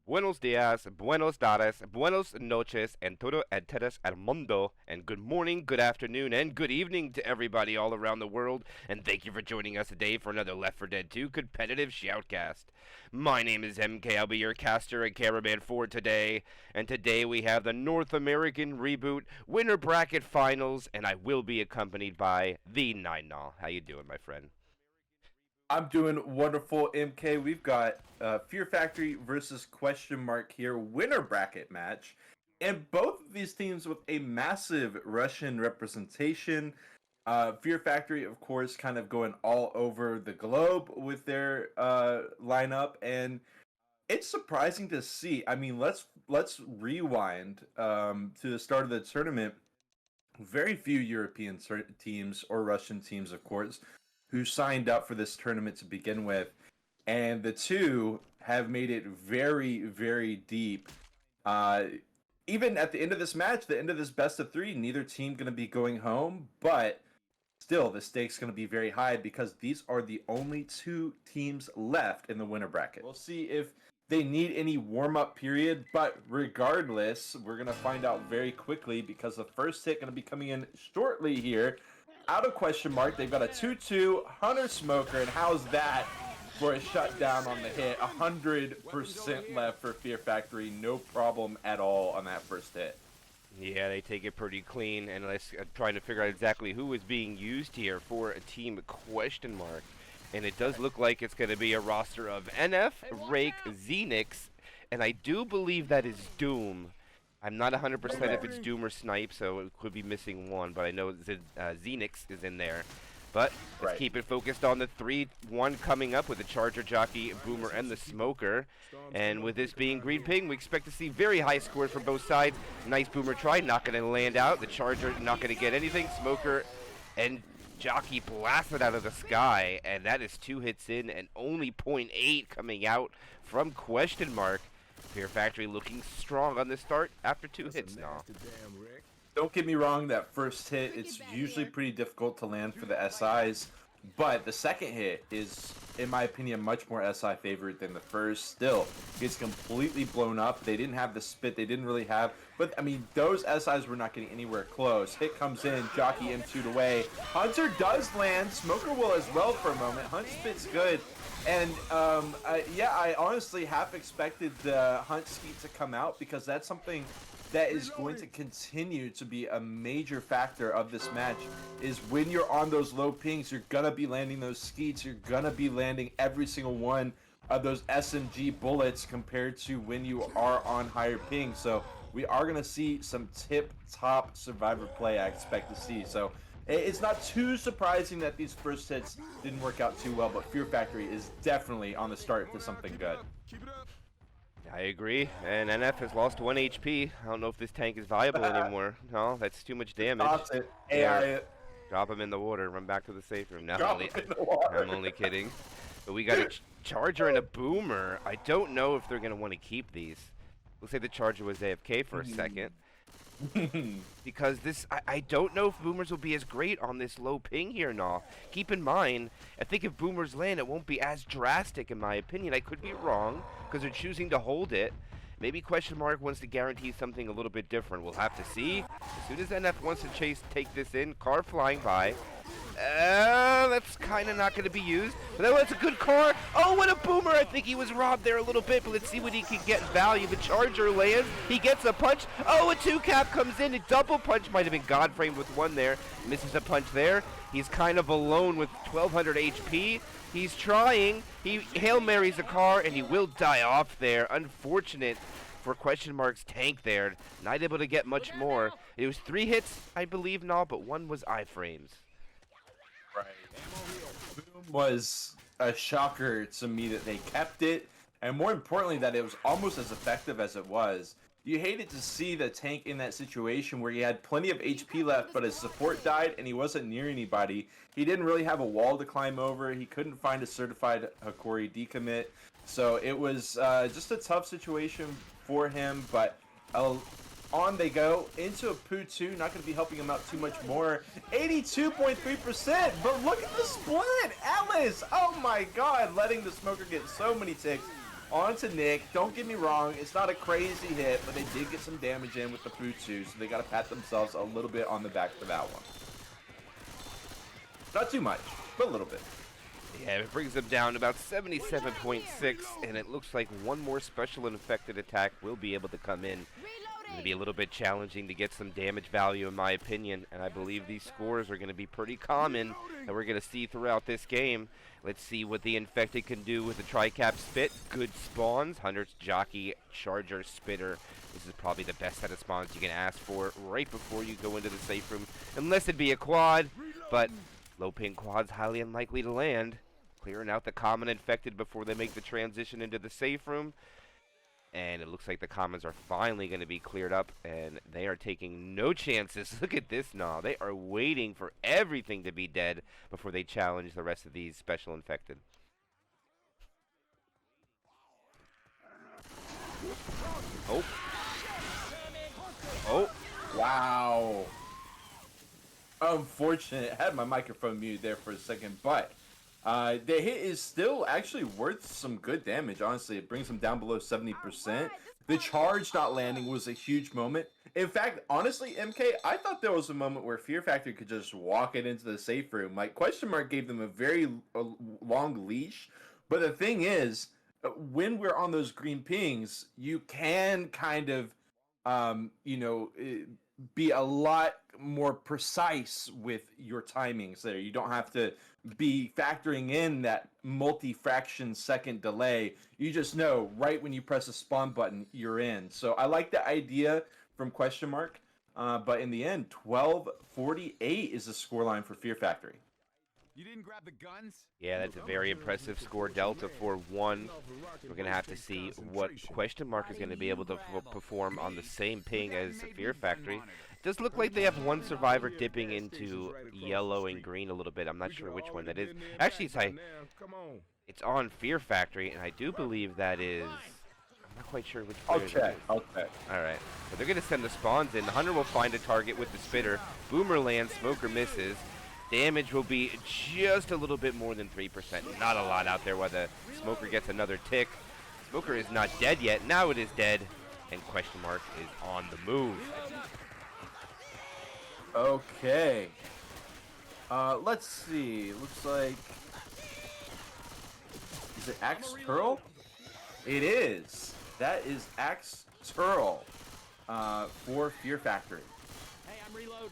Buenos dias, buenos tardes, buenos noches, and todo enteras al mundo, and good morning, good afternoon, and good evening to everybody all around the world, and thank you for joining us today for another Left 4 Dead 2 competitive shoutcast. My name is MK, I'll be your caster and cameraman for today, and today we have the North American ReBooT Winter Bracket Finals, and I will be accompanied by the Nine Naw. How you doing, my friend? I'm doing wonderful, MK. We've got Fear Factory versus Question Mark here, winner bracket match. And both of these teams with a massive Russian representation. Fear Factory, of course, kind of going all over the globe with their lineup. And it's surprising to see. I mean, let's rewind to the start of the tournament. Very few European teams or Russian teams, of course, who signed up for this tournament to begin with. And the two have made it very, very deep. Even at the end of this match, the end of this best of three, neither team going to be going home. But still, the stakes going to be very high because these are the only two teams left in the winner bracket. We'll see if they need any warm-up period, but regardless, we're going to find out very quickly because the first hit going to be coming in shortly here. Out of Question Mark, they've got a 2-2 Hunter Smoker, and how's that for a shutdown on the hit? 100% left for Fear Factory, no problem at all on that first hit. Yeah, they take it pretty clean, and let's trying to figure out exactly who is being used here for a team Question Mark. And it does look like it's going to be a roster of NF, Rake, Xenix, and I do believe that is Doom. I'm not 100% if it's Doom or Snipe, so it could be missing one, but I know Xenix is in there. But let's keep it focused on the 3-1 coming up with the Charger, Jockey, Boomer, and the Smoker. And with this being Green Ping, we expect to see very high scores from both sides. Nice Boomer try, not going to land out. The Charger not going to get anything. Smoker and Jockey blasted out of the sky, and that is 2 hits in and only 0.8 coming out from Question Mark. Fear Factory looking strong on the start after 2 hits now. Don't get me wrong, that first hit, it's usually pretty difficult to land for the SIs, but the second hit is, in my opinion, much more SI favored than the first. Still, gets completely blown up. They didn't have the spit, they didn't really have, but I mean, those SIs were not getting anywhere close. Hit comes in, Jockey M2'd away. Hunter does land, Smoker will as well for a moment. Hunt spit's good. And yeah, I honestly half expected the Hunt skeet to come out because that's something that is going to continue to be a major factor of this match. Is when you're on those low pings, you're gonna be landing those skeets, you're gonna be landing every single one of those SMG bullets compared to when you are on higher pings. So we are gonna see some tip-top survivor play I expect to see. So it's not too surprising that these first hits didn't work out too well, but Fear Factory is definitely on the start to something good. I agree, and NF has lost 1 HP. I don't know if this tank is viable anymore. No, that's too much damage. Toss it. AI. Drop him in the water, run back to the safe room. No, I'm only kidding. But we got a Charger and a Boomer. I don't know if they're going to want to keep these. Looks like the Charger was AFK for a second. Because I don't know if Boomers will be as great on this low ping here now. Keep in mind, I think if Boomers land, it won't be as drastic in my opinion. I could be wrong, because they're choosing to hold it. Maybe Question Mark wants to guarantee something a little bit different. We'll have to see. As soon as NF wants to take this in, car flying by. That's kind of not going to be used. But that's a good car. Oh, what a Boomer. I think he was robbed there a little bit, but let's see what he can get in value. The Charger lands. He gets a punch. Oh, a 2-cap comes in. A double punch might have been God framed with one there. Misses a punch there. He's kind of alone with 1200 HP. He's trying. He Hail Marys a car, and he will die off there. Unfortunate for Question Mark's tank there. Not able to get much more. It was 3 hits, I believe, now, but 1 was iframes. Right. Boom was a shocker to me that they kept it, and more importantly, that it was almost as effective as it was. You hated to see the tank in that situation where he had plenty of HP left, but his support died and he wasn't near anybody. He didn't really have a wall to climb over. He couldn't find a certified Hikori decommit. So it was just a tough situation for him, but on they go into a Poo 2, not going to be helping him out too much more. 82.3%, but look at the split! Alice, oh my god, letting the Smoker get so many ticks. On to Nick. Don't get me wrong, it's not a crazy hit, but they did get some damage in with the Futsu, so they got to pat themselves a little bit on the back for that one. Not too much, but a little bit. Yeah, it brings them down to about 77.6, and it looks like one more special infected attack will be able to come in. It's going to be a little bit challenging to get some damage value, in my opinion, and I believe these scores are going to be pretty common that we're going to see throughout this game. Let's see what the infected can do with the Tri-Cap Spit. Good spawns. Hunter's Jockey, Charger, Spitter. This is probably the best set of spawns you can ask for right before you go into the safe room, unless it be a quad, but low ping quad's highly unlikely to land. Clearing out the common infected before they make the transition into the safe room. And it looks like the commons are finally going to be cleared up, and they are taking no chances. Look at this now. They are waiting for everything to be dead before they challenge the rest of these special infected. Oh. Oh. Wow. Unfortunate. I had my microphone muted there for a second, but the hit is still actually worth some good damage, honestly. It brings them down below 70%. The charge not landing was a huge moment. In fact, honestly, MK, I thought there was a moment where Fear Factory could just walk it into the safe room. Like, Question Mark gave them a very long leash. But the thing is, when we're on those green pings, you can kind of, be a lot more precise with your timings there. You don't have to be factoring in that multi-fraction second delay. You just know right when you press the spawn button, you're in. So I like the idea from Question Mark, but in the end, 12-48 is the scoreline for Fear Factory. You didn't grab the guns? Yeah, that's a very impressive score delta for 1. We're going to have to see what Question Mark is going to be able to perform on the same ping as Fear Factory. It does look like they have one survivor dipping into yellow and green a little bit. I'm not sure which one that is. Actually, it's on Fear Factory, and I do believe that is... I'm not quite sure which player that is. I'll check. All right. But they're going to send the spawns in. The Hunter will find a target with the Spitter. Boomer lands. Smoker misses. Damage will be just a little bit more than 3%. Not a lot out there while the Smoker gets another tick. Smoker is not dead yet. Now it is dead. And Question Mark is on the move. Okay. Let's see. Looks like... Is it Axe Turl? It is. That is Axe Turl for Fear Factory. Hey, I'm reloading.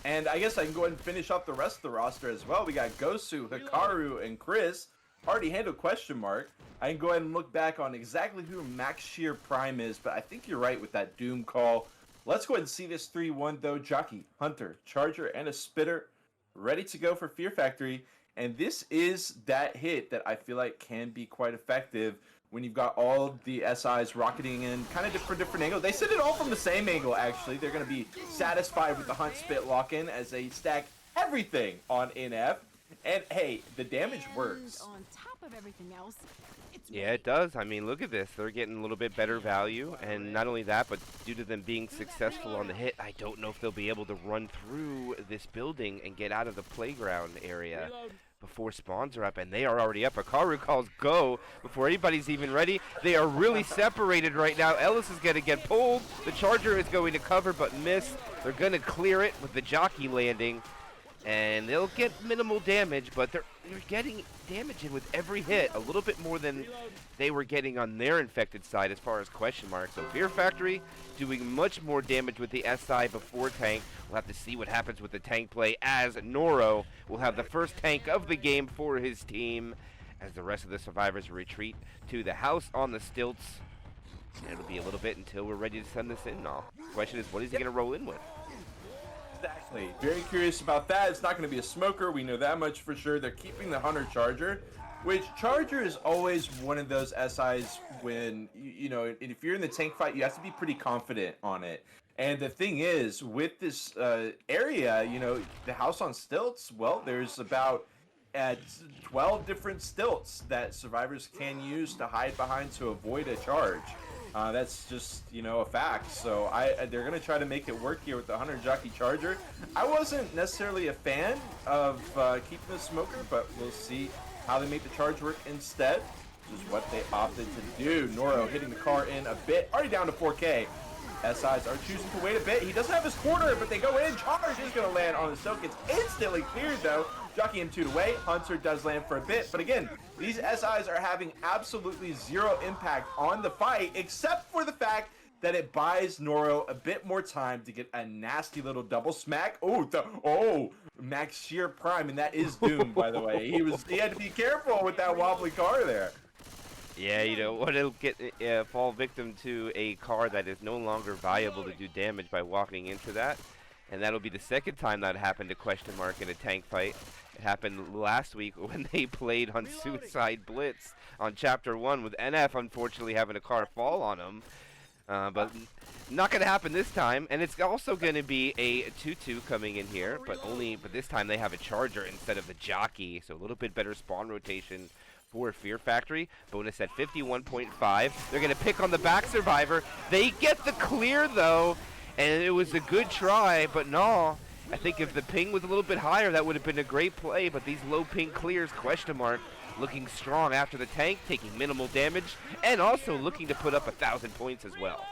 And I guess I can go ahead and finish up the rest of the roster as well. We got Gosu, Hikaru, and Chris. Already handled Question Mark. I can go ahead and look back on exactly who Max Shear Prime is, but I think you're right with that Doom call. Let's go ahead and see this 3-1 though. Jockey, Hunter, Charger, and a Spitter ready to go for Fear Factory. And this is that hit that I feel like can be quite effective when you've got all the SIs rocketing in kind of different angles. They send it all from the same angle, actually. They're going to be satisfied with the Hunt Spit lock-in as they stack everything on NF. And, hey, the damage works. On top of everything else, Yeah, it does. I mean, look at this. They're getting a little bit better value. And not only that, but due to them being successful on the hit, I don't know if they'll be able to run through this building and get out of the playground area before spawns are up, and they are already up. Hikaru calls go before anybody's even ready. They are really separated right now. Ellis is going to get pulled. The Charger is going to cover but miss. They're going to clear it with the Jockey landing, and they'll get minimal damage, but they're getting damage in with every hit, a little bit more than they were getting on their infected side as far as Question Mark. So Fear Factory doing much more damage with the SI before tank. We'll have to see what happens with the tank play as Noro will have the first tank of the game for his team as the rest of the survivors retreat to the house on the stilts. And it'll be a little bit until we're ready to send this in now. The question is, what is he going to roll in with? Exactly. Very curious about that. It's not going to be a Smoker. We know that much for sure. They're keeping the Hunter Charger, which Charger is always one of those SIs when, if you're in the tank fight, you have to be pretty confident on it. And the thing is, with this area, the house on stilts, well, there's about 12 different stilts that survivors can use to hide behind to avoid a charge. That's just, a fact. So they're going to try to make it work here with the Hunter Jockey Charger. I wasn't necessarily a fan of keeping the Smoker, but we'll see how they make the charge work instead. is what they opted to do. Noro hitting the car in a bit, already down to 4K. SIs are choosing to wait a bit. He doesn't have his quarter, but they go in. Charge is going to land on the Silk. It's instantly cleared, though. Jockey M2 to wait. Hunter does land for a bit. But again, these SIs are having absolutely zero impact on the fight, except for the fact that it buys Noro a bit more time to get a nasty little double smack. Oh, Max Sheer Prime, and that is Doom, by the way. He had to be careful with that wobbly car there. Yeah, you know what? It'll get fall victim to a car that is no longer viable to do damage by walking into that, and that'll be the second time that happened to Question Mark in a tank fight. It happened last week when they played on Suicide Blitz on Chapter 1 with NF unfortunately having a car fall on him. But not going to happen this time, and it's also going to be a 2-2 coming in here, but this time they have a Charger instead of the Jockey, so a little bit better spawn rotation for Fear Factory. Bonus at 51.5. They're going to pick on the back survivor. They get the clear, though, and it was a good try, but no. I think if the ping was a little bit higher, that would have been a great play, but these low ping clears, Question Mark, looking strong after the tank, taking minimal damage, and also looking to put up 1,000 points as well.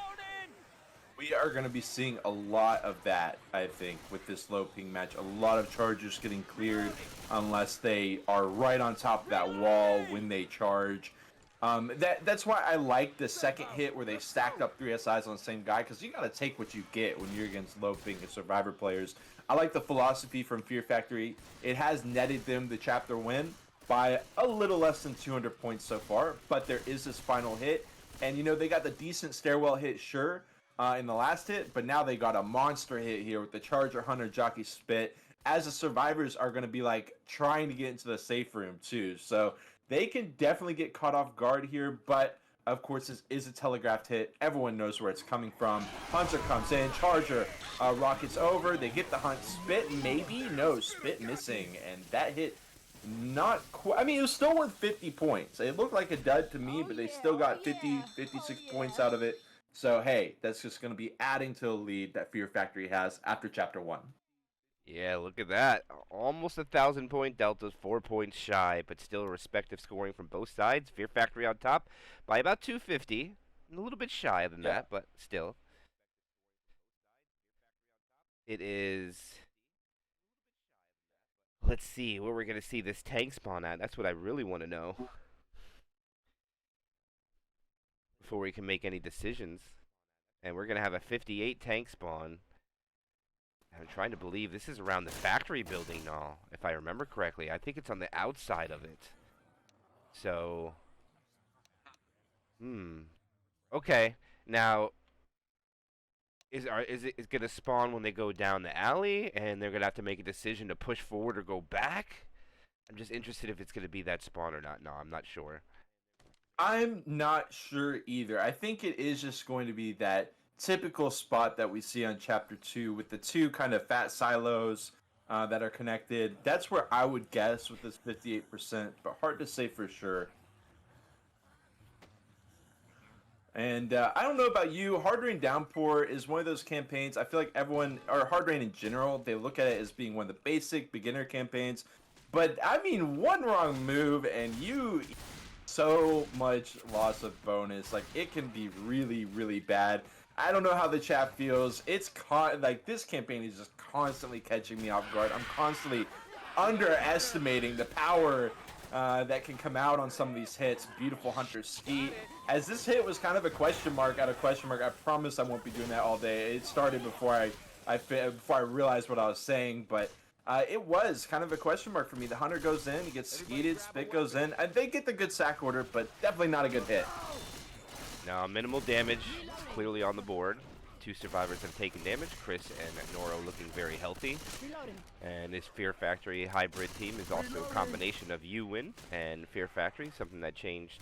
We are going to be seeing a lot of that, I think, with this low ping match. A lot of chargers getting cleared unless they are right on top of that wall when they charge. That's why I like the second hit where they stacked up 3 SIs on the same guy, because you got to take what you get when you're against low ping and survivor players. I like the philosophy from Fear Factory. It has netted them the chapter win by a little less than 200 points so far, but there is this final hit, and you know they got the decent stairwell hit, sure, in the last hit, but now they got a monster hit here with the Charger, Hunter, Jockey, Spit, as the survivors are going to be like trying to get into the safe room too, so they can definitely get caught off guard here, but of course this is a telegraphed hit. Everyone knows where it's coming from. Hunter comes in, Charger rockets over, they get the hunt. Spit maybe? No, Spit missing, and that hit not quite. I mean, it was still worth 50 points. It looked like a dud to me, but they still got 56 points out of it. So, hey, that's just going to be adding to the lead that Fear Factory has after Chapter 1. Yeah, look at that. Almost 1,000 point deltas, 4 points shy, but still respective scoring from both sides. Fear Factory on top by about 250. A little bit shy than that, but still. It is... Let's see where we're going to see this tank spawn at. That's what I really want to know before we can make any decisions. And we're going to have a 58 tank spawn. I'm trying to believe this is around the factory building now, if I remember correctly. I think it's on the outside of it. So, okay. Now, is it going to spawn when they go down the alley, and they're going to have to make a decision to push forward or go back? I'm just interested if it's going to be that spawn or not. No, I'm not sure. I'm not sure either. I think it is just going to be that typical spot that we see on Chapter 2 with the 2 kind of fat silos that are connected. That's where I would guess with this 58%, but hard to say for sure. And I don't know about you, Hard Rain Downpour is one of those campaigns, I feel like everyone, or Hard Rain in general, they look at it as being one of the basic beginner campaigns. But, I mean, one wrong move and you so much loss of bonus. Like, it can be really, really bad. I don't know how the chat feels. It's like this campaign is just constantly catching me off guard. I'm constantly underestimating the power that can come out on some of these hits. Beautiful Hunter Skeet. As this hit was kind of a question mark out of question mark. I promise I won't be doing that all day. It started before I realized what I was saying, but it was kind of a question mark for me. The Hunter goes in, he gets skeeted, Spit goes in. They get the good sack order, but definitely not a good hit. Now, minimal damage clearly on the board. 2 survivors have taken damage. Chris and Noro looking very healthy. And this Fear Factory hybrid team is also a combination of U-Win and Fear Factory, something that changed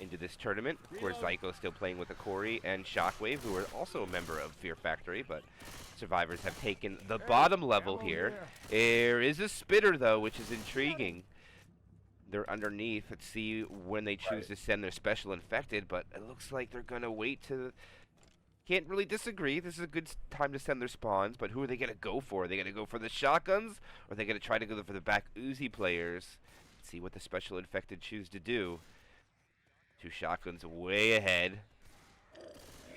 into this tournament. Of course, Zyko still playing with Akori and Shockwave, who are also a member of Fear Factory, but survivors have taken the bottom level here. There is a spitter, though, which is intriguing. They're underneath. Let's see when they choose to send their special infected, but it looks like they're going to wait to... Can't really disagree. This is a good time to send their spawns, but who are they going to go for? Are they going to go for the shotguns, or are they going to try to go for the back Uzi players? Let's see what the special infected choose to do. Two shotguns way ahead.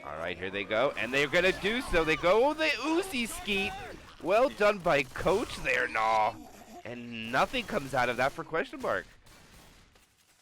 All right, here they go, and they're gonna do so. They go the Uzi skeet. Well done by Coach there, Nah. And nothing comes out of that for question mark.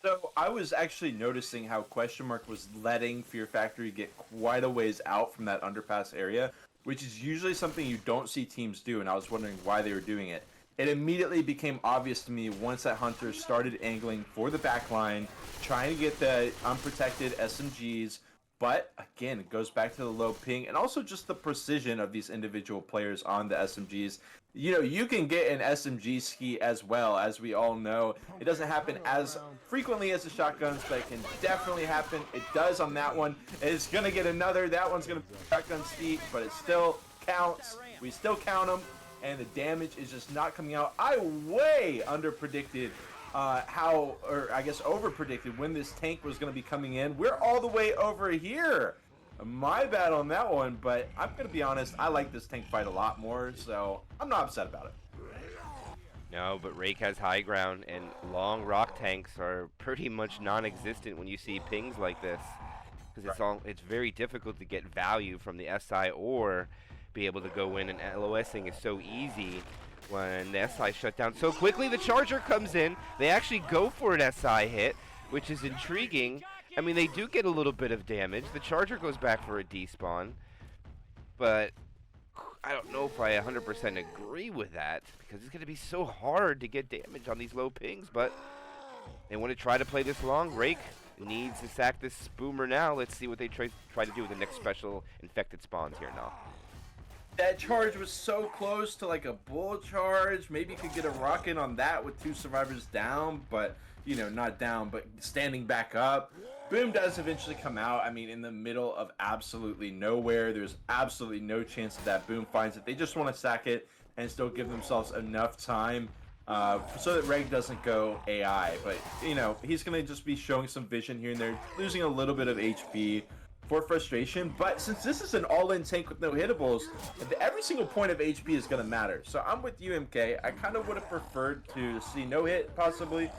So I was actually noticing how question mark was letting Fear Factory get quite a ways out from that underpass area, which is usually something you don't see teams do, and I was wondering why they were doing it. It immediately became obvious to me once that Hunter started angling for the back line, trying to get the unprotected SMGs. But again, it goes back to the low ping and also just the precision of these individual players on the SMGs. You know, you can get an SMG ski as well, as we all know. It doesn't happen as frequently as the shotguns, but it can definitely happen. It does on that one. It's going to get another. That one's going to be shotgun ski, but it still counts. We still count them, and the damage is just not coming out. I way under-predicted over-predicted when this tank was going to be coming in. We're all the way over here. My bad on that one, but I'm going to be honest, I like this tank fight a lot more, so I'm not upset about it. No, but Rake has high ground, and long rock tanks are pretty much non-existent when you see pings like this. Because it's very difficult to get value from the SI or be able to go in, and LOSing is so easy when the SI shut down so quickly. The Charger comes in. They actually go for an SI hit, which is intriguing. I mean, they do get a little bit of damage. The Charger goes back for a despawn, but I don't know if I 100% agree with that, because it's going to be so hard to get damage on these low pings, but they want to try to play this long. Rake needs to sack this Boomer now. Let's see what they try to do with the next special infected spawns here now. That charge was so close to like a bull charge. Maybe you could get a rocket on that with two survivors down, but, you know, not down, but standing back up. Boom does eventually come out. I mean, in the middle of absolutely nowhere. There's absolutely no chance that Boom finds it. They just want to sack it and still give themselves enough time so that Reg doesn't go AI. But, you know, he's going to just be showing some vision here and there, losing a little bit of HP for frustration. But since this is an all-in tank with no hittables, every single point of HP is going to matter. So I'm with you, MK. I kind of would have preferred to see no hit, possibly.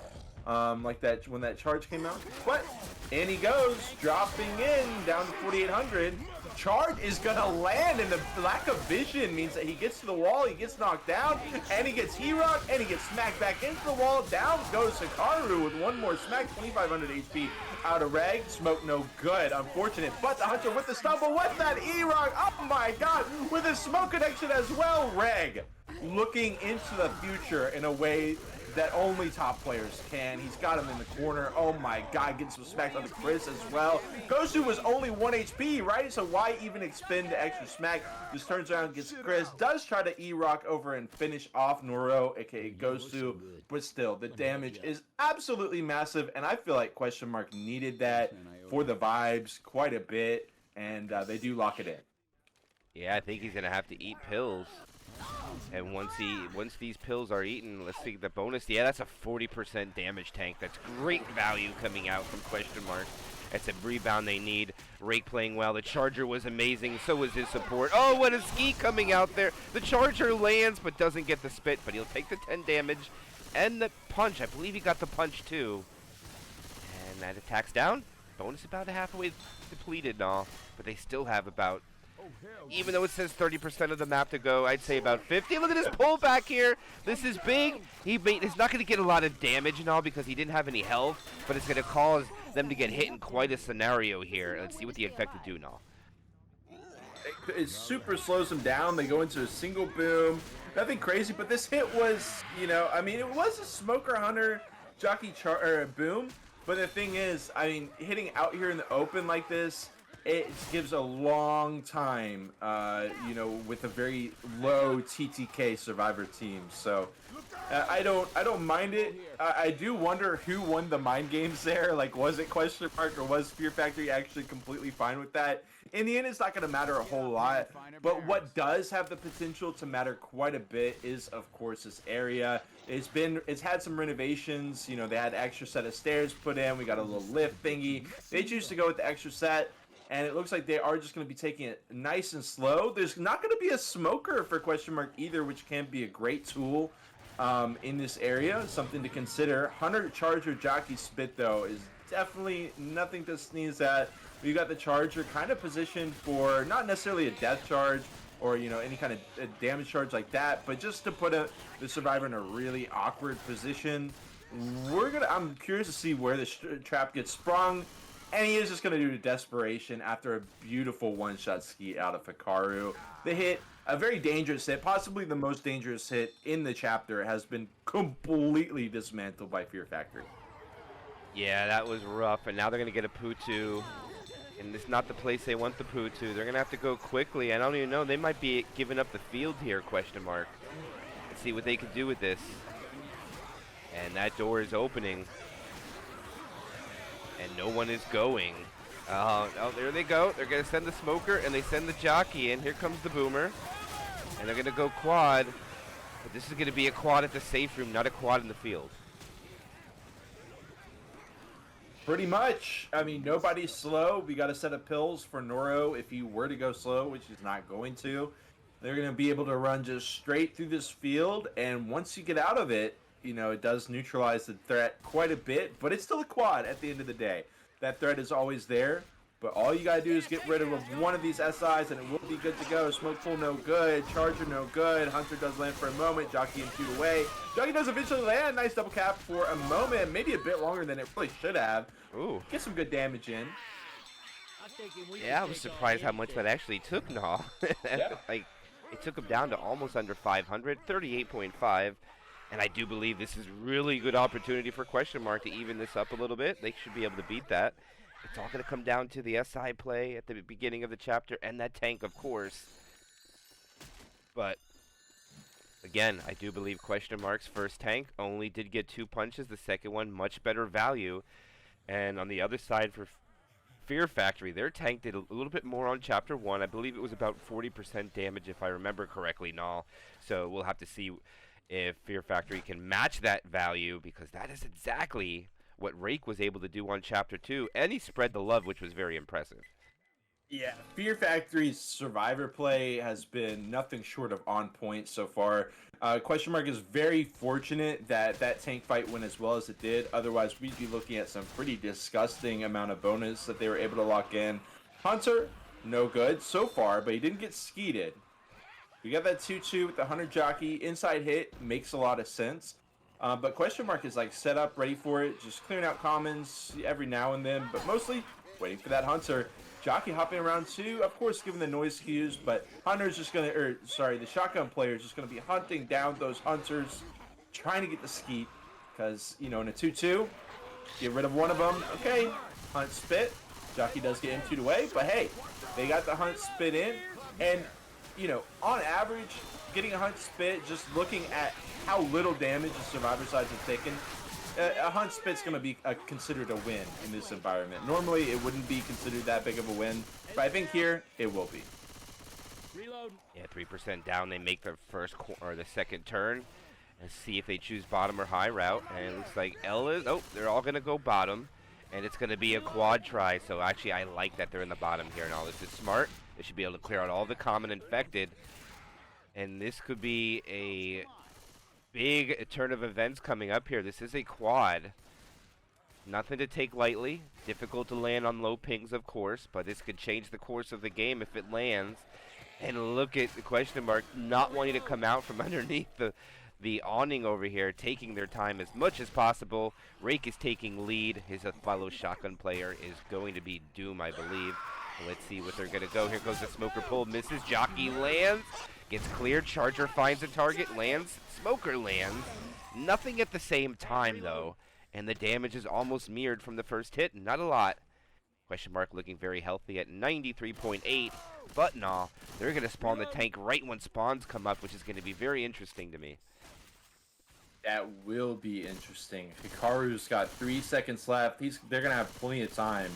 Like that when that charge came out, but in he goes, dropping in down to 4,800. Charge is gonna land, and the lack of vision means that he gets to the wall, he gets knocked down, and he gets He-Rock, and he gets smacked back into the wall. Down goes Hikaru with one more smack, 2,500 HP out of Reg. Smoke no good, unfortunate, but the Hunter with the stumble with that E-Rock. Oh my god, with a smoke connection as well. Reg looking into the future in a way that only top players can. He's got him in the corner. Oh my god, getting some smacks on the Chris as well. Gosu was only 1 HP, right? So why even expend the extra smack? Just turns around, gets Chris, does try to E-Rock over and finish off Noro, aka Gosu, but still, the damage is absolutely massive, and I feel like question mark needed that for the vibes quite a bit, and they do lock it in. Yeah, I think he's gonna have to eat pills. And once these pills are eaten, let's see the bonus. Yeah, that's a 40% damage tank. That's great value coming out from question mark. That's a rebound they need. Rake playing well. The Charger was amazing. So was his support. Oh, what a ski coming out there. The Charger lands but doesn't get the spit, but he'll take the 10 damage and the punch. I believe he got the punch too. And that attacks down. Bonus about halfway depleted now, but they still have about, even though it says 30% of the map to go, I'd say about 50. Look at this pullback here. This is big. He's not going to get a lot of damage and all because he didn't have any health, but it's going to cause them to get hit in quite a scenario here. Let's see what the infected do now. It super slows them down. They go into a single boom. Nothing crazy, but this hit was, you know, I mean, it was a Smoker Hunter jockey boom, but the thing is, I mean, hitting out here in the open like this, it gives a long time, you know, with a very low TTK survivor team. So I don't mind it. I do wonder who won the mind games there. Like, was it question mark or was Fear Factory actually completely fine with that? In the end, it's not going to matter a whole lot. But what does have the potential to matter quite a bit is, of course, this area. It's had some renovations. You know, they had an extra set of stairs put in. We got a little lift thingy. They choose to go with the extra set. And it looks like they are just going to be taking it nice and slow. There's not going to be a smoker for question mark either, which can be a great tool in this area. Something to consider. Hunter Charger Jockey Spit, though, is definitely nothing to sneeze at. We got the Charger kind of positioned for not necessarily a death charge or, you know, any kind of damage charge like that, but just to put the Survivor in a really awkward position. I'm curious to see where this trap gets sprung, and he is just gonna do the desperation after a beautiful one-shot ski out of Hikaru. The hit, a very dangerous hit, possibly the most dangerous hit in the chapter, has been completely dismantled by Fear Factory. Yeah, that was rough, and now they're gonna get a Putu, and it's not the place they want the Putu. They're gonna have to go quickly. I don't even know. They might be giving up the field here? Question mark. Let's see what they can do with this. And that door is opening. And no one is going. Oh, there they go. They're going to send the smoker, and they send the jockey in. Here comes the boomer. And they're going to go quad. But this is going to be a quad at the safe room, not a quad in the field. Pretty much. I mean, nobody's slow. We got a set of pills for Noro if he were to go slow, which he's not going to. They're going to be able to run just straight through this field. And once you get out of it, you know, it does neutralize the threat quite a bit, but it's still a quad at the end of the day. That threat is always there, but all you gotta do is get rid of one of these SIs and it will be good to go. Smoke pool no good, Charger no good, Hunter does land for a moment, Jockey and shoot away. Jockey does eventually land, nice double cap for a moment, maybe a bit longer than it really should have. Ooh. Get some good damage in. Yeah, I was surprised how much that actually took, Nah. Yeah. Like, it took him down to almost under 500, 38.5. And I do believe this is really good opportunity for Question Mark to even this up a little bit. They should be able to beat that. It's all going to come down to the SI play at the beginning of the chapter and that tank, of course. But, again, I do believe Question Mark's first tank only did get 2 punches. The second one, much better value. And on the other side for Fear Factory, their tank did a little bit more on Chapter 1. I believe it was about 40% damage, if I remember correctly, Null. So we'll have to see if Fear Factory can match that value, because that is exactly what Rake was able to do on Chapter 2, and he spread the love, which was very impressive. Yeah, Fear Factory's Survivor play has been nothing short of on point so far. Question Mark is very fortunate that that tank fight went as well as it did. Otherwise, we'd be looking at some pretty disgusting amount of bonus that they were able to lock in. Hunter, no good so far, but he didn't get skeeted. We got that 2-2 with the Hunter jockey. Inside hit makes a lot of sense. But Question Mark is like set up, ready for it. Just clearing out commons every now and then. But mostly waiting for that Hunter. Jockey hopping around too. Of course, given the noise cues. But Hunter's just going to, the shotgun player is just going to be hunting down those Hunters. Trying to get the skeet. Because, you know, in a 2-2, get rid of one of them. Okay, Hunt spit. Jockey does get M2'd away. But hey, they got the Hunt spit in. And you know, on average, getting a Hunt spit, just looking at how little damage the Survivor sides have taken, a Hunt spit's going to be considered a win in this environment. Normally, it wouldn't be considered that big of a win, but I think here, it will be. Reload. Yeah, 3% down. They make their first or the second turn and see if they choose bottom or high route. And it looks like L is, they're all going to go bottom, and it's going to be a quad try. So actually, I like that they're in the bottom here and all. This is smart. They should be able to clear out all the common infected. And this could be a big turn of events coming up here. This is a quad. Nothing to take lightly. Difficult to land on low pings, of course, but this could change the course of the game if it lands. And look at the Question Mark not wanting to come out from underneath the awning over here, taking their time as much as possible. Rake is taking lead. His fellow shotgun player is going to be Doom, I believe. Let's see what they're going to go. Here goes the smoker pull. Misses. Jockey lands. Gets cleared. Charger finds a target. Lands. Smoker lands. Nothing at the same time, though. And the damage is almost mirrored from the first hit. Not a lot. Question Mark looking very healthy at 93.8. But nah, they're going to spawn the tank right when spawns come up, which is going to be very interesting to me. That will be interesting. Hikaru's got 3 seconds left. They're going to have plenty of time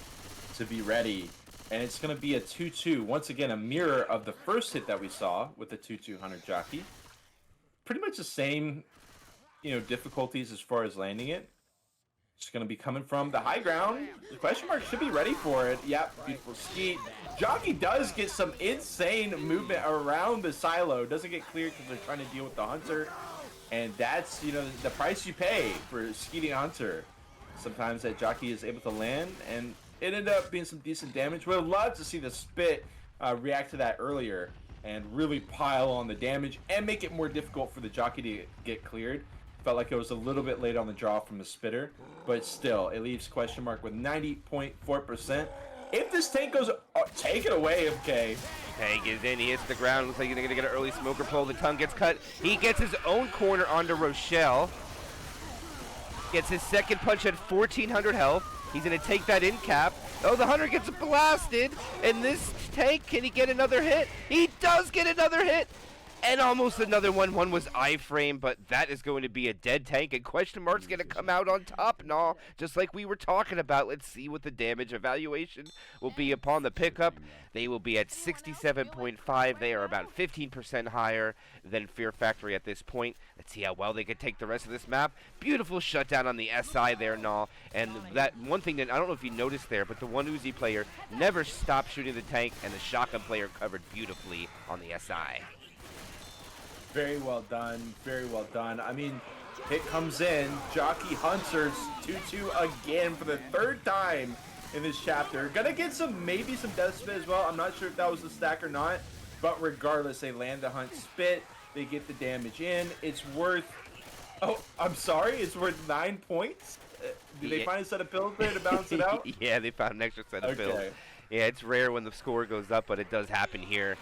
to be ready. And it's going to be a 2-2. Once again, a mirror of the first hit that we saw with the 2-2 Hunter Jockey. Pretty much the same, you know, difficulties as far as landing it. It's going to be coming from the high ground. The Question Mark should be ready for it. Yep, beautiful skeet. Jockey does get some insane movement around the silo. Doesn't get cleared because they're trying to deal with the Hunter. And that's, you know, the price you pay for skeeting Hunter. sometimes that jockey is able to land, and it ended up being some decent damage. Would have loved to see the spit react to that earlier and really pile on the damage and make it more difficult for the jockey to get cleared. Felt like it was a little bit late on the draw from the spitter, but still, it leaves question mark with 90.4%. If this tank goes, take it away, MK. Tank is in, he hits the ground, looks like he's gonna get an early smoker pull, the tongue gets cut, he gets his own corner onto Rochelle, gets his second punch at 1400 health, he's gonna take that in cap, oh the hunter gets blasted, and this tank, can he get another hit? He does get another hit! And almost another one. One was iframe, but that is going to be a dead tank. And question mark's going to come out on top and all, just like we were talking about. Let's see what the damage evaluation will be upon the pickup. They will be at 67.5. They are about 15% higher than Fear Factory at this point. Let's see how well they can take the rest of this map. Beautiful shutdown on the SI there, Null. And that one thing that I don't know if you noticed there, but the one Uzi player never stopped shooting the tank, and the shotgun player covered beautifully on the SI. Very well done. Very well done. I mean, hit comes in. Jockey Hunters 2-2 again for the third time in this chapter. Gonna get maybe some death spit as well. I'm not sure if that was the stack or not. But regardless, they land the hunt spit. They get the damage in. It's worth... Oh, I'm sorry. It's worth 9 points. Did they find a set of pills there to balance it out? Yeah, they found an extra set of pills. Yeah, it's rare when the score goes up, but it does happen here.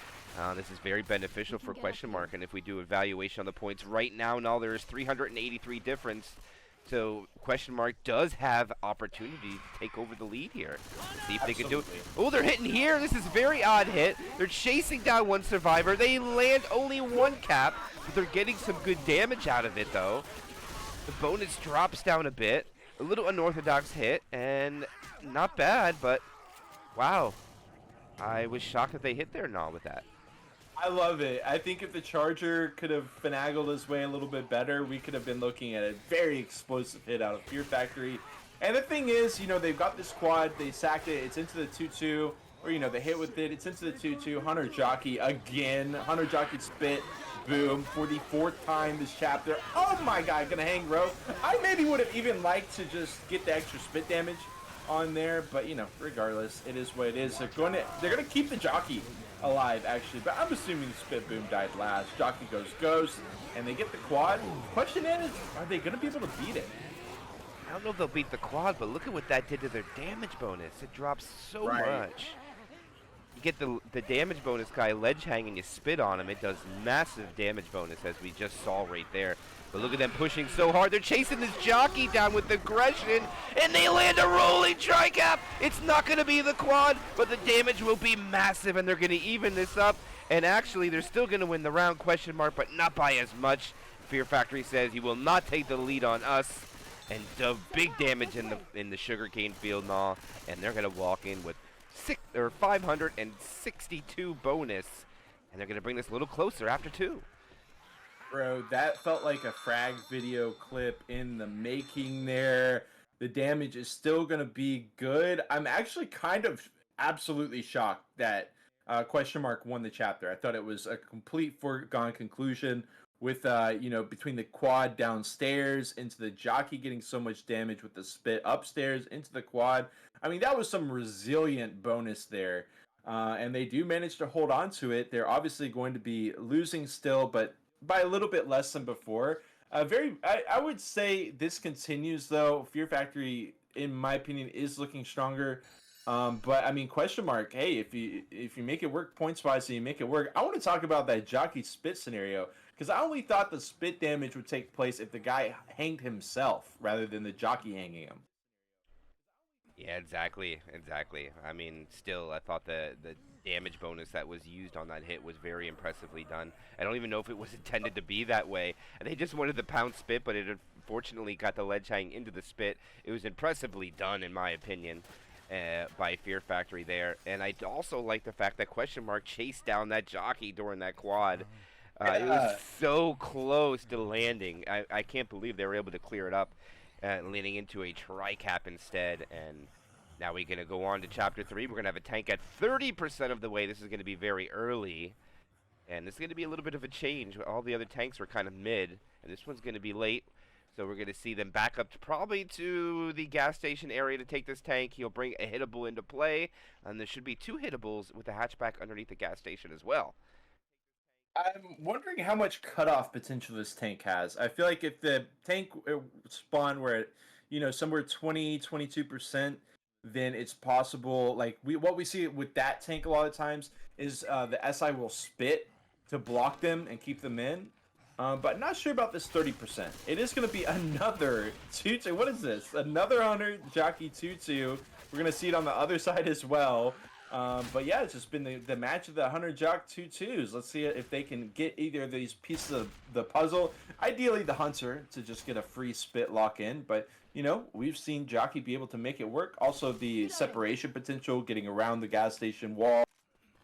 This is very beneficial for question mark, and if we do evaluation on the points right now, there's 383 difference. So question mark does have opportunity to take over the lead here. See if they can do it. Oh, they're hitting here. This is a very odd hit. They're chasing down one survivor. They land only one cap, but they're getting some good damage out of it, though. The bonus drops down a bit. A little unorthodox hit, and not bad, but wow. I was shocked that they hit there now with that. I love it. I think if the Charger could have finagled his way a little bit better, we could have been looking at a very explosive hit out of Fear Factory. And the thing is, they've got this quad, they sacked it, it's into the 2-2, or, they hit with it, it's into the 2-2. Hunter Jockey again. Hunter Jockey spit, boom, for the fourth time this chapter. Oh my god, gonna hang row. I maybe would have even liked to just get the extra spit damage on there, but regardless, it is what it is. They're gonna keep the Jockey alive, actually, but I'm assuming the spit boom died last. Jockey goes ghost, and they get the quad. Question is, are they gonna be able to beat it? I don't know if they'll beat the quad, but look at what that did to their damage bonus. It drops so much. You get the damage bonus guy ledge hanging, you spit on him, it does massive damage bonus, as we just saw right there. But look at them pushing so hard. They're chasing this Jockey down with aggression, and they land a rolling tri-cap. It's not going to be the quad, but the damage will be massive, and they're going to even this up. And actually, they're still going to win the round, question mark, but not by as much. Fear Factory says he will not take the lead on us. And big damage in the sugarcane field now, and they're going to walk in with 562 bonus, and they're going to bring this a little closer after 2. Bro, that felt like a frag video clip in the making there. The damage is still going to be good. I'm actually kind of absolutely shocked that question mark won the chapter. I thought it was a complete foregone conclusion with, between the quad downstairs into the Jockey getting so much damage with the spit upstairs into the quad. I mean, that was some resilient bonus there. And they do manage to hold on to it. They're obviously going to be losing still, but by a little bit less than before. I would say this continues, though. Fear Factory, in my opinion, is looking stronger. But I mean, question mark. Hey, if you make it work points wise, and you make it work. I want to talk about that Jockey spit scenario, because I only thought the spit damage would take place if the guy hanged himself rather than the Jockey hanging him. Yeah, exactly. I mean, still, I thought the damage bonus that was used on that hit was very impressively done. I don't even know if it was intended to be that way. They just wanted the pound spit, but it unfortunately got the ledge hang into the spit. It was impressively done, in my opinion, by Fear Factory there. And I also like the fact that question mark chased down that Jockey during that quad. It was so close to landing. I can't believe they were able to clear it up, leaning into a tri-cap instead. And now we're going to go on to Chapter 3. We're going to have a tank at 30% of the way. This is going to be very early. And this is going to be a little bit of a change. All the other tanks were kind of mid, and this one's going to be late. So we're going to see them back up probably to the gas station area to take this tank. He'll bring a hittable into play, and there should be 2 hittables with the hatchback underneath the gas station as well. I'm wondering how much cutoff potential this tank has. I feel like if the tank spawn where at, somewhere 22%, then it's possible. Like what we see with that tank a lot of times is the SI will spit to block them and keep them in. But not sure about this 30%. It is going to be another 2-2. What is this? Another Hunter Jockey 2-2. We're going to see it on the other side as well. But yeah, it's just been the match of the Hunter Jock 2-2s. Let's see if they can get either of these pieces of the puzzle. Ideally, the Hunter to just get a free spit lock in. But, we've seen Jockey be able to make it work. Also, the separation potential, getting around the gas station wall.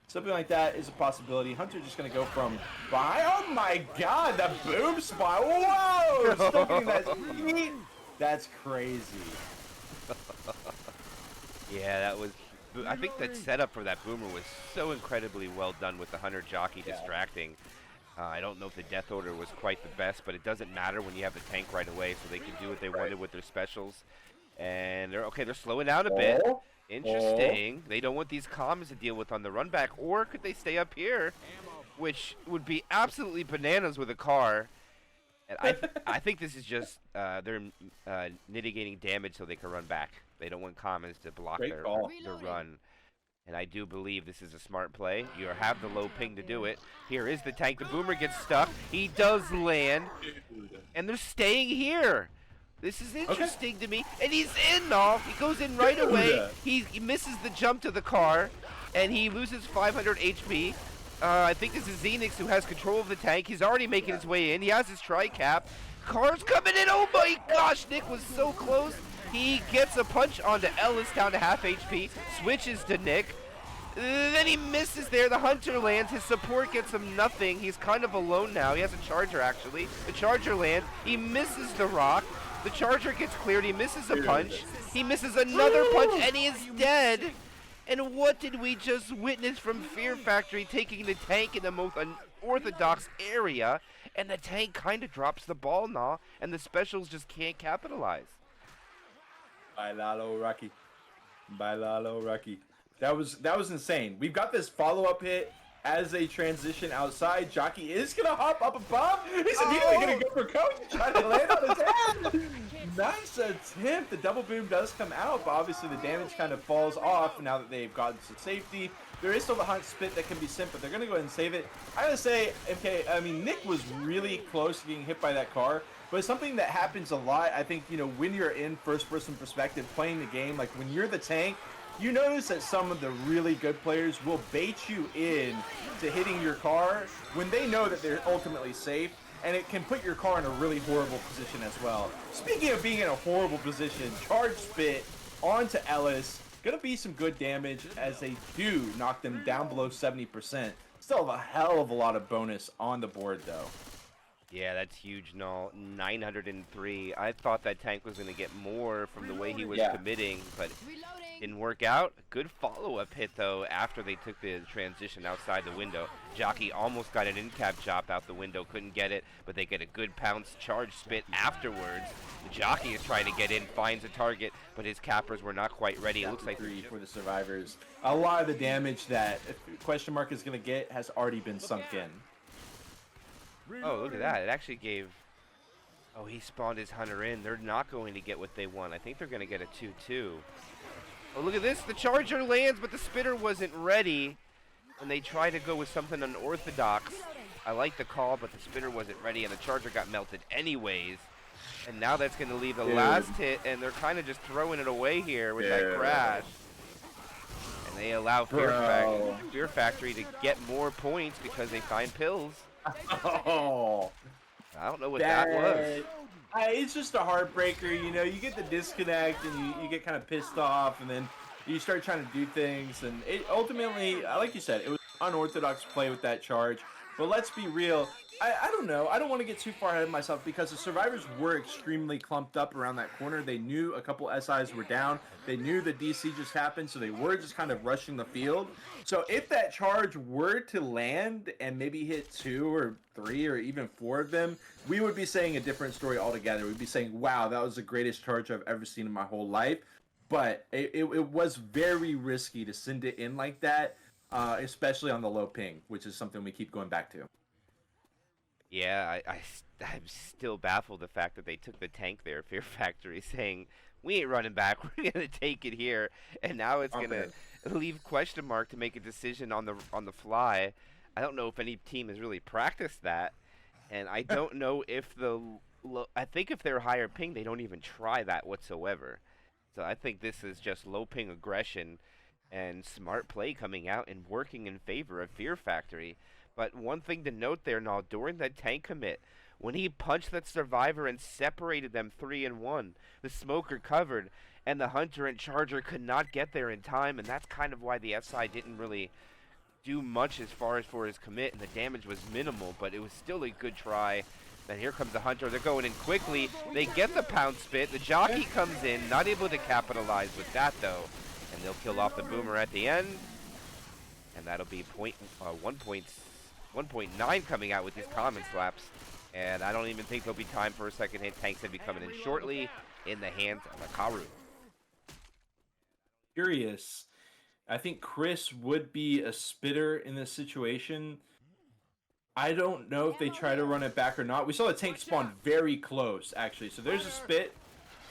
Something like that is a possibility. Hunter just going to go from by. Oh my god, the boom spot. Whoa! Still getting that heat. That's crazy. Yeah, that was... I think that setup for that boomer was so incredibly well done with the Hunter Jockey distracting. I don't know if the death order was quite the best, but it doesn't matter when you have the tank right away, so they can do what they wanted with their specials. And they're slowing down a bit. Interesting. They don't want these comms to deal with on the run back, or could they stay up here, which would be absolutely bananas with a car. And I think this is just they're mitigating damage so they can run back. They don't want comms to block their run. And I do believe this is a smart play. You have the low ping to do it. Here is the tank. The boomer gets stuck. He does land. And they're staying here. This is interesting to me. And he's in now. He goes in right away. He misses the jump to the car. And he loses 500 HP. I think this is Xenix who has control of the tank. He's already making his way in. He has his tri-cap. Car's coming in. Oh my gosh, Nick was so close. He gets a punch onto Ellis down to half HP. Switches to Nick. Then he misses there. The Hunter lands. His support gets him nothing. He's kind of alone now. He has a Charger, actually. The Charger lands. He misses the rock. The Charger gets cleared. He misses a punch. He misses another punch, and he is dead. And what did we just witness from Fear Factory taking the tank in the most unorthodox area? And the tank kind of drops the ball now, and the specials just can't capitalize. Bailalo Rocky. Bailalo Rocky. That was insane. We've got this follow-up hit as they transition outside. Jockey is going to hop up above. He's immediately going to go for coach, trying to land on his head. Nice attempt. The double boom does come out, but obviously the damage kind of falls off now that they've gotten to safety. There is still the Hunt spit that can be sent, but they're going to go ahead and save it. I gotta say, Nick was really close to getting hit by that car, but it's something that happens a lot. I think, when you're in first-person perspective playing the game, like when you're the tank, you notice that some of the really good players will bait you in to hitting your car when they know that they're ultimately safe, and it can put your car in a really horrible position as well. Speaking of being in a horrible position, charge spit onto Ellis. Gonna be some good damage as they do knock them down below 70%. Still have a hell of a lot of bonus on the board, though. Yeah, that's huge, no. 903. I thought that tank was going to get more from the way he was committing, but didn't work out. Good follow-up hit, though, after they took the transition outside the window. Jockey almost got an in-cap chop out the window, couldn't get it, but they get a good pounce charge spit afterwards. The Jockey is trying to get in, finds a target, but his cappers were not quite ready. It looks like for the survivors. A lot of the damage that Question Mark is going to get has already been sunk in. Oh, look at that. It actually gave... Oh, he spawned his Hunter in. They're not going to get what they want. I think they're going to get a 2-2. Oh, look at this. The Charger lands, but the Spitter wasn't ready. And they try to go with something unorthodox. I like the call, but the Spitter wasn't ready, and the Charger got melted anyways. And now that's going to leave the last hit, and they're kind of just throwing it away here with that crash. And they allow Fear Factory to get more points because they find pills. Oh, I don't know what that was. It's just a heartbreaker, you get the disconnect and you get kind of pissed off, and then you start trying to do things, and it ultimately, like you said, it was unorthodox play with that charge. But let's be real. I don't know. I don't want to get too far ahead of myself because the survivors were extremely clumped up around that corner. They knew a couple SIs were down. They knew the DC just happened, so they were just kind of rushing the field. So if that charge were to land and maybe hit 2 or 3 or even 4 of them, we would be saying a different story altogether. We'd be saying, wow, that was the greatest charge I've ever seen in my whole life. But it was very risky to send it in like that, especially on the low ping, which is something we keep going back to. Yeah, I'm still baffled the fact that they took the tank there, Fear Factory, saying, we ain't running back, we're going to take it here. And now it's going to leave question mark to make a decision on the fly. I don't know if any team has really practiced that. And I don't know if I think if they're higher ping, they don't even try that whatsoever. So I think this is just low ping aggression and smart play coming out and working in favor of Fear Factory. But one thing to note there, now, during that tank commit, when he punched that survivor and separated them 3 and 1, the smoker covered, and the hunter and charger could not get there in time, and that's kind of why the SI didn't really do much as far as for his commit, and the damage was minimal, but it was still a good try. Then here comes the hunter. They're going in quickly. They get the pound spit. The jockey comes in, not able to capitalize with that, though, and they'll kill off the boomer at the end, and that'll be 1.9 coming out with these common slaps. And I don't even think there'll be time for a second hit. Tanks will be coming in shortly in the hands of Akaru. Curious. I think Chris would be a spitter in this situation. I don't know if they try to run it back or not. We saw the tank spawn very close, actually. So there's a spit.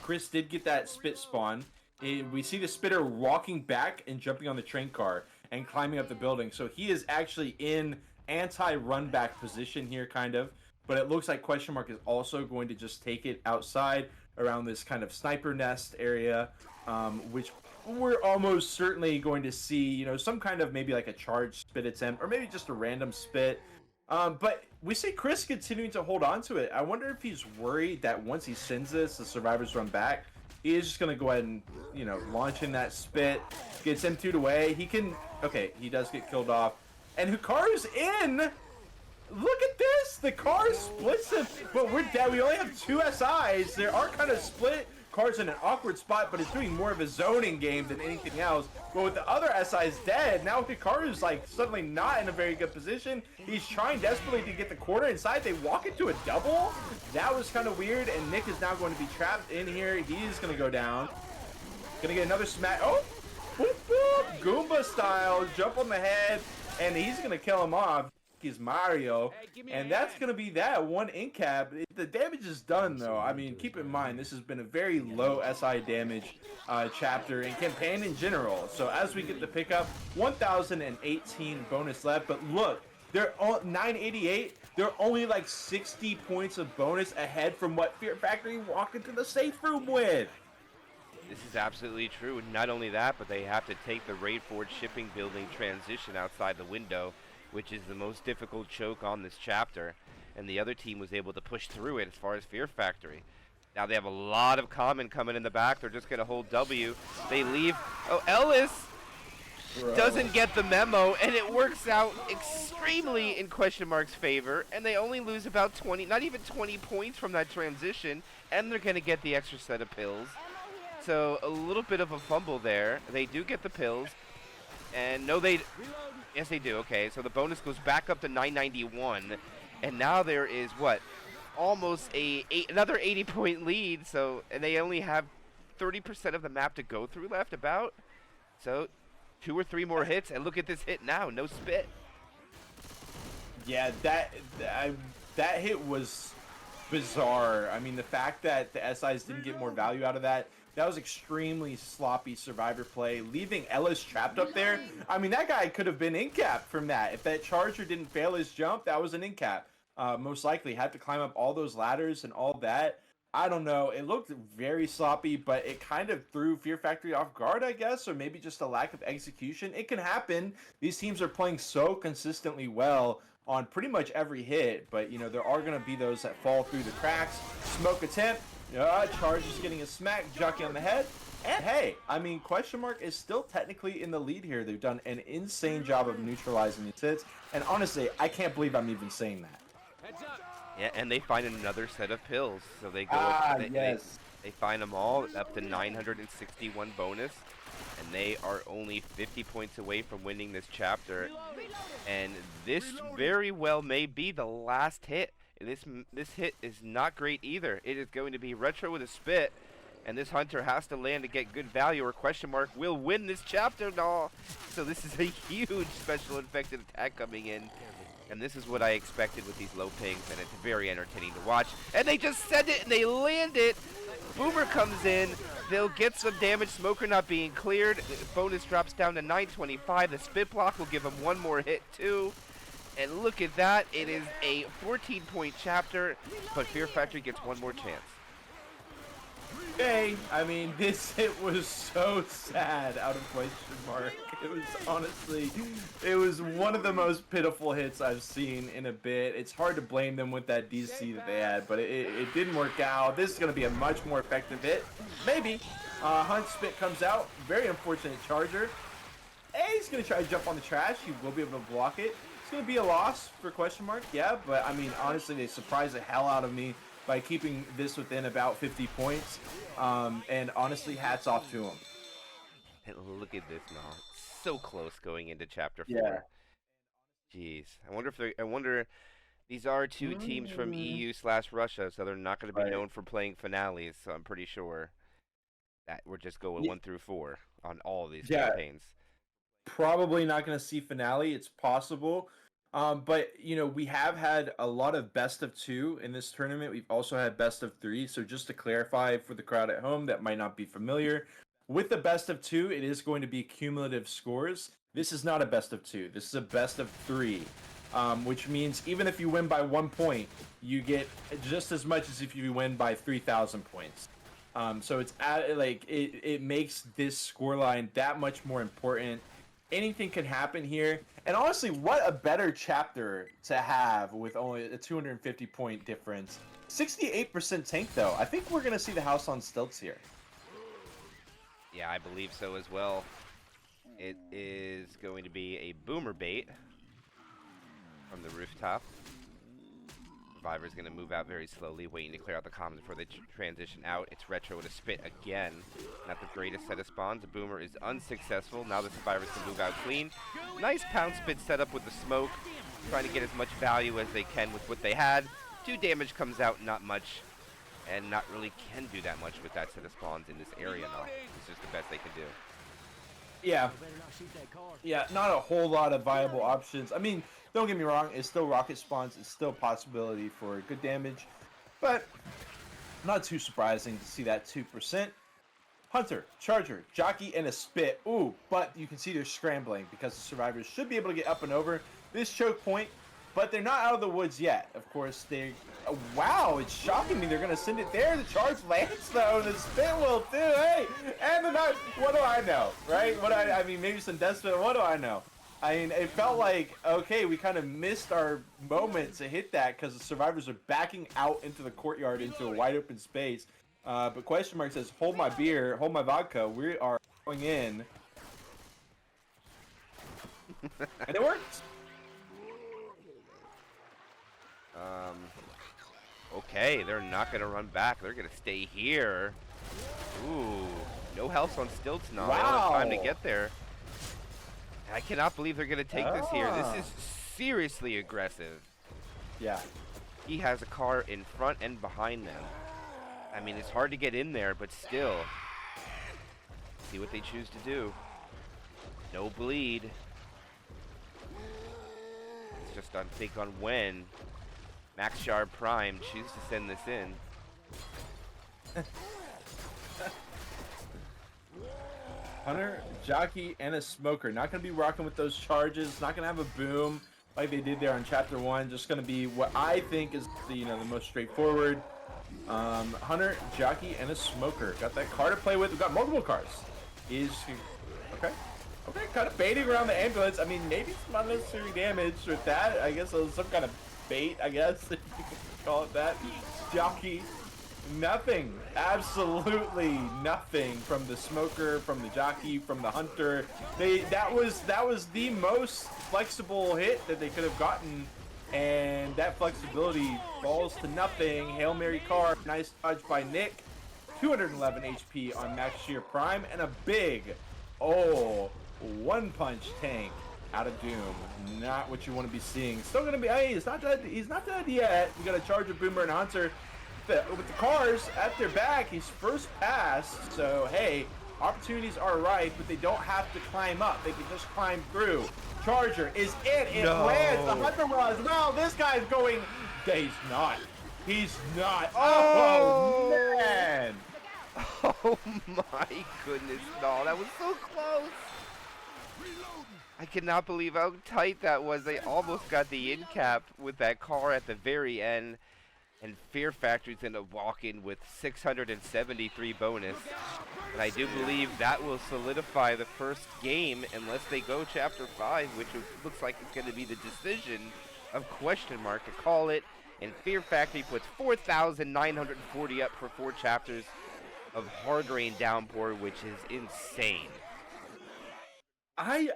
Chris did get that spit spawn. We see the spitter walking back and jumping on the train car and climbing up the building. So he is actually in anti-run back position here, kind of. But it looks like question mark is also going to just take it outside around this kind of sniper nest area, which we're almost certainly going to see, you know, some kind of maybe like a charge spit attempt or maybe just a random spit. But we see Chris continuing to hold on to it. I wonder if he's worried that once he sends this, the survivors run back. He is just going to go ahead and, you know, launch in that spit, gets him 2'd away. He can, okay, he does get killed off. And Hikaru's in! Look at this! The car splits him, but we're dead. We only have 2 SIs. They are kind of split. Car's in an awkward spot, but it's doing more of a zoning game than anything else. But with the other SIs dead, now Hikaru's like suddenly not in a very good position. He's trying desperately to get the corner inside. They walk into a double. That was kind of weird, and Nick is now going to be trapped in here. He's going to go down. Gonna get another smack. Oh! Boop, boop! Goomba style. Jump on the head, and he's going to kill him off. Is Mario, and that's gonna be that one in-cap. The damage is done though. I mean, keep in mind this has been a very low SI damage chapter and campaign in general. So as we get the pickup, 1018 bonus left, but look, they're all 988. They're only like 60 points of bonus ahead from what Fear Factory walked into the safe room with. This is absolutely true. Not only that, but they have to take the Raid Forge shipping building transition outside the window, which is the most difficult choke on this chapter, and the other team was able to push through it as far as Fear Factory. Now they have a lot of common coming in the back. They're just going to hold W. They leave. Oh, Ellis doesn't get the memo, and it works out extremely in question mark's favor, and they only lose about 20, not even 20 points from that transition, and they're going to get the extra set of pills. So a little bit of a fumble there. They do get the pills, and no, they... Yes, they do. Okay, so the bonus goes back up to 991, and now there is what, almost another 80-point lead. So, and they only have 30% of the map to go through left, about. So, 2 or 3 more hits, and look at this hit now, no spit. Yeah, that hit was bizarre. I mean, the fact that the SIs didn't get more value out of that. That was extremely sloppy survivor play, leaving Ellis trapped up there. I mean, that guy could have been in-cap from that. If that charger didn't fail his jump, that was an in-cap. Most likely had to climb up all those ladders and all that. I don't know. It looked very sloppy, but it kind of threw Fear Factory off guard, I guess, or maybe just a lack of execution. It can happen. These teams are playing so consistently well on pretty much every hit, but, you know, there are going to be those that fall through the cracks. Smoke attempt. Charge is getting a smack, jockey on the head. And hey, I mean, Question Mark is still technically in the lead here. They've done an insane job of neutralizing these hits. And honestly, I can't believe I'm even saying that. Heads up. Yeah, and they find another set of pills. So they go Yes. they find them all up to 961 bonus. And they are only 50 points away from winning this chapter. And this very well may be the last hit. This hit is not great either. It is going to be Retro with a spit. And this Hunter has to land to get good value, or Question Mark will win this chapter. No. So this is a huge special infected attack coming in. And this is what I expected with these low pings, and it's very entertaining to watch. And they just send it, and they land it. Boomer comes in. They'll get some damage. Smoker not being cleared. The bonus drops down to 925. The spit block will give him one more hit, too. And look at that. It is a 14-point chapter, but Fear Factory gets one more chance. Hey, I mean, this hit was so sad out of Question Mark. It was honestly, it was one of the most pitiful hits I've seen in a bit. It's hard to blame them with that DC that they had, but it didn't work out. This is going to be a much more effective hit. Maybe. Hunt Spit comes out. Very unfortunate charger. Hey, he's going to try to jump on the trash. He will be able to block it. It's going to be a loss for Question Mark, yeah, but I mean, honestly, they surprised the hell out of me by keeping this within about 50 points. And honestly, hats off to him. And look at this now. So close going into chapter 4. Yeah. Jeez. I wonder these are two teams from EU/Russia, so they're not going to be known for playing finales, so I'm pretty sure that we're just going 1 through 4 on all of these campaigns. Probably not going to see finale. It's possible. But, you know, we have had a lot of best of 2 in this tournament. We've also had best of 3. So just to clarify for the crowd at home that might not be familiar, with the best of 2, it is going to be cumulative scores. This is not a best of 2. This is a best of 3, which means even if you win by 1 point, you get just as much as if you win by 3,000 points. So it's it makes this scoreline that much more important. Anything can happen here. And honestly, what a better chapter to have with only a 250-point difference. 68% tank, though. I think we're going to see the house on stilts here. Yeah, I believe so as well. It is going to be a boomer bait from the rooftop. Survivor's going to move out very slowly, waiting to clear out the commons before they transition out. It's Retro with a spit again. Not the greatest set of spawns. The boomer is unsuccessful. Now the survivors can move out clean. Nice pound spit setup with the smoke. Trying to get as much value as they can with what they had. 2 damage comes out, not much. And not really can do that much with that set of spawns in this area now. It's just the best they can do. Yeah. Yeah, not a whole lot of viable options. I mean, don't get me wrong, it's still rocket spawns. It's still a possibility for good damage. But not too surprising to see that 2%. Hunter, Charger, Jockey, and a Spit. Ooh, but you can see they're scrambling because the survivors should be able to get up and over this choke point. But they're not out of the woods yet. Of course, they... wow, it's shocking me. They're going to send it there. The charge lands, though. The spit will, too. Hey, and the knife. What do I know, right? I mean, maybe some death spit. What do I know? I mean, it felt like, okay, we kind of missed our moment to hit that because the survivors are backing out into the courtyard into a wide open space. But Question Mark says, hold my beer, hold my vodka. We are going in. And it worked. Okay, they're not going to run back. They're going to stay here. Ooh, no health on stilts now. They don't have time to get there. I cannot believe they're going to take this here. This is seriously aggressive. Yeah. He has a car in front and behind them. I mean, it's hard to get in there, but still. See what they choose to do. No bleed. It's just on think on when Max Shard Prime choose to send this in. Hunter, Jockey, and a Smoker. Not going to be rocking with those charges. Not going to have a boom like they did there on Chapter 1. Just going to be what I think is the the most straightforward. Hunter, Jockey, and a Smoker. Got that car to play with. We've got multiple cars. Okay. Okay, kind of baiting around the ambulance. I mean, maybe some unnecessary damage with that. I guess it was some kind of bait, I guess, if you could call it that. Jockey Nothing. Absolutely nothing from the smoker, from the jockey, from the hunter. That was the most flexible hit that they could have gotten, and that flexibility falls to nothing. Hail Mary card, nice dodge by Nick. 211 HP on Max Shear Prime, and a big, one-punch tank out of Doom. Not what you want to be seeing. Still gonna be. Hey, he's not dead. He's not dead yet. We got a Charger, Boomer, and Hunter. With the cars at their back, he's first pass. So hey, opportunities are ripe, but they don't have to climb up. They can just climb through. Charger is in. It lands. The Hunter was. Well, this guy's going. He's not. He's not. Oh man. Oh my goodness, no, that was so close. I cannot believe how tight that was. They almost got the in cap with that car at the very end. And Fear Factory's going to walk in with 673 bonus. And I do believe that will solidify the first game unless they go Chapter 5, which looks like it's going to be the decision of question mark to call it. And Fear Factory puts 4,940 up for 4 chapters of Hard Rain Downpour, which is insane. I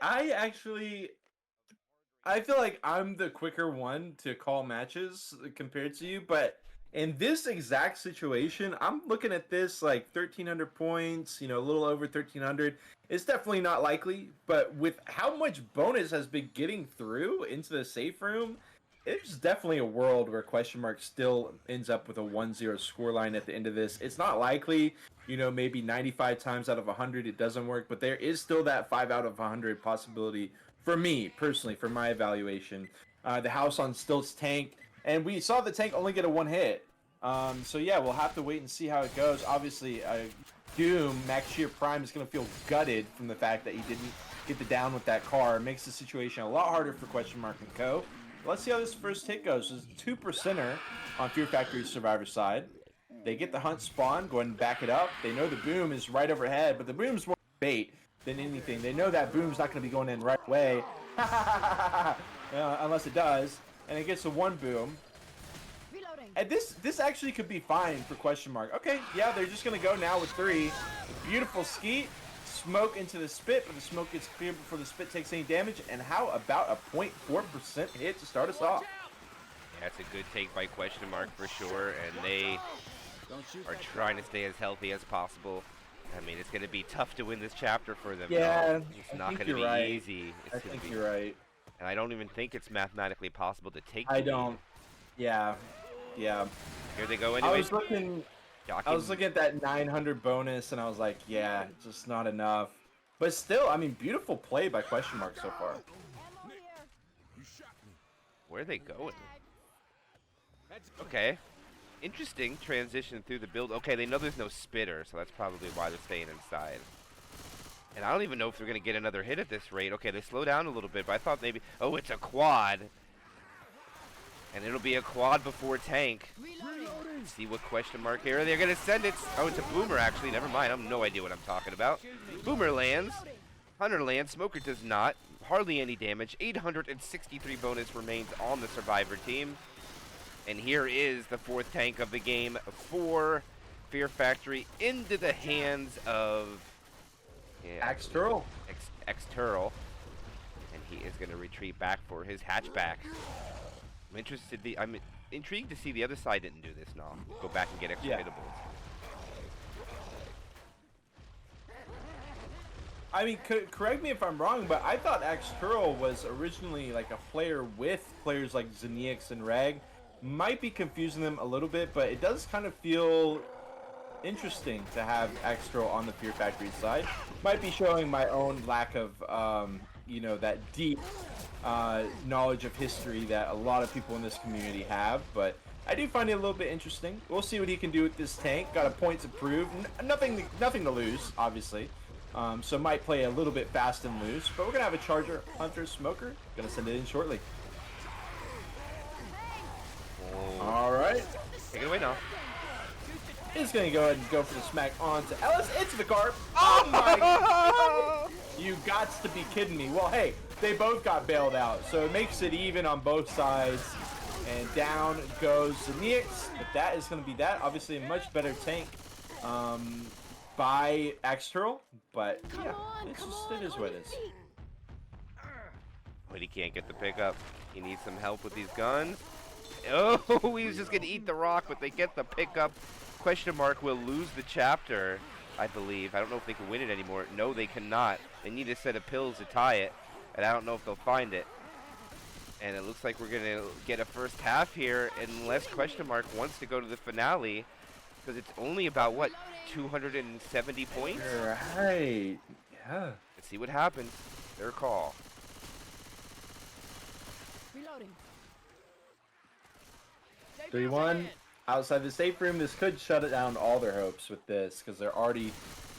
feel like I'm the quicker one to call matches compared to you, but in this exact situation, I'm looking at this like 1,300 points, a little over 1,300. It's definitely not likely, but with how much bonus has been getting through into the safe room, there's definitely a world where question mark still ends up with a 1-0 scoreline at the end of this. It's not likely, maybe 95 times out of 100 it doesn't work, but there is still that 5 out of 100 possibility for me, personally, for my evaluation. The House on Stilts tank, and we saw the tank only get a 1 hit. So yeah, we'll have to wait and see how it goes. Obviously, Doom, Max Shear Prime, is going to feel gutted from the fact that he didn't get the down with that car. It makes the situation a lot harder for question mark and co. Let's see how this first hit goes. There's 2%er on Fear Factory's Survivor side. They get the hunt spawn, go ahead and back it up. They know the boom is right overhead, but the boom's more bait than anything. They know that boom's not going to be going in right away, unless it does, and it gets a 1 boom. Reloading. And this actually could be fine for question mark. Okay, yeah, they're just going to go now with 3. Beautiful skeet. Smoke into the spit, but the smoke gets cleared before the spit takes any damage. And how about a 0.4% hit to start us off? Yeah, that's a good take by question mark for sure, and they are trying to stay as healthy as possible. I mean, it's going to be tough to win this chapter for them. Yeah, it's not going to be easy. I think you're right. And I don't even think it's mathematically possible to take. I don't. Yeah. Here they go anyway. I was looking at that 900 bonus, and I was like, yeah, just not enough. But still, I mean, beautiful play by question mark so far. Where are they going? Okay. Interesting transition through the build. Okay, they know there's no spitter, so that's probably why they're staying inside. And I don't even know if they're going to get another hit at this rate. Okay, they slow down a little bit, but I thought maybe... Oh, it's a quad. And it'll be a quad before tank. Let's see what question mark here. They're going to send it. Oh, it's a boomer, actually. Never mind. I have no idea what I'm talking about. Boomer lands. Hunter lands. Smoker does not. Hardly any damage. 863 bonus remains on the Survivor team. And here is the 4th tank of the game for Fear Factory into the hands of... X-Turl. X-Turl. And he is going to retreat back for his hatchback. I'm intrigued to see the other side didn't do this now. Go back and get extra hitables. I mean, correct me if I'm wrong, but I thought X-Turl was originally like a player with players like Xenix and Reg. Might be confusing them a little bit, but it does kind of feel interesting to have X-Turl on the Fear Factory side. Might be showing my own lack of, that deep knowledge of history that a lot of people in this community have, but I do find it a little bit interesting. We'll see what he can do with this tank. Got a point to prove. Nothing to lose, obviously. So might play a little bit fast and loose, but we're gonna have a Charger, Hunter, Smoker. Gonna send it in shortly. All right. Take it away now. He's going to go ahead and go for the smack onto Ellis. It's the Carp. Oh my God. You gots to be kidding me. Well, hey, they both got bailed out, so it makes it even on both sides. And down goes the Neix, but that is going to be that. Obviously, a much better tank by Axturl, but yeah, it is what it is. But he can't get the pickup. He needs some help with these guns. Oh, he was just going to eat the rock, but they get the pickup. Question mark will lose the chapter, I believe. I don't know if they can win it anymore. No, they cannot. They need a set of pills to tie it, and I don't know if they'll find it. And it looks like we're going to get a first half here, unless question mark wants to go to the finale, because it's only about, what, 270 points? Right. Yeah. Let's see what happens. Their call. Reloading. 3-1 outside the safe room. This could shut it down all their hopes with this, because they're already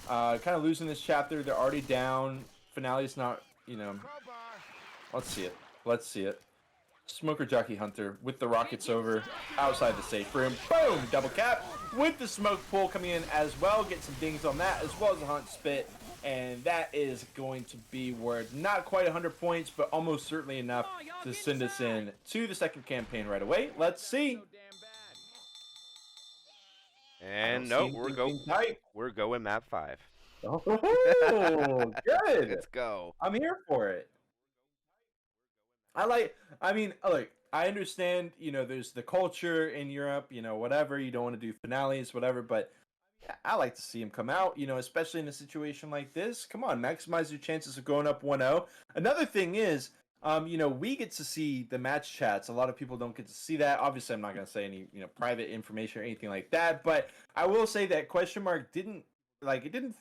kind of losing this chapter. They're already down. Finale's not, you know. Let's see it. Let's see it. Smoker Jockey Hunter with the rockets over outside the safe room. Boom! Double cap with the smoke pool coming in as well. Get some dings on that as well as a hunt spit. And that is going to be worth not quite 100 points, but almost certainly enough to send us in to the second campaign right away. Let's see. And nope, we're going map 5. Oh, good. Let's go. I'm here for it. I mean, look, I understand, you know, there's the culture in Europe, you know, whatever, you don't want to do finales, whatever, but I like to see him come out, you know, especially in a situation like this. Come on, maximize your chances of going up 1-0. Another thing is, you know, we get to see the match chats. A lot of people don't get to see that. Obviously, I'm not going to say any, you know, private information or anything like that, but I will say that question mark didn't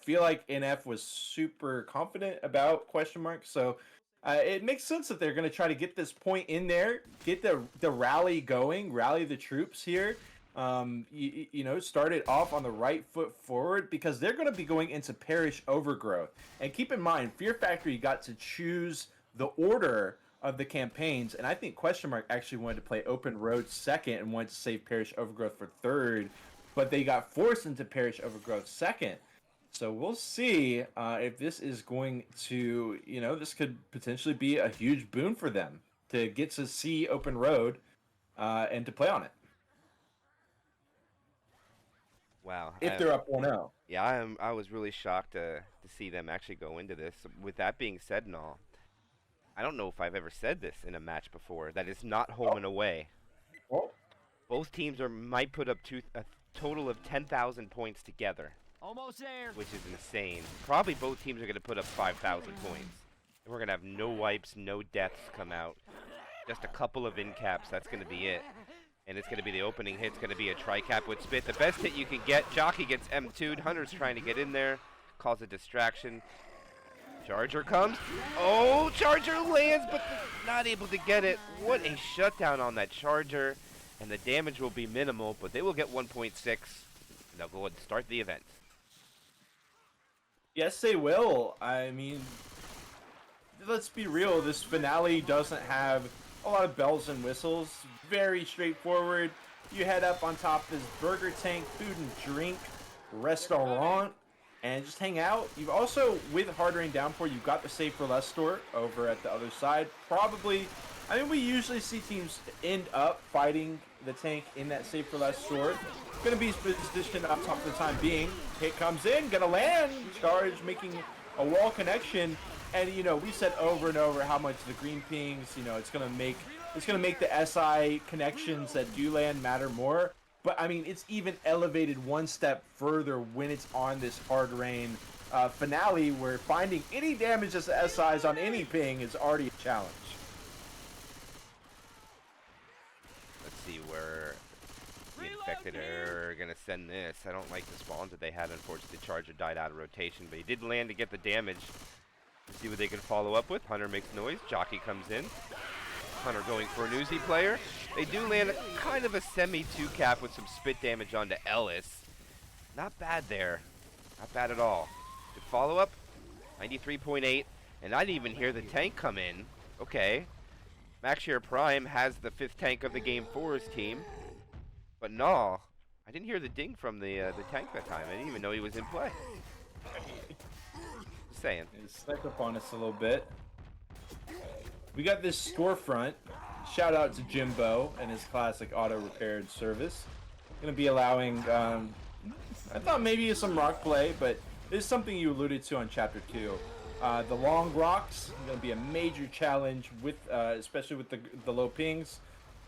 feel like NF was super confident about question mark, so it makes sense that they're going to try to get this point in there, get the rally going, rally the troops here. You know, start it off on the right foot forward, because they're going to be going into Parish Overgrowth. And keep in mind, Fear Factory got to choose the order of the campaigns, and I think question mark actually wanted to play Open Road second and wanted to save Parish Overgrowth for third, but they got forced into Parish Overgrowth second. So we'll see if this is going to, you know, this could potentially be a huge boon for them to get to see Open Road and to play on it. Wow. If they're up 1-0. Yeah, I was really shocked to see them actually go into this. With that being said and all, I don't know if I've ever said this in a match before, that is not home and away. Oh. Both teams might put up a total of 10,000 points together. Almost there. Which is insane. Probably both teams are going to put up 5,000 points. And we're going to have no wipes, no deaths come out. Just a couple of in caps, that's going to be it. And it's going to be the opening hit. It's going to be a tri-cap with spit. The best hit you can get. Jockey gets M2'd. Hunter's trying to get in there. Cause a distraction. Charger comes. Oh, Charger lands, but not able to get it. What a shutdown on that Charger. And the damage will be minimal, but they will get 1.6. And they'll go ahead and start the event. Yes, they will. I mean, let's be real. This finale doesn't have a lot of bells and whistles. Very straightforward. You head up on top of this burger tank, food and drink restaurant, and just hang out. You've also, with Hard Rain Downpour, you've got the Save for Less store over at the other side. Probably, I mean, we usually see teams end up fighting the tank in that Save for Less store. Going to be positioned up top for the time being. Hit comes in, going to land. Charge, making a wall connection. And, you know, we said over and over how much the green pings, you know, it's going to make the SI connections that do land matter more. But, I mean, it's even elevated one step further when it's on this Hard Rain finale, where finding any damage as SIs on any ping is already a challenge. Let's see where the infected are going to send this. I don't like the spawns that they had. Unfortunately, the Charger died out of rotation, but he did land to get the damage. Let's see what they can follow up with. Hunter makes noise. Jockey comes in. Hunter going for an Uzi player. They do land kind of a semi-2 cap with some spit damage onto Ellis. Not bad there. Not bad at all. Good follow-up. 93.8. And I didn't even hear the tank come in. Okay. Maxshare Prime has the 5th tank of the game for his team. But no, I didn't hear the ding from the tank that time. I didn't even know he was in play. Just saying. It snuck up on us a little bit. We got this storefront shout out to Jimbo and his classic auto repaired service. Going to be allowing, I thought maybe some rock play, but this is something you alluded to on Chapter 2. The long rocks going to be a major challenge with, especially with the low pings.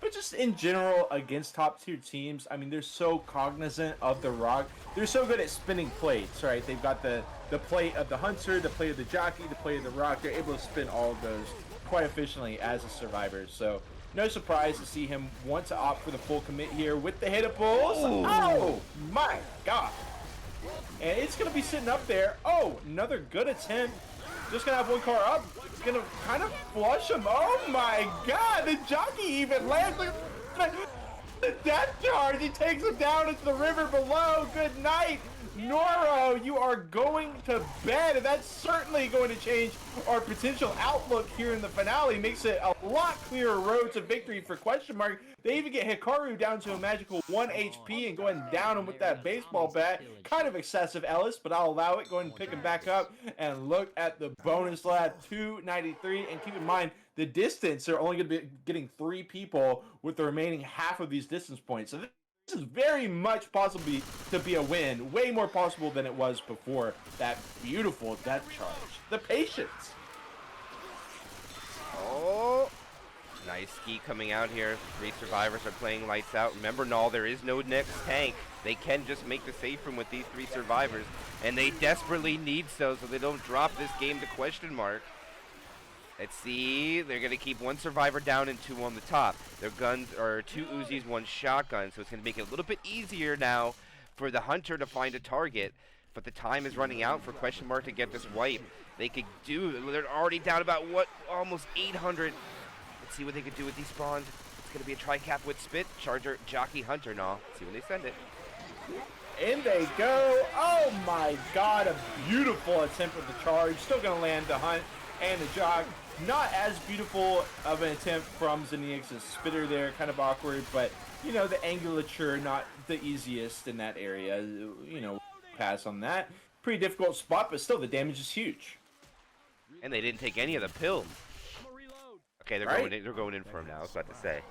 But just in general, against top-tier teams, I mean, they're so cognizant of the rock. They're so good at spinning plates, right? They've got the plate of the hunter, the plate of the jockey, the plate of the rock. They're able to spin all of those quite efficiently as a survivor. So no surprise to see him want to opt for the full commit here with the hittables. Oh, my God. And it's going to be sitting up there. Oh, another good attempt. Just going to have one car up. It's going to kind of flush him. Oh, my God. The jockey even lands. The death charge. He takes him down into the river below. Good night. Noro, you are going to bed, and that's certainly going to change our potential outlook here in the finale. Makes it a lot clearer road to victory for Question Mark. They even get Hikaru down to a magical 1 HP and go ahead and down him with that baseball bat. Kind of excessive, Ellis, but I'll allow it. Go ahead and pick him back up and look at the bonus lab, 293. And keep in mind, the distance, they're only going to be getting 3 people with the remaining half of these distance points. So this is very much possibly to be a win. Way more possible than it was before that beautiful death charge. The patience. Oh, nice ski coming out here. 3 survivors are playing lights out. Remember, Null, there is no next tank. They can just make the safe room with these 3 survivors, and they desperately need so they don't drop this game to Question Mark. Let's see, they're going to keep 1 survivor down and 2 on the top. Their guns are 2 Uzis, 1 shotgun, so it's going to make it a little bit easier now for the hunter to find a target. But the time is running out for Question Mark to get this wipe. They could do, they're already down about, almost 800. Let's see what they could do with these spawns. It's going to be a tri-cap with Spit, Charger, Jockey, Hunter now. Let's see when they send it. In they go. Oh my God, a beautiful attempt with the charge. Still going to land the hunt and the jock. Not as beautiful of an attempt from Xenix's spitter there, kind of awkward, but, you know, the angulature, not the easiest in that area. You know, pass on that. Pretty difficult spot, but still, the damage is huge. And they didn't take any of the pills. Okay, they're going in for him now, I was about to say.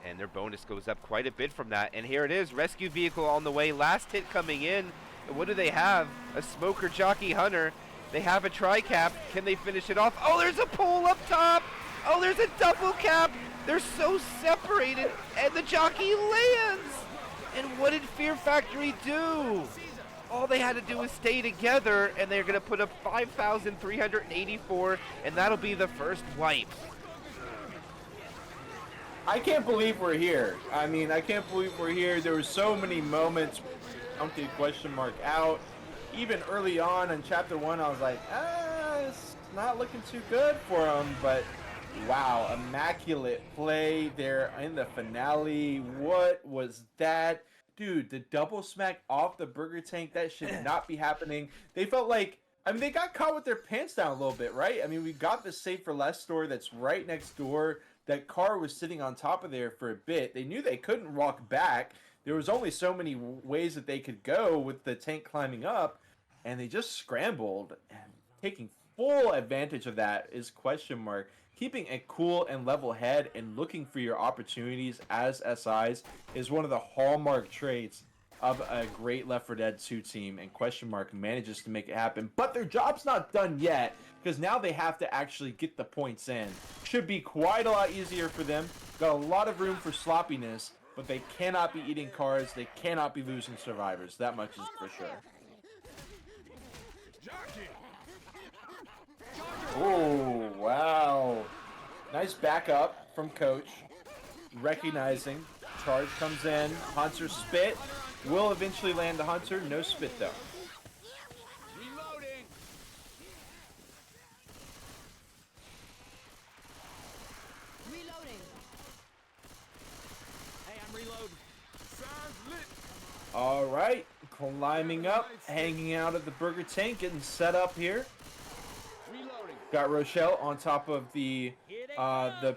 And their bonus goes up quite a bit from that. And here it is, rescue vehicle on the way, last hit coming in. And what do they have? A smoker jockey hunter. They have a tri-cap. Can they finish it off? Oh, there's a pole up top. Oh, there's a double cap. They're so separated, and the jockey lands. And what did Fear Factory do? All they had to do was stay together, and they're going to put up 5,384, and that'll be the first wipe. I can't believe we're here. I mean, I can't believe we're here. There were so many moments. Counted Question Mark out. Even early on in Chapter 1, I was like, it's not looking too good for him. But, wow, immaculate play there in the finale. What was that? Dude, the double smack off the burger tank, that should not be happening. They felt like, I mean, they got caught with their pants down a little bit, right? I mean, we got the Save for Less store that's right next door. That car was sitting on top of there for a bit. They knew they couldn't walk back. There was only so many ways that they could go with the tank climbing up, and they just scrambled. And taking full advantage of that is Question Mark. Keeping a cool and level head and looking for your opportunities as SIs is one of the hallmark traits of a great Left 4 Dead 2 team, and Question Mark manages to make it happen. But their job's not done yet, because now they have to actually get the points in. Should be quite a lot easier for them. Got a lot of room for sloppiness, but they cannot be eating cards. They cannot be losing survivors. That much is for sure. Oh, wow. Nice backup from Coach. Recognizing. Charge comes in. Hunter spit. Will eventually land the Hunter. No spit, though. Reloading. Reloading. Hey, I'm reloading. Sounds lit. All right. Climbing up. Hanging out of the burger tank. Getting set up here. Reloading. Got Rochelle on top of the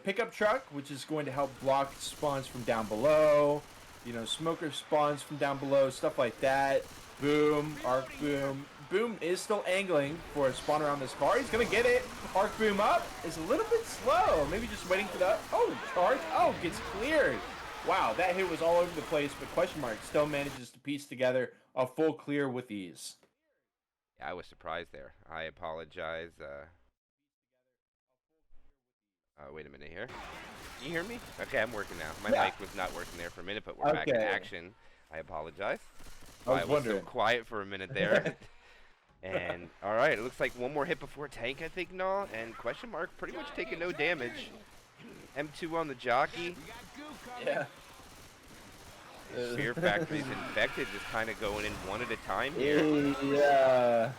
pickup truck, which is going to help block spawns from down below. You know, smoker spawns from down below, stuff like that. Boom, arc boom. Boom is still angling for a spawn around this car. He's going to get it. Arc Boom up is a little bit slow. Maybe just waiting for the, charge. Gets cleared. Wow, that hit was all over the place, but Question Mark still manages to piece together a full clear with ease. Yeah, I was surprised there. I apologize. Wait a minute here. Can you hear me? Okay, I'm working now. My mic was not working there for a minute, but we're back in action. I apologize. I was so quiet for a minute there. And, all right, it looks like one more hit before tank, I think, no. And Question Mark pretty much taking no damage. M2 on the jockey. Yeah. Fear Factory's infected, just kind of going in one at a time here. Yeah.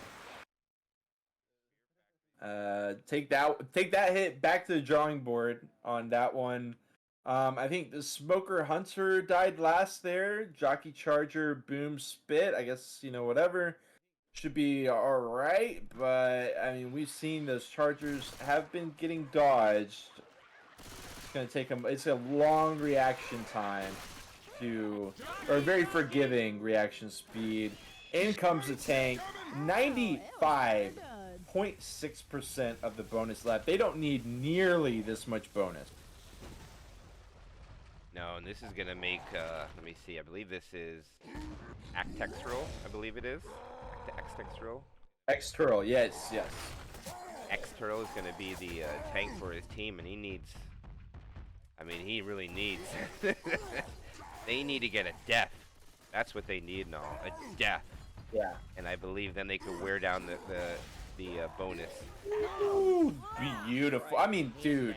Take that hit back to the drawing board on that one. I think the Smoker Hunter died last there. Jockey Charger, Boom Spit. I guess, whatever. Should be all right, but I mean, we've seen those Chargers have been getting dodged. It's gonna take them. It's a long reaction time or a very forgiving reaction speed. In comes the tank. 95.6% of the bonus left. They don't need nearly this much bonus. No, and this is gonna make. Let me see. I believe this is Actextural. I believe it is. Extextural. External, yes. External is going to be the tank for his team, and he needs. I mean, he really needs. They need to get a death. That's what they need now, a death. Yeah. And I believe then they could wear down the bonus. Ooh, beautiful. I mean, dude,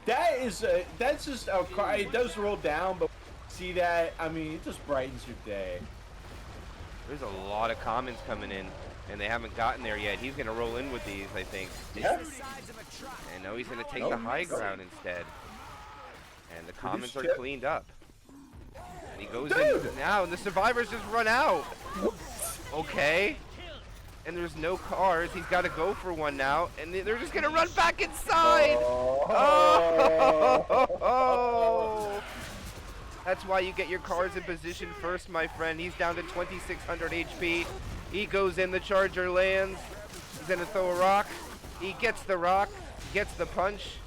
that's just it does roll down, but see that? I mean, it just brightens your day. There's a lot of comments coming in, and they haven't gotten there yet. He's going to roll in with these, I think. Yeah. And now he's going to take the high ground instead. And the comments are cleaned up. And he goes in now, and the survivors just run out. Okay. And there's no cars. He's got to go for one now, and they're just going to run back inside. Oh. That's why you get your cars in position first, my friend. He's down to 2,600 HP. He goes in, the Charger lands. He's going to throw a rock. He gets the rock, gets the punch,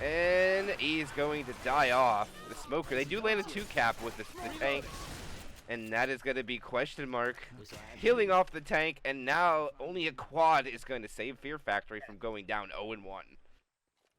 and he's going to die off. The Smoker, they do land a 2-cap with the tank, and that is going to be Question Mark killing off the tank, and now only a quad is going to save Fear Factory from going down 0-1.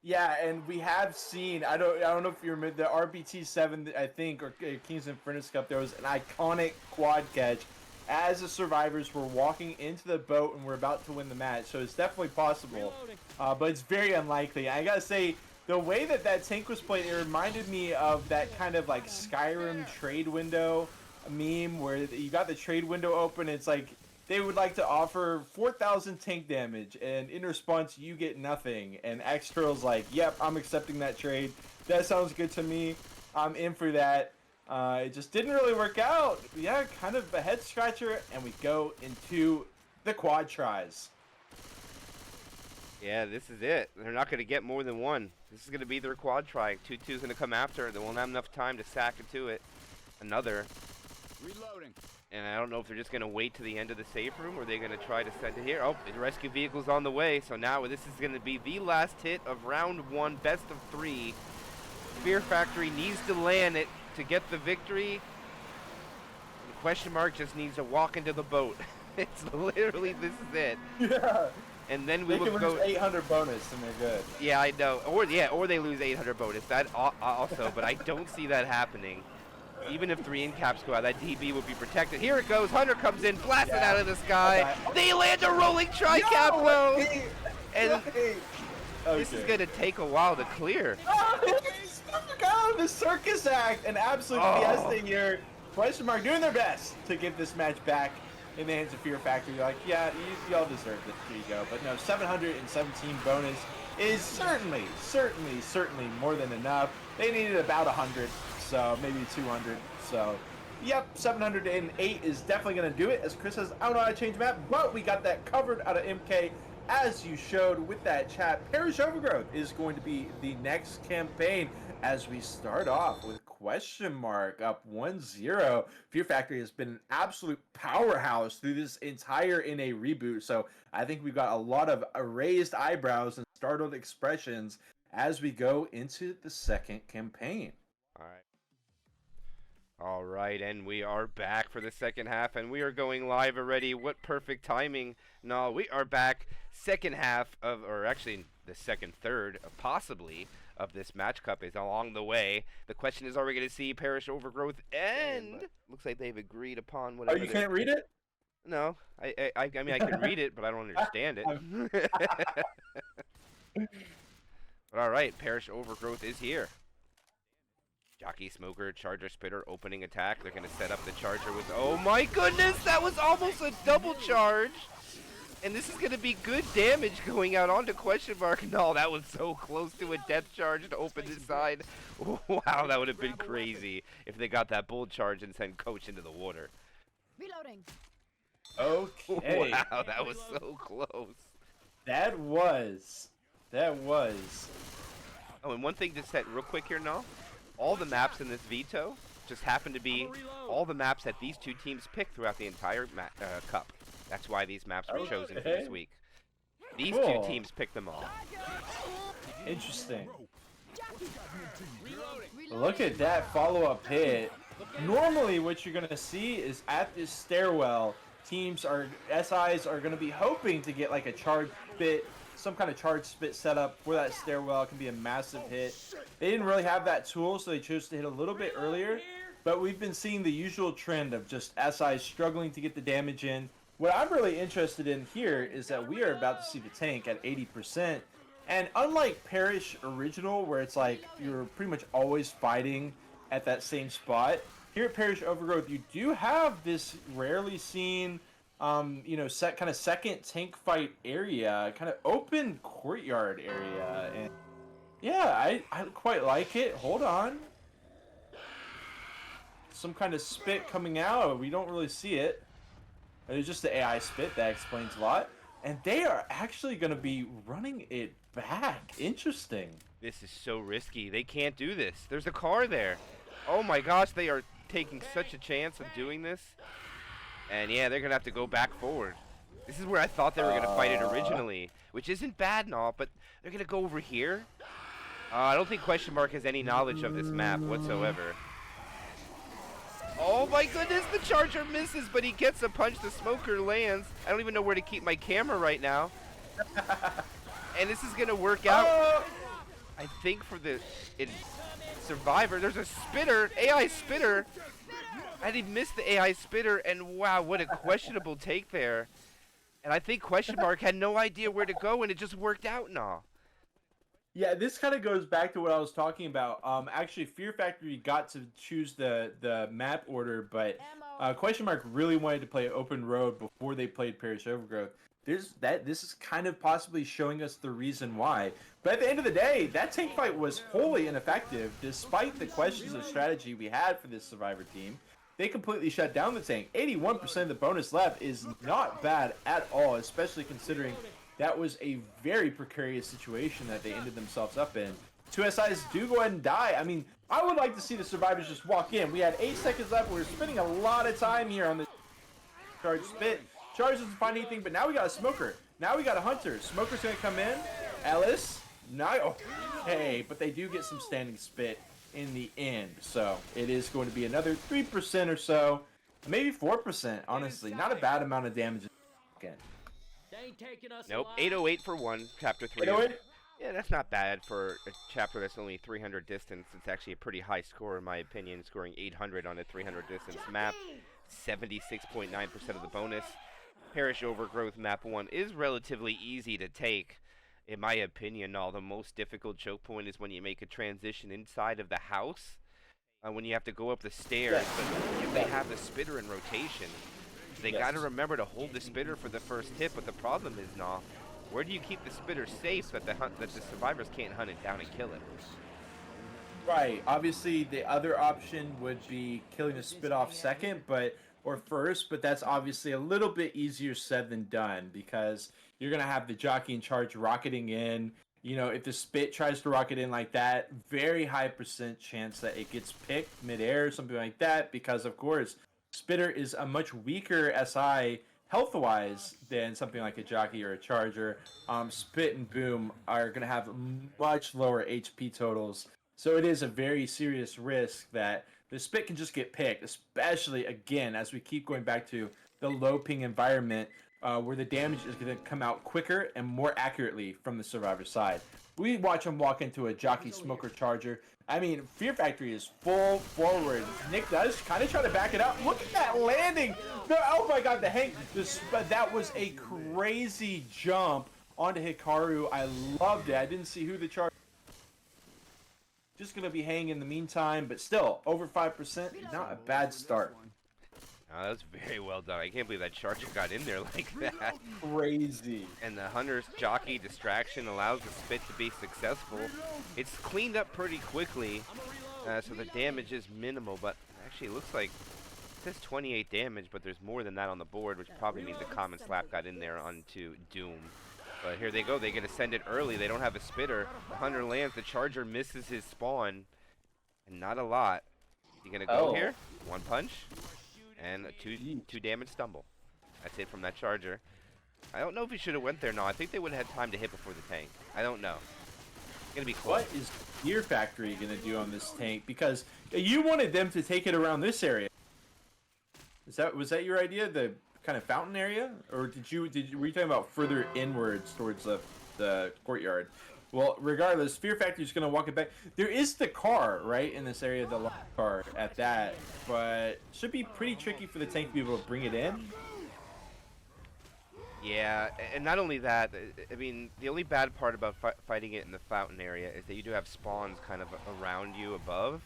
Yeah, and we have seen, I don't know if you remember, the RBT7, I think, or Kings and Furnace Cup, there was an iconic quad catch as the survivors were walking into the boat and were about to win the match. So it's definitely possible, but it's very unlikely. I gotta say, the way that tank was played, it reminded me of that kind of like Skyrim trade window meme where you got the trade window open. It's like they would like to offer 4,000 tank damage, and in response, you get nothing. And X-Turtle's like, yep, I'm accepting that trade. That sounds good to me. I'm in for that. It just didn't really work out. Yeah, kind of a head scratcher, and we go into the quad tries. Yeah, this is it. They're not going to get more than one. This is going to be their quad try. 2-2's going to come after. They won't have enough time to sack into it. Another. Reloading. And I don't know if they're just going to wait to the end of the safe room, or they're going to try to send it here. Oh, the rescue vehicle's on the way. So now this is going to be the last hit of round 1, best of 3. Fear Factory needs to land it to get the victory. And Question Mark just needs to walk into the boat. It's literally, this is it. Yeah. And then we will go 800 bonus, and they're good. Yeah, I know. Or they lose 800 bonus. That also, but I don't see that happening. Even if 3 in-caps go out, that DB would be protected. Here it goes. Hunter comes in, blasts it out of the sky. They land a rolling tri-cap, though. And this is going to take a while to clear. Oh, the circus act. An absolute fiesta here. Question Mark doing their best to get this match back in the hands of Fear Factory. You're like, yeah, y'all deserve this. Here you go. But no, 717 bonus is certainly more than enough. They needed about 100. So maybe 200. So, yep, 708 is definitely going to do it. As Chris says, I don't know how to change map, but we got that covered out of MK. As you showed with that chat, Parish Overgrowth is going to be the next campaign as we start off with Question Mark up 1-0. Fear Factory has been an absolute powerhouse through this entire NA reboot. So I think we've got a lot of raised eyebrows and startled expressions as we go into the second campaign. All right. All right, and we are back for the second half, and we are going live already. What perfect timing. No, we are back second half of, or actually the second third, possibly, of this match cup is along the way. The question is, are we going to see Parish Overgrowth end? Looks like they've agreed upon Oh, whatever. you can't read it? No, I mean, I can read it, but I don't understand it. But all right, Parish Overgrowth is here. Jockey, Smoker, Charger, Spitter, opening attack. They're going to set up the Charger with... Oh my goodness, that was almost a double charge. And this is going to be good damage going out onto Question Mark. No, that was so close to a death charge to open this side. Wow, that would have been crazy if they got that bull charge and sent Coach into the water. Reloading. Okay. Wow, that was so close. That was. Oh, and one thing to set real quick here, no? All the maps in this veto just happen to be all the maps that these two teams picked throughout the entire cup. That's why these maps were chosen for this week. These two teams picked them all. Interesting. Look at that follow-up hit. Normally, what you're going to see is at this stairwell, SIs are going to be hoping to get like a charge bit, some kind of charge spit set up for that stairwell. It can be a massive hit. They didn't really have that tool, so they chose to hit a little bit earlier. But we've been seeing the usual trend of just SIs struggling to get the damage in. What I'm really interested in here is that we are about to see the tank at 80%. And unlike Parish Original, where it's like you're pretty much always fighting at that same spot, here at Parish Overgrowth, you do have this rarely seen kind of second tank fight area, kind of open courtyard area, and yeah, I quite like it. Hold on, some kind of spit coming out. We don't really see it. It's just the AI spit that explains a lot, and they are actually going to be running it back. Interesting. This is so risky. They can't do this. There's a car there. Oh my gosh, they are taking such a chance of doing this. And yeah, they're going to have to go back forward. This is where I thought they were going to fight it originally, which isn't bad and all, but they're going to go over here. I don't think Question Mark has any knowledge of this map whatsoever. Oh my goodness, the Charger misses, but he gets a punch. The Smoker lands. I don't even know where to keep my camera right now. And this is going to work out, I think, for the Survivor. There's a Spitter, AI Spitter. And he missed the AI Spitter, and wow, what a questionable take there. And I think Question Mark had no idea where to go, and it just worked out and all. Yeah, this kind of goes back to what I was talking about. Actually, Fear Factory got to choose the map order, but Question Mark really wanted to play Open Road before they played Parish Overgrowth. This is kind of possibly showing us the reason why. But at the end of the day, that tank fight was wholly ineffective, despite the questions of strategy we had for this Survivor team. They completely shut down the tank. 81% of the bonus left is not bad at all, especially considering that was a very precarious situation that they ended themselves up in. Two SIs do go ahead and die. I mean, I would like to see the survivors just walk in. We had 8 seconds left. We were spending a lot of time here on this charge spit. Charge doesn't find anything, but now we got a Smoker. Now we got a Hunter. Smoker's going to come in. Ellis. No. Okay, but they do get some standing spit in the end, so it is going to be another 3% or so, maybe 4%. Honestly, not a bad amount of damage again. Nope, 808 for one, chapter 3. 808? Yeah, that's not bad for a chapter that's only 300 distance. It's actually a pretty high score in my opinion, scoring 800 on a 300 distance map. 76.9% of the bonus. Parish Overgrowth map 1 is relatively easy to take. In my opinion, the most difficult choke point is when you make a transition inside of the house. When you have to go up the stairs, but if they have the Spitter in rotation, they got to remember to hold the Spitter for the first hit. But the problem is, where do you keep the Spitter safe that the survivors can't hunt it down and kill it? Right. Obviously, the other option would be killing the spit off second, or first, but that's obviously a little bit easier said than done because you're going to have the Jockey and Charge rocketing in. if the spit tries to rocket in like that, very high percent chance that it gets picked midair, something like that, because of course, Spitter is a much weaker SI health-wise than something like a Jockey or a Charger. Spit and Boom are going to have much lower HP totals, so it is a very serious risk that the Spit can just get picked, especially, again, as we keep going back to the low ping environment, where the damage is going to come out quicker and more accurately from the Survivor side. We watch him walk into a Jockey Smoker Charger. I mean, Fear Factory is full forward. Nick does kind of try to back it up. Look at that landing. Oh my god, the hang. That was a crazy jump onto Hikaru. I loved it. I didn't see who the Charger. Just going to be hanging in the meantime, but still, over 5%, not a bad start. Oh, that was very well done. I can't believe that Charger got in there like that. Crazy. And the Hunter's Jockey distraction allows the Spit to be successful. It's cleaned up pretty quickly, so the damage is minimal, but actually it looks like it says 28 damage, but there's more than that on the board, which probably means the Common Slap got in there onto Doom. But here they go. They get to send it early. They don't have a Spitter. The Hunter lands. The Charger misses his spawn, and not a lot. Is he going to go here? One punch. And a two damage stumble. That's it from that Charger. I don't know if he should have went there. No, I think they would have had time to hit before the tank. I don't know. It's going to be close. What is Fear Factory going to do on this tank? Because you wanted them to take it around this area. Was that your idea? The kind of fountain area? Or were you talking about further inwards towards the courtyard? Well, regardless, Fear Factory is going to walk it back. There is the car, right, in this area, the car at that, but should be pretty tricky for the tank to be able to bring it in. Yeah, and not only that, I mean, the only bad part about fighting it in the fountain area is that you do have spawns kind of around you above.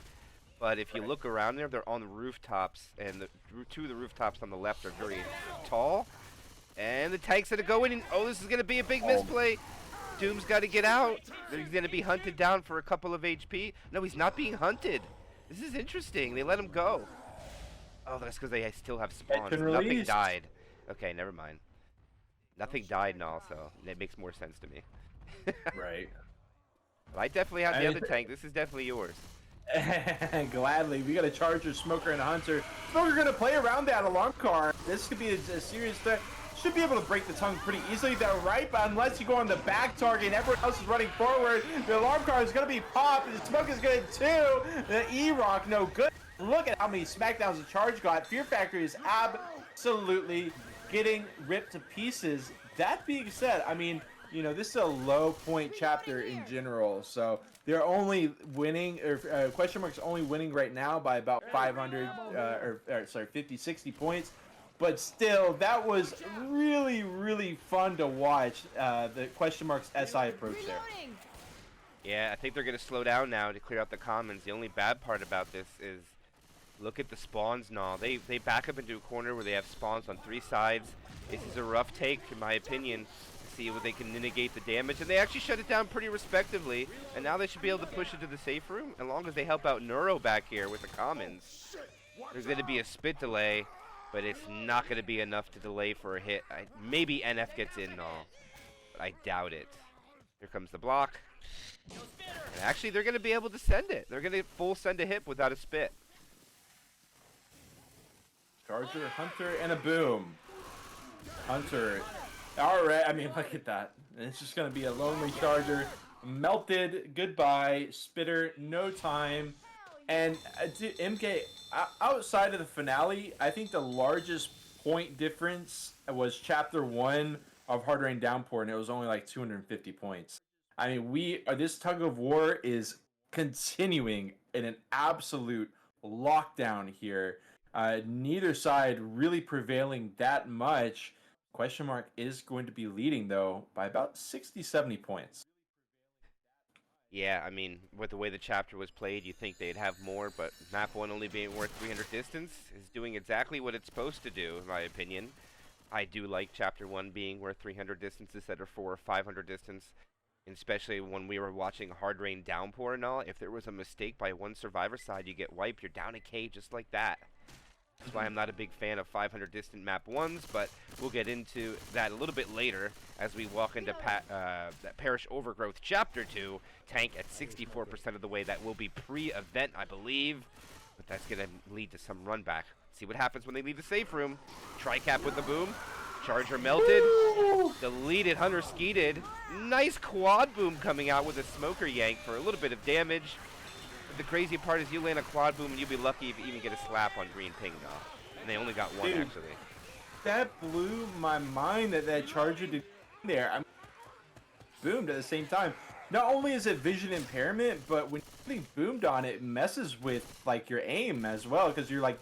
But if you look around there, they're on the rooftops, and two of the rooftops on the left are very tall. And the tank's going to go in, and this is going to be a big misplay. Doom's got to get out. He's going to be hunted down for a couple of HP. No, he's not being hunted. This is interesting. They let him go. Oh, that's because they still have spawns. Nothing died. Okay, never mind. Nothing died now, so it makes more sense to me. Right. But I definitely have the other tank. This is definitely yours. Gladly. We got a Charger, Smoker, and a Hunter. Smoker going to play around that alarm car. This could be a serious threat. Should be able to break the tongue pretty easily there, right? But unless you go on the back target and everyone else is running forward, the alarm car is going to be popped, and the Smoke is going to too. The E-Rock, no good. Look at how many Smackdowns the Charge got. Fear Factory is absolutely getting ripped to pieces. That being said, I mean, this is a low point chapter in general, so they're only winning, or question mark's only winning right now by about 50, 60 points. But still, that was really, really fun to watch, the question mark's SI approach there. Yeah, I think they're going to slow down now to clear out the commons. The only bad part about this is, look at the spawns now. They back up into a corner where they have spawns on three sides. This is a rough take, in my opinion, to see if they can mitigate the damage. And they actually shut it down pretty respectively. And now they should be able to push it to the safe room, as long as they help out Neuro back here with the commons. There's going to be a spit delay, but it's not going to be enough to delay for a hit. Maybe NF gets in now, but I doubt it. Here comes the block. And actually, they're going to be able to send it. They're going to full send a hit without a spit. Charger, Hunter, and a Boom. Hunter. All right, I mean, look at that. It's just going to be a lonely Charger. Melted, goodbye. Spitter, no time. And MK, outside of the finale, I think the largest point difference was Chapter 1 of Hard Rain Downpour, and it was only like 250 points. I mean, this tug of war is continuing in an absolute lockdown here. Neither side really prevailing that much. Question mark is going to be leading, though, by about 60, 70 points. Yeah, I mean, with the way the chapter was played, you think they'd have more, but map 1 only being worth 300 distance is doing exactly what it's supposed to do, in my opinion. I do like chapter 1 being worth 300 distance instead of 400 or 500 distance, especially when we were watching Hard Rain Downpour and all. If there was a mistake by one survivor side, you get wiped, you're down a K just like that. That's why I'm not a big fan of 500 distant map 1s, but we'll get into that a little bit later as we walk into that Parish Overgrowth Chapter 2. Tank at 64% of the way. That will be pre-event, I believe, but that's going to lead to some run back. See what happens when they leave the safe room. Tri-cap with the boom. Charger melted. Deleted. Hunter skeeted. Nice quad boom coming out with a smoker yank for a little bit of damage. But the crazy part is you land a quad boom and you'll be lucky if you even get a slap on green ping now. And they only got one, Dude, actually. That blew my mind that Charger did there. I mean, boomed at the same time. Not only is it vision impairment, but when something boomed on it, it messes with like your aim as well because you're like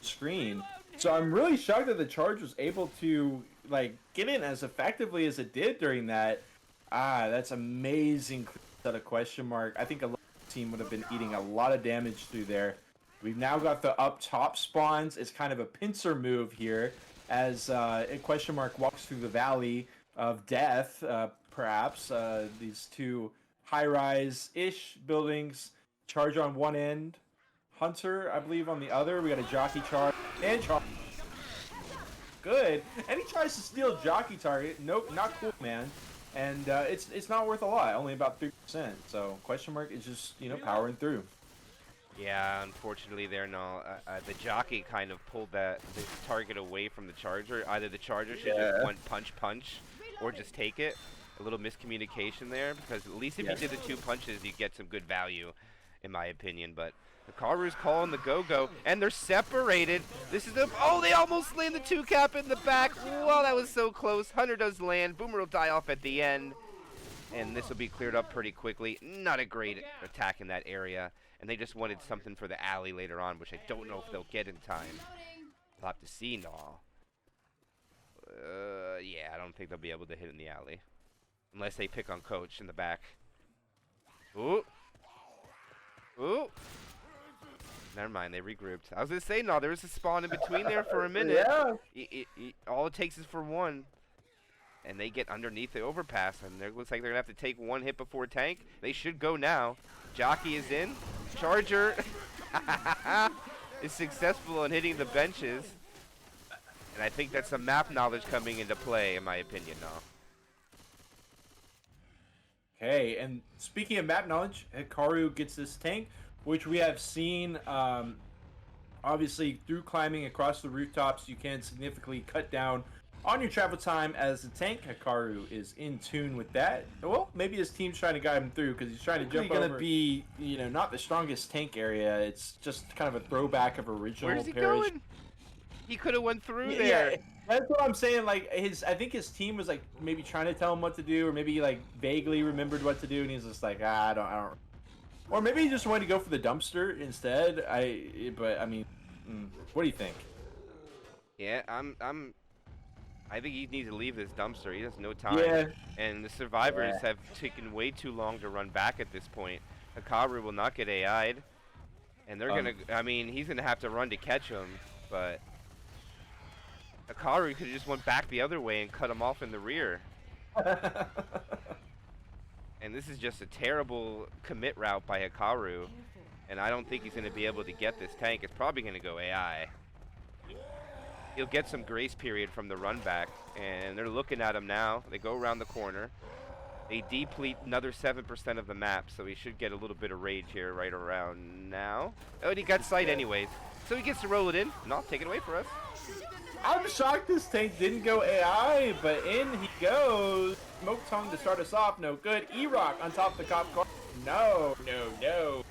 screen. So I'm really shocked that the Charge was able to like get in as effectively as it did during that. That's amazing set of question mark. I think a team would have been eating a lot of damage through there. We've now got the up top spawns. It's kind of a pincer move here as a question mark walks through the valley of death, perhaps. These two high-rise-ish buildings. Charge on one end. Hunter, I believe, on the other. We got a jockey charge and charge. Good. And he tries to steal jockey target. Nope, not cool, man. And it's not worth a lot. Only about 3%. So question mark is just powering through. Yeah, unfortunately, there no. The jockey kind of pulled the target away from the Charger. Either the Charger should just one punch, or just take it. A little miscommunication there, because at least if you did the 2 punches, you get some good value, in my opinion. But Hikaru's calling the go-go, and they're separated. This is they almost land the 2-cap in the back. Whoa, that was so close. Hunter does land. Boomer will die off at the end, and this will be cleared up pretty quickly. Not a great attack in that area. And they just wanted something for the alley later on, which I don't know if they'll get in time. We'll have to see now. Yeah, I don't think they'll be able to hit in the alley. Unless they pick on Coach in the back. Ooh. Ooh. Never mind, they regrouped. I was going to say, no, there was a spawn in between there for a minute. Yeah. All it takes is for one. And they get underneath the overpass, and it looks like they're going to have to take one hit before tank. They should go now. Jockey is in. Charger is successful in hitting the benches. And I think that's some map knowledge coming into play, in my opinion, now. Okay, and speaking of map knowledge, Hikaru gets this tank, which we have seen, obviously, through climbing across the rooftops, you can significantly cut down on your travel time as the tank. Hikaru is in tune with that. Well, maybe his team's trying to guide him through because he's trying to jump over. It's going to be, not the strongest tank area. It's just kind of a throwback of original Where's he Parish. going? He could have went through there. Yeah, that's what I'm saying. Like I think his team was like maybe trying to tell him what to do, or maybe like vaguely remembered what to do, and he's just like, I don't. Or maybe he just wanted to go for the dumpster instead. But I mean, what do you think? Yeah, I think he needs to leave this dumpster. He has no time. Yeah. And the survivors have taken way too long to run back at this point. Hikaru will not get AI'd. And they're going to... I mean, he's going to have to run to catch him. But Hikaru could have just went back the other way and cut him off in the rear. And this is just a terrible commit route by Hikaru. And I don't think he's going to be able to get this tank. It's probably going to go AI. He'll get some grace period from the run back, and they're looking at him now. They go around the corner. They deplete another 7% of the map, so he should get a little bit of rage here right around now. Oh, and he got sight anyways. So he gets to roll it in. No, take it away for us. I'm shocked this tank didn't go AI, but in he goes. Smoke tongue to start us off, no good. E-Rock on top of the cop car. No,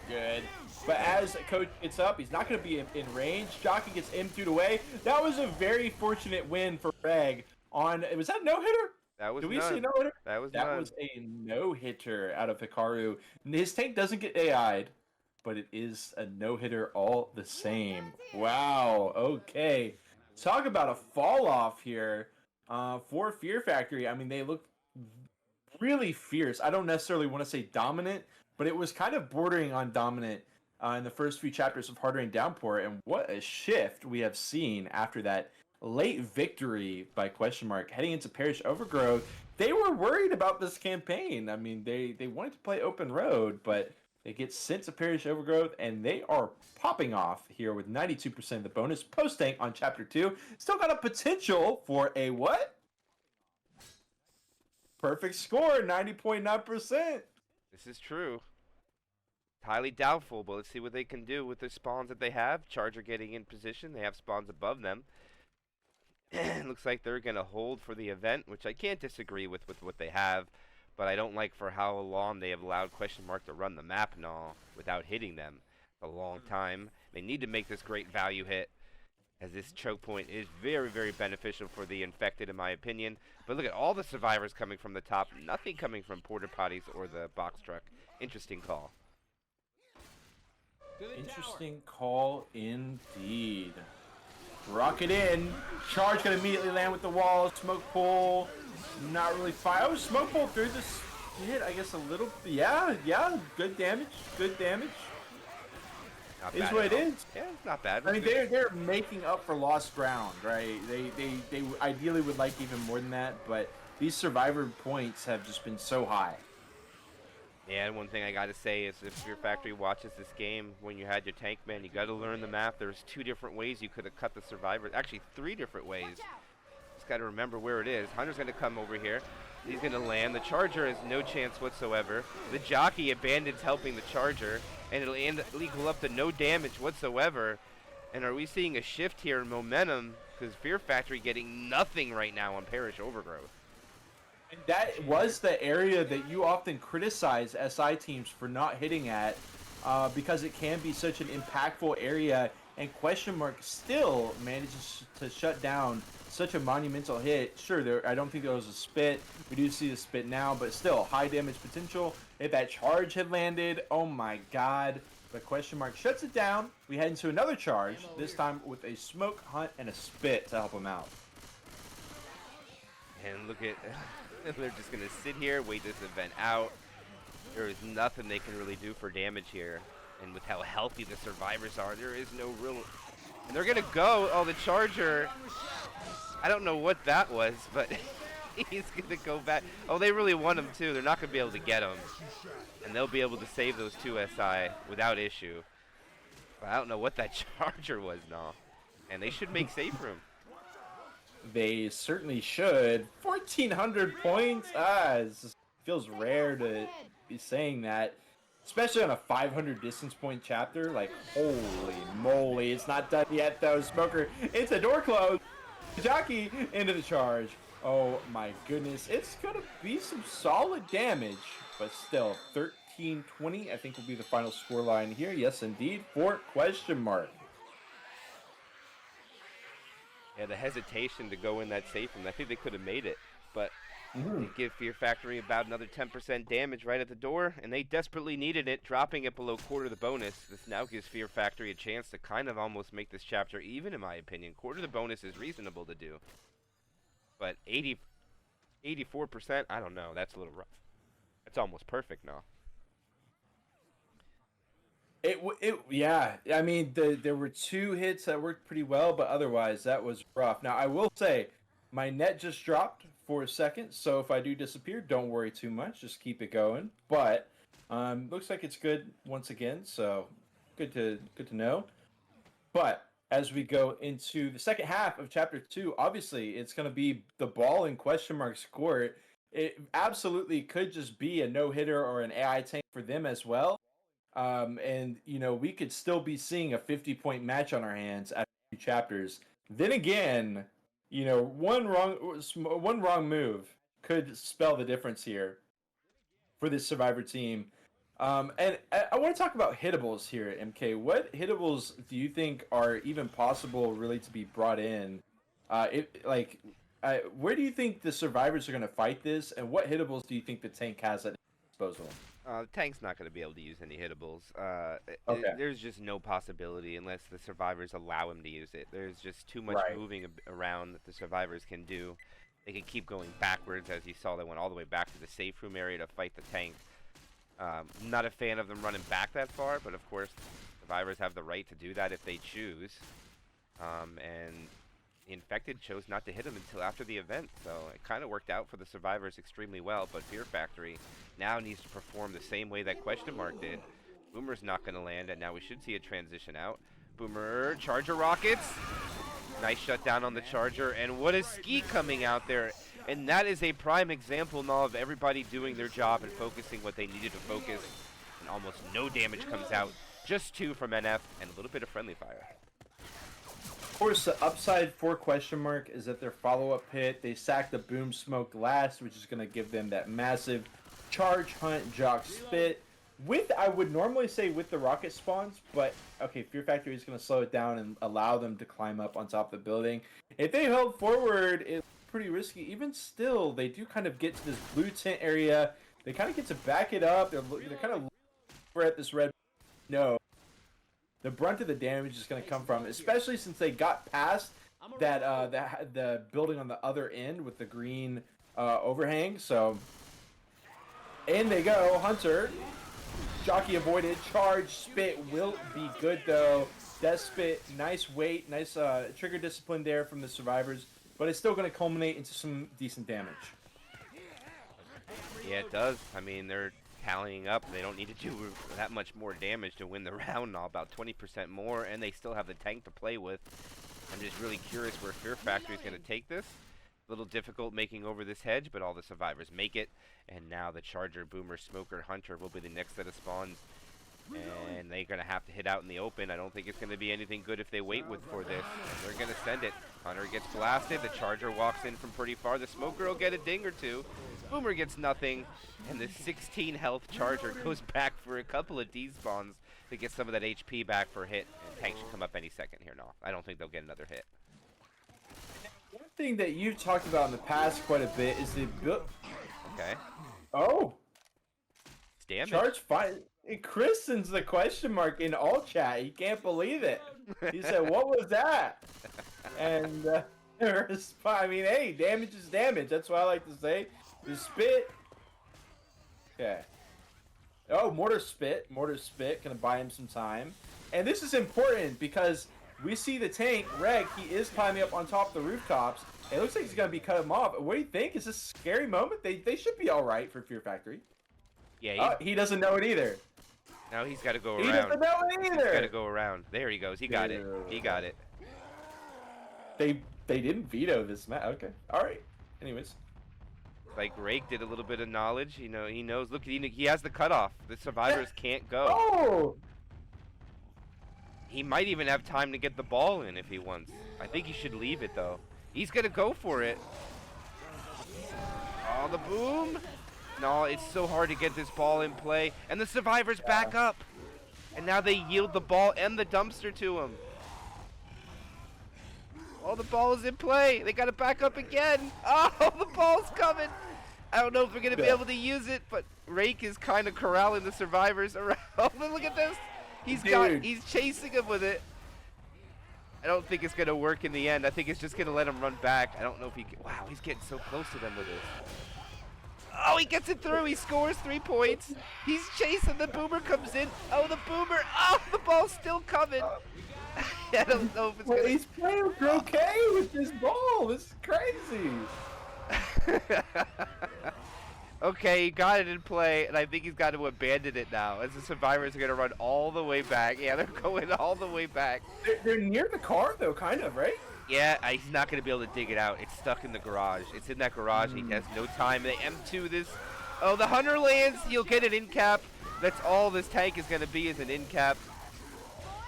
good. But as Coach gets up, he's not going to be in range. Jockey gets M2'd away. That was a very fortunate win for Reg on... Was that no-hitter? That was Did we see no-hitter? That was a no-hitter out of Hikaru. His tank doesn't get AI'd, but it is a no-hitter all the same. Wow, okay. Talk about a fall-off here for Fear Factory. I mean, they look really fierce. I don't necessarily want to say dominant, but it was kind of bordering on dominant in the first few chapters of Hard Rain Downpour, and what a shift we have seen after that late victory by question mark heading into Parish Overgrowth. They were worried about this campaign. I mean, they wanted to play open road, but They get sent to Parish Overgrowth, and they are popping off here with 92% of the bonus. Post-tank on Chapter 2. Still got a potential for a what? Perfect score, 90.9%. This is true. Highly doubtful, but let's see what they can do with the spawns that they have. Charger getting in position. They have spawns above them. Looks like they're going to hold for the event, which I can't disagree with what they have. But I don't like for how long they have allowed Question Mark to run the map and all without hitting them. A long time. They need to make this great value hit, as this choke point is very, very beneficial for the infected, in my opinion. But look at all the survivors coming from the top. Nothing coming from porta potties or the box truck. Interesting call. Interesting call indeed. Rocket in. Charge gonna immediately land with the wall. Smoke pull. Not really fire. Oh, smoke pull through this hit. I guess a little. Yeah. Good damage. Good damage. Not Is bad what it at all. is. Yeah, it's not bad. I mean, they're making up for lost ground, right? They ideally would like even more than that, but these survivor points have just been so high. Yeah, and one thing I gotta say is if your factory watches this game, when you had your tank man, you gotta learn the math. There's 2 different ways you could have cut the survivors. Actually, 3 different ways. Just gotta remember where it is. Hunter's gonna come over here. He's gonna land. The Charger has no chance whatsoever. The jockey abandons helping the Charger, and it'll equal up to no damage whatsoever. And are we seeing a shift here in momentum? Because Fear Factory getting nothing right now on Parish Overgrowth. And that was the area that you often criticize SI teams for not hitting at, because it can be such an impactful area, and Question Mark still manages to shut down such a monumental hit. Sure, I don't think there was a spit. We do see the spit now, but still, high damage potential. If that charge had landed, oh my god. But Question Mark shuts it down. We head into another charge, this time with a smoke, hunt, and a spit to help him out. And look at, they're just going to sit here, wait this event out. There is nothing they can really do for damage here. And with how healthy the survivors are, there is no real... And they're going to go, oh, the Charger, I don't know what that was, but he's going to go back. Oh, they really want him too. They're not going to be able to get him. And they'll be able to save those 2 SI without issue. But I don't know what that Charger was now. And they should make safe room. They certainly should. 1,400 points. It feels rare to be saying that, especially on a 500 distance point chapter. Like, holy moly, it's not done yet though. Smoker, it's a door closed. Jockey into the charge. Oh my goodness, it's gonna be some solid damage, but still 13-20. I think will be the final score line here. Yes, indeed, for Question Mark. Yeah, the hesitation to go in that safe room, I think they could have made it, but they give Fear Factory about another 10% damage right at the door, and they desperately needed it, dropping it below quarter of the bonus. This now gives Fear Factory a chance to kind of almost make this chapter even, in my opinion. Quarter of the bonus is reasonable to do, but 84%, I don't know, that's a little rough. That's almost perfect now. Yeah. I mean, there were 2 hits that worked pretty well, but otherwise that was rough. Now I will say, my net just dropped for a second, so if I do disappear, don't worry too much. Just keep it going. But looks like it's good once again, so good to know. But as we go into the second half of Chapter 2, obviously it's going to be the ball in Question Mark's court. It absolutely could just be a no-hitter or an AI tank for them as well. And, we could still be seeing a 50-point match on our hands after 2 chapters. Then again, one wrong move could spell the difference here for this Survivor team. And I want to talk about hittables here, MK. What hittables do you think are even possible really to be brought in? Where do you think the Survivors are going to fight this, and what hittables do you think the tank has at disposal? The tank's not going to be able to use any hittables. Okay. There's just no possibility unless the survivors allow him to use it. There's just too much moving around that the survivors can do. They can keep going backwards, as you saw. They went all the way back to the safe room area to fight the tank. Not a fan of them running back that far, but of course, survivors have the right to do that if they choose. And the infected chose not to hit him until after the event, so it kind of worked out for the survivors extremely well. But Fear Factory now needs to perform the same way that Question Mark did, Boomer's not going to land, and now we should see a transition out. Boomer, Charger rockets. Nice shutdown on the Charger, and what a ski coming out there. And that is a prime example now of everybody doing their job and focusing what they needed to focus. And almost no damage comes out. Just 2 from NF and a little bit of friendly fire. Of course, the upside for question mark is that their follow-up hit, they sack the boom smoke last, which is going to give them that massive charge hunt jock spit. With, I would normally say with the rocket spawns, but okay, Fear Factory is going to slow it down and allow them to climb up on top of the building. If they held forward, it's pretty risky. Even still, they do kind of get to this blue tent area. They kind of get to back it up. They're kind of looking at this red. No. The brunt of the damage is going to come from, especially since they got past that the building on the other end with the green overhang. So, in they go, Hunter. Jockey avoided. Charge spit will be good though. Death spit, nice weight, nice trigger discipline there from the survivors, but it's still going to culminate into some decent damage. Yeah, it does. I mean, they're tallying up. They don't need to do that much more damage to win the round now, about 20% more, and they still have the tank to play with. I'm just really curious where Fear Factory is going to take this. A little difficult making over this hedge, but all the survivors make it. And now the Charger, Boomer, Smoker, Hunter will be the next set of spawns. And they're going to have to hit out in the open. I don't think it's going to be anything good if they wait for this. They're going to send it. Hunter gets blasted. The Charger walks in from pretty far. The Smoker will get a ding or two. Boomer gets nothing. And the 16 health Charger goes back for a couple of D-spawns to get some of that HP back for a hit. And tank should come up any second here now. I don't think they'll get another hit. One thing that you've talked about in the past quite a bit is the build. Okay. Oh. It's damage. Charge fire. Chris sends the question mark in all chat. He can't believe it. He said, "What was that?" And I mean, hey, damage is damage. That's what I like to say. The spit. Okay. Oh, mortar spit. Mortar spit. Gonna buy him some time. And this is important because we see the tank, Reg. He is climbing up on top of the rooftops. It looks like he's gonna be cut him off. What do you think? Is this a scary moment? They should be all right for Fear Factory. Yeah. He doesn't know it either. Now he's got to go around. He doesn't know it either. He's got to go around. There he goes. He got it. He got it. They didn't veto this match. Okay. All right. Anyways. Like Rake did a little bit of knowledge. You know, he knows. Look, he has the cutoff. The survivors can't go. Oh. He might even have time to get the ball in if he wants. I think he should leave it though. He's gonna go for it. Oh, the boom. No, it's so hard to get this ball in play. And the survivors back up. And now they yield the ball and the dumpster to him. Oh, the ball is in play. They got to back up again. Oh, the ball's coming. I don't know if we're going to be able to use it, but Rake is kind of corralling the survivors around. Look at this. He's chasing him with it. I don't think it's going to work in the end. I think it's just going to let him run back. I don't know if he can. Wow, he's getting so close to them with this. Oh, he gets it through. He scores 3 points. He's chasing. The Boomer comes in. Oh, the Boomer. Oh, the ball's still coming. I don't know if it's going to... He's playing croquet with this ball. This is crazy. Okay, he got it in play, and I think he's got to abandon it now, as the survivors are going to run all the way back. Yeah, they're going all the way back. They're near the car, though, kind of, right? Yeah, he's not going to be able to dig it out. It's stuck in the garage. It's in that garage, and he has no time. They M2 this. Oh, the Hunter lands. He'll get an in cap. That's all this tank is going to be, is an in cap.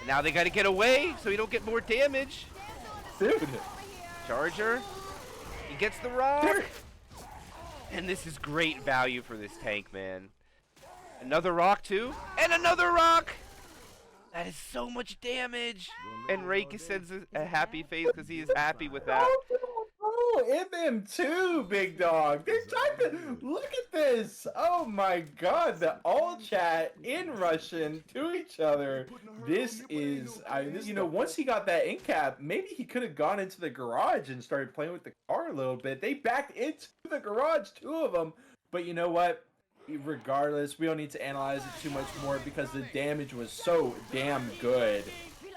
And now they got to get away so he don't get more damage. Dude. Charger. He gets the rock. And this is great value for this tank, man. Another rock, too. And another rock! That is so much damage. And Rake sends a happy face because he is happy with that. Oh, MM2, big dog. They're typing. Look at this. Oh my god. The all chat in Russian to each other. This is, you know, once he got that in cap, maybe he could have gone into the garage and started playing with the car a little bit. They backed into the garage, 2 of them. But you know what? Regardless, we don't need to analyze it too much more because the damage was so damn good.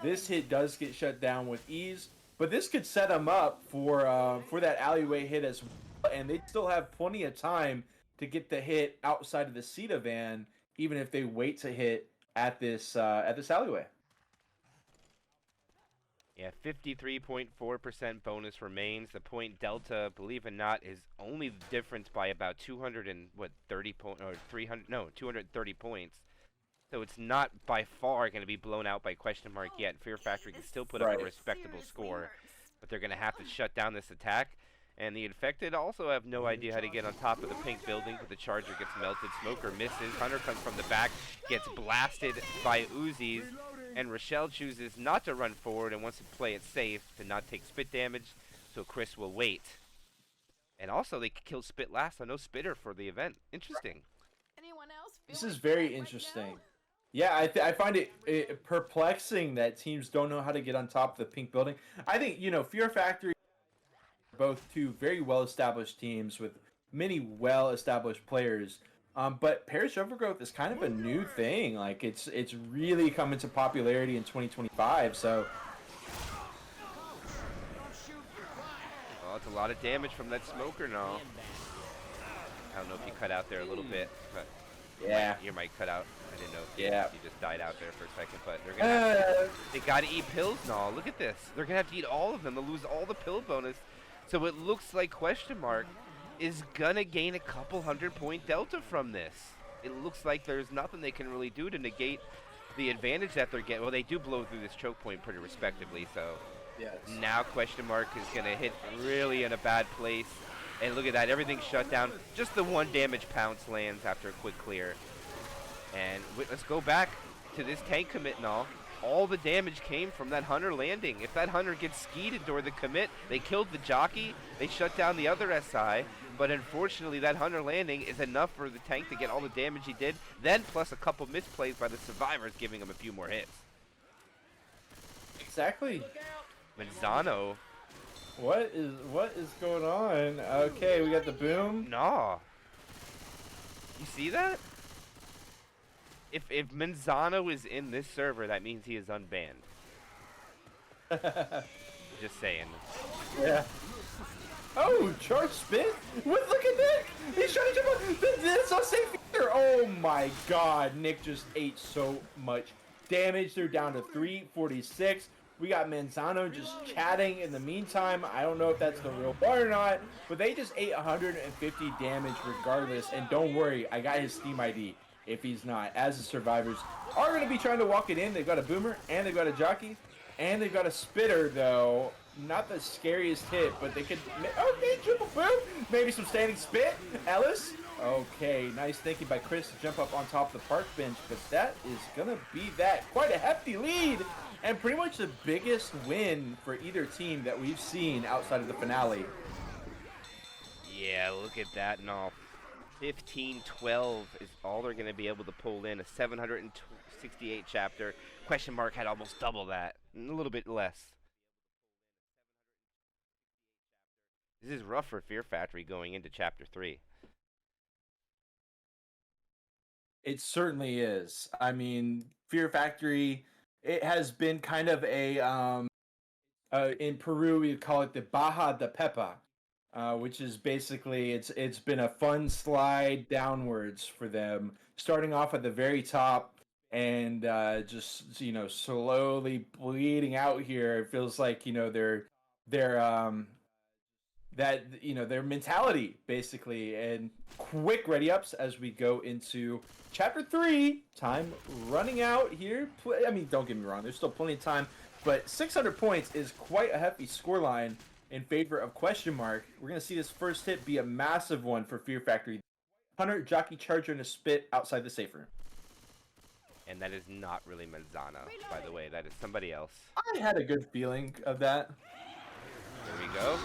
This hit does get shut down with ease, but this could set them up for that alleyway hit as well, and they still have plenty of time to get the hit outside of the Ceta van, even if they wait to hit at this alleyway. Yeah, 53.4% bonus remains. The point delta, believe it or not, is only different by about 230 point or 300 no 230 points. So it's not by far going to be blown out by question mark yet. Fear Factory can still put up a respectable score, but they're going to have to shut down this attack. And the infected also have no idea how to get on top of the pink building, but the charger gets melted. Smoker misses. Hunter comes from the back, gets blasted by Uzis. And Rochelle chooses not to run forward and wants to play it safe to not take spit damage, so Chris will wait. And also, they killed Spit last, so no spitter for the event. Interesting. Anyone else? This is very interesting. Yeah, I find it perplexing that teams don't know how to get on top of the pink building. I think, Fear Factory are both two very well-established teams with many well-established players. But Parish Overgrowth is kind of a new thing. Like, it's really come into popularity in 2025, so... Oh, it's a lot of damage from that smoker now. I don't know if you cut out there a little bit, but... Yeah. Your mic cut out. I didn't know if Yeah. you just died out there for a second, but they're gonna they gotta eat pills now. Look at this. They're gonna have to eat all of them. They'll lose all the pill bonus. So it looks like question mark is gonna gain a couple 100-point delta from this. It looks like there's nothing they can really do to negate the advantage that they're getting. Well, they do blow through this choke point pretty respectively, so Yes. now question mark is gonna hit really in a bad place. And look at that, everything's shut down. Just the one damage pounce lands after a quick clear. And let's go back to this tank commit and all. All the damage came from that Hunter landing. If that Hunter gets skeeted during the commit, they killed the jockey, they shut down the other SI, but unfortunately that Hunter landing is enough for the tank to get all the damage he did, then plus a couple misplays by the survivors giving him a few more hits. Exactly. Manzano. What is going on? Okay, we got the boom. Nah. You see that? If Manzano is in this server, that means he is unbanned. Just saying. Yeah. Oh, charge spit? Look at Nick! He's trying to jump on. That's not safe either. Oh my god, Nick just ate so much damage. They're down to 346. We got Manzano just chatting in the meantime. I don't know if that's the real bar or not, but they just ate 150 damage regardless. And don't worry, I got his Steam ID if he's not, as the survivors are going to be trying to walk it in. They've got a boomer, and they've got a jockey, and they've got a spitter, though. Not the scariest hit, but they could... Okay, triple boom! Maybe some standing spit. Ellis? Okay, nice thinking by Chris to jump up on top of the park bench, but that is going to be that. Quite a hefty lead, and pretty much the biggest win for either team that we've seen outside of the finale. Yeah, look at that and all. 15-12 is all they're going to be able to pull in. A 768 chapter. Question mark had almost double that. A little bit less. This is rough for Fear Factory going into chapter 3. It certainly is. I mean, Fear Factory, it has been kind of a, in Peru, we call it the Baja de Pepa. Which is basically, it's been a fun slide downwards for them, starting off at the very top and just slowly bleeding out here. It feels like their their mentality basically, and quick ready ups as we go into chapter 3. Time running out here. I mean, don't get me wrong, there's still plenty of time, but 600 points is quite a hefty scoreline in favor of question mark. We're going to see this first hit be a massive one for Fear Factory. Hunter, jockey, charger, and a spit outside the safe room. And that is not really Manzano, by the way. That is somebody else. I had a good feeling of that. There we go.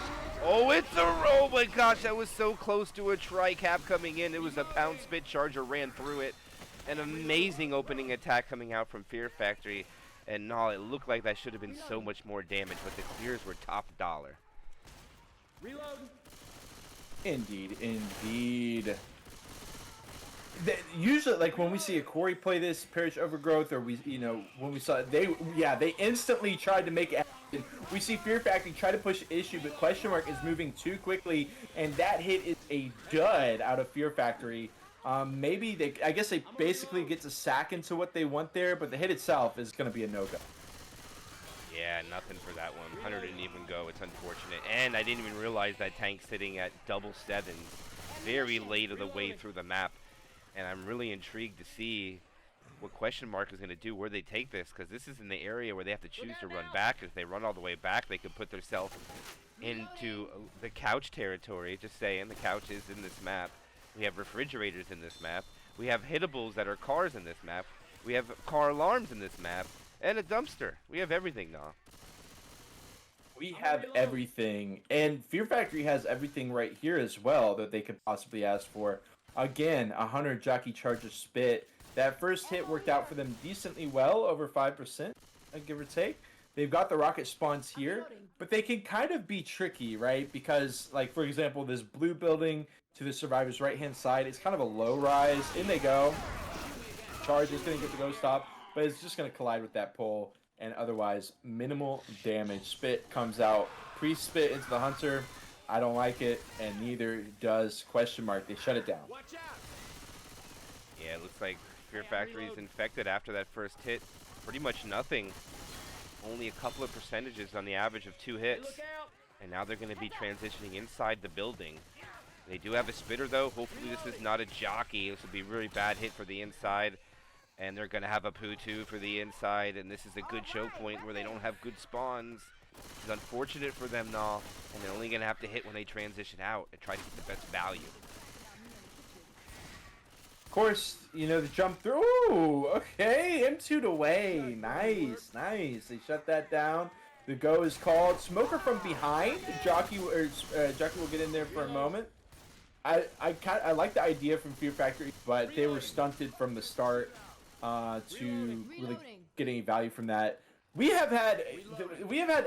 Oh, it's a... Oh my gosh, that was so close to a tri-cap coming in. It was a pound spit. Charger ran through it. An amazing opening attack coming out from Fear Factory. And no, it looked like that should have been so much more damage, but the clears were top dollar. Reload. Indeed. Usually, like when we see a Corey play this Parish Overgrowth, or when we saw they instantly tried to make it happen. We see Fear Factory try to push issue, but question mark is moving too quickly, and that hit is a dud out of Fear Factory. Maybe they, I guess they basically get to sack into what they want there, but the hit itself is going to be a no-go. Yeah, nothing for that one. Hunter didn't even go. It's unfortunate. And I didn't even realize that tank's sitting at double sevens very late of the way through the map. And I'm really intrigued to see what Question Mark is going to do, where they take this, because this is in the area where they have to choose to run back. If they run all the way back, they could put themselves into the couch territory. Just saying, the couch is in this map. We have refrigerators in this map. We have hittables that are cars in this map. We have car alarms in this map. And a dumpster. We have everything now. We have everything. And Fear Factory has everything right here as well that they could possibly ask for. Again, a Hunter Jockey Charger Spit. That first hit worked out for them decently well, over 5%, give or take. They've got the rocket spawns here, but they can kind of be tricky, right? Because, like, for example, this blue building to the survivor's right-hand side, it's kind of a low rise. In they go. Charger's going to get the ghost stop, but it's just going to collide with that pole, and otherwise, minimal damage. Spit comes out, pre-spit into the Hunter. I don't like it, and neither does Question Mark. They shut it down. Yeah, it looks like Fear Factory is infected after that first hit. Pretty much nothing. Only a couple of percentages on the average of 2 hits. And now they're going to be transitioning inside the building. They do have a spitter, though. Hopefully this is not a jockey. This would be a really bad hit for the inside. And they're going to have a poo too for the inside. And this is a good choke point where they don't have good spawns. It's unfortunate for them now. And they're only going to have to hit when they transition out and try to get the best value. Of course, you know, the jump through. Ooh, okay. M2 to way. Nice, nice. They shut that down. The go is called. Smoker from behind. Jockey will get in there for a moment. I like the idea from Fear Factory, but they were stunted from the start to really get any value from that. We have had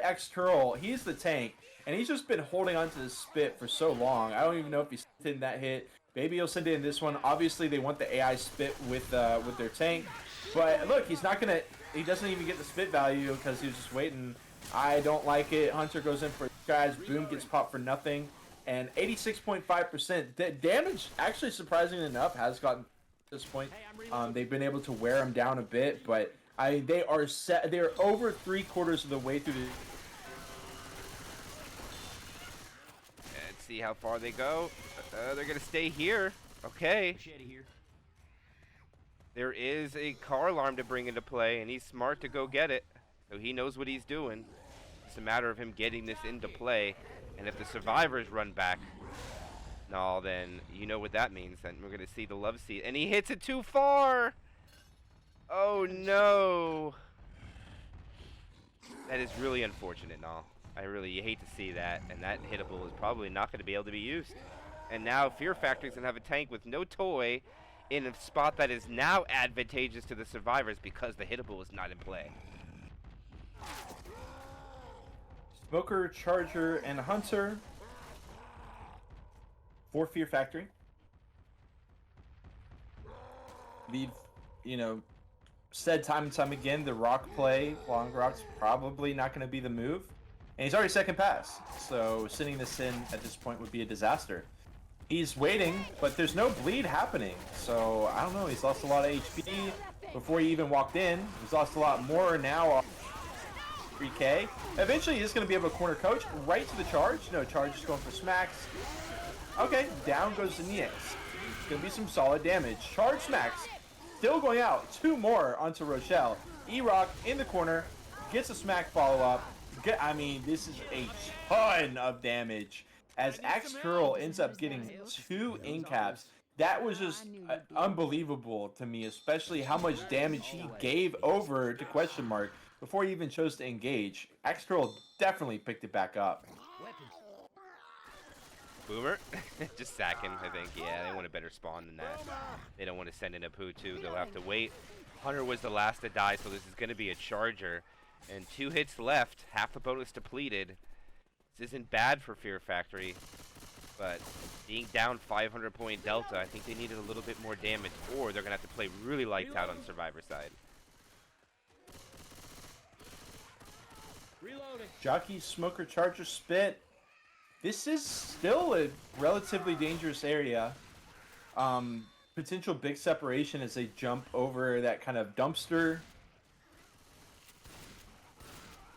X Curl. He's the tank, and he's just been holding onto the spit for so long. I don't even know if he's in that hit. Maybe he'll send it in this one. Obviously, they want the AI spit with their tank, but look, he's not gonna. He doesn't even get the spit value because he was just waiting. I don't like it. Hunter goes in for guys. Boom gets popped for nothing, and 86.5% damage. Actually, surprisingly enough, has gotten at this point. They've been able to wear him down a bit, but they are set. They are over 3/4 of the way through the. Let's see how far they go. They're going to stay here. Okay. There is a car alarm to bring into play, and he's smart to go get it. So he knows what he's doing. It's a matter of him getting this into play. And if the survivors run back, no, then you know what that means. Then we're going to see the love seat. And he hits it too far. Oh, no. That is really unfortunate, no. You hate to see that. And that hittable is probably not going to be able to be used. And now Fear Factory's going to have a tank with no toy in a spot that is now advantageous to the survivors because the hittable is not in play. Smoker, Charger, and Hunter for Fear Factory. We've, said time and time again, the rock play, long rock's probably not going to be the move. And he's already second pass, so sending this in at this point would be a disaster. He's waiting, but there's no bleed happening, so I don't know. He's lost a lot of HP before he even walked in. He's lost a lot more now. 3K. Eventually, he's going to be able to corner coach right to the charge. No, charge is going for smacks. Okay, down goes the Nias. It's going to be some solid damage. Charge smacks. Still going out. 2 more onto Rochelle. E-Rock in the corner. Gets a smack follow-up. This is a ton of damage. As Axe Curl ends up getting 2 in-caps. That was just unbelievable to me, especially how much damage he gave over to Question Mark before he even chose to engage. Axe Curl definitely picked it back up. Boomer? Just sacking, I think. Yeah, they want a better spawn than that. They don't want to send in a poo too. They'll have to wait. Hunter was the last to die, so this is going to be a charger. And 2 hits left. Half the bonus depleted. This isn't bad for Fear Factory. But being down 500 point delta, I think they needed a little bit more damage, or they're going to have to play really lights out on Survivor side. Reloading. Jockey, Smoker, Charger, Spit. This is still a relatively dangerous area. potential big separation as they jump over that kind of dumpster.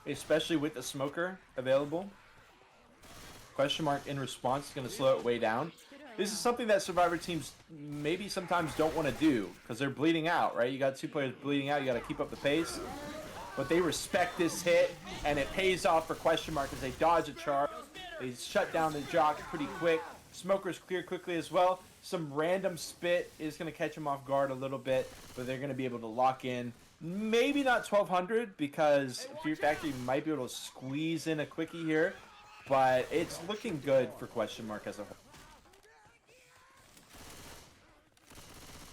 Especially with the smoker available. Question mark in response is going to slow it way down. This is something that Survivor teams maybe sometimes don't want to do because they're bleeding out, right? You got 2 players bleeding out. You got to keep up the pace. But they respect this hit, and it pays off for question mark as they dodge a charge. They shut down the jock pretty quick. Smoker's clear quickly as well. Some random spit is going to catch him off guard a little bit, but they're going to be able to lock in. Maybe not 1200 because Fear Factory might be able to squeeze in a quickie here, but it's looking good for question mark as a whole.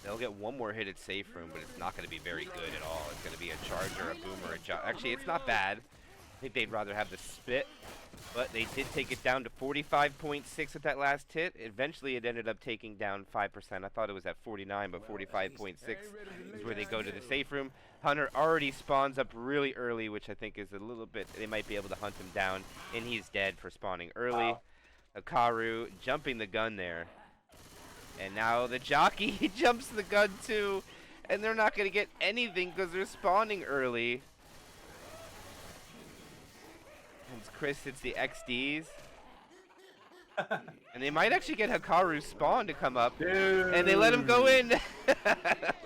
They'll get one more hit at safe room, but it's not going to be very good at all. It's going to be a charger, a boomer, a jump. Actually, it's not bad. I think they'd rather have the spit, but they did take it down to 45.6 at that last hit. Eventually, it ended up taking down 5%. I thought it was at 49, but 45.6 is where they go to the safe room. Hunter already spawns up really early, which I think is a little bit, they might be able to hunt him down, and he's dead for spawning early. Hikaru jumping the gun there. And now the jockey, he jumps the gun too, and they're not going to get anything because they're spawning early. And Chris hits the XDs. And they might actually get Hikaru's spawn to come up. Dude. And they let him go in.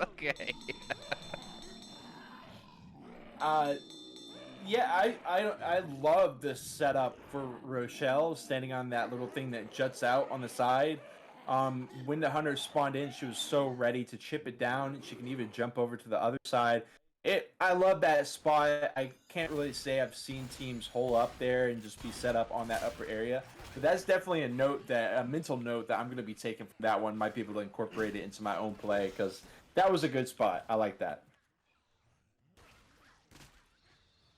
Okay. Yeah, I love the setup for Rochelle standing on that little thing that juts out on the side. When the hunter spawned in, she was so ready to chip it down. She can even jump over to the other side. I love that spot. I can't really say I've seen teams hole up there and just be set up on that upper area. But that's definitely a mental note that I'm going to be taking from that one. Might be able to incorporate it into my own play because that was a good spot. I like that.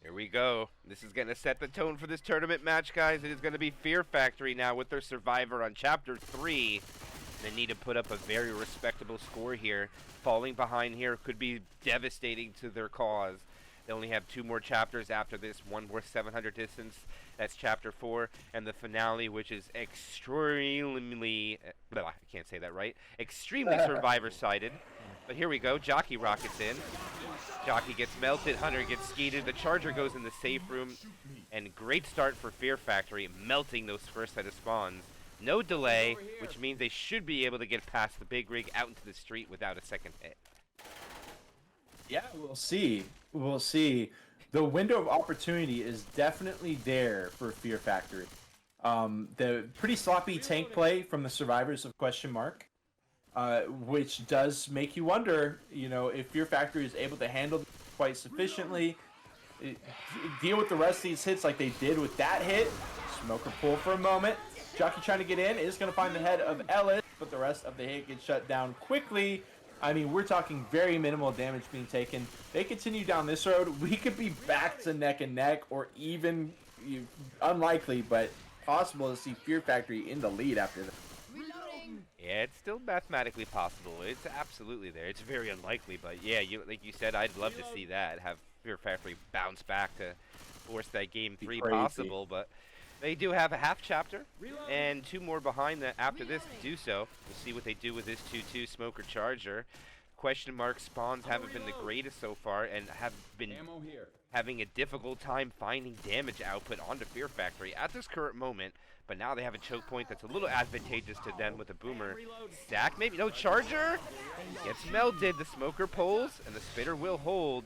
Here we go. This is going to set the tone for this tournament match, guys. It is going to be Fear Factory now with their survivor on Chapter 3. They need to put up a very respectable score here. Falling behind here could be devastating to their cause. They only have 2 more chapters after this. One more 700 distance. That's Chapter 4. And the finale, which is extremely... I can't say that right. Extremely survivor-sided. But here we go. Jockey rockets in. Jockey gets melted. Hunter gets skeeted. The charger goes in the safe room. And great start for Fear Factory, melting those first set of spawns. No delay, which means they should be able to get past the big rig out into the street without a second hit. Yeah, we'll see. We'll see. The window of opportunity is definitely there for Fear Factory. The pretty sloppy tank play from the survivors of question mark. Which does make you wonder, if Fear Factory is able to handle quite sufficiently, deal with the rest of these hits like they did with that hit. Smoker pull for a moment. Jockey trying to get in is going to find the head of Ellis, but the rest of the hit gets shut down quickly. I mean, we're talking very minimal damage being taken. They continue down this road. We could be back to neck and neck, or even unlikely, but possible to see Fear Factory in the lead after this. Yeah, it's still mathematically possible. It's absolutely there. It's very unlikely, but yeah, like you said, I'd love to see that. Have Fear Factory bounce back to force that game 3 possible, but they do have a half chapter and 2 more behind that after this to do so. We'll see what they do with this 2-2 Smoker Charger. Question mark spawns haven't been the greatest so far and have been having a difficult time finding damage output onto Fear Factory at this current moment. But now they have a choke point that's a little advantageous to them with a boomer. Stack maybe? No, charger! Gets melted. The smoker pulls, and the spitter will hold.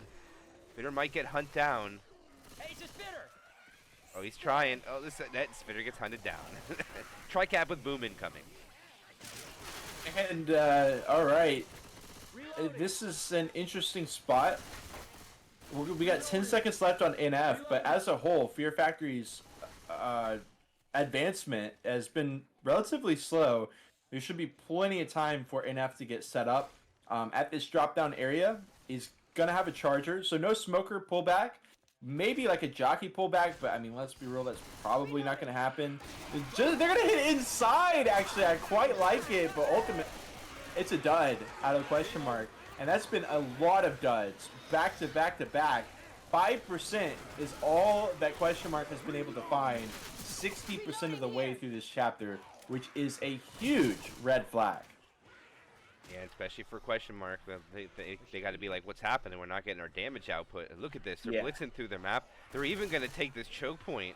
Spitter might get hunt down. Hey, it's a spitter! Oh, he's trying. Oh, that spitter gets hunted down. Tricap with boom incoming. And, alright. This is an interesting spot. We got 10 seconds left on NF, but as a whole, Fear Factory's advancement has been relatively slow. There should be plenty of time for NF to get set up. At this drop-down area, he's going to have a charger, so no smoker pullback. Maybe like a jockey pullback, but I mean, let's be real, that's probably not going to happen. They're going to hit inside, actually. I quite like it, but ultimately, it's a dud out of question mark. And that's been a lot of duds, back to back to back. 5% is all that question mark has been able to find 60% of the way through this chapter, which is a huge red flag. Yeah, especially for question mark, they got to be like, what's happening? We're not getting our damage output. Look at this. They're Yeah. blitzing through their map. They're even going to take this choke point.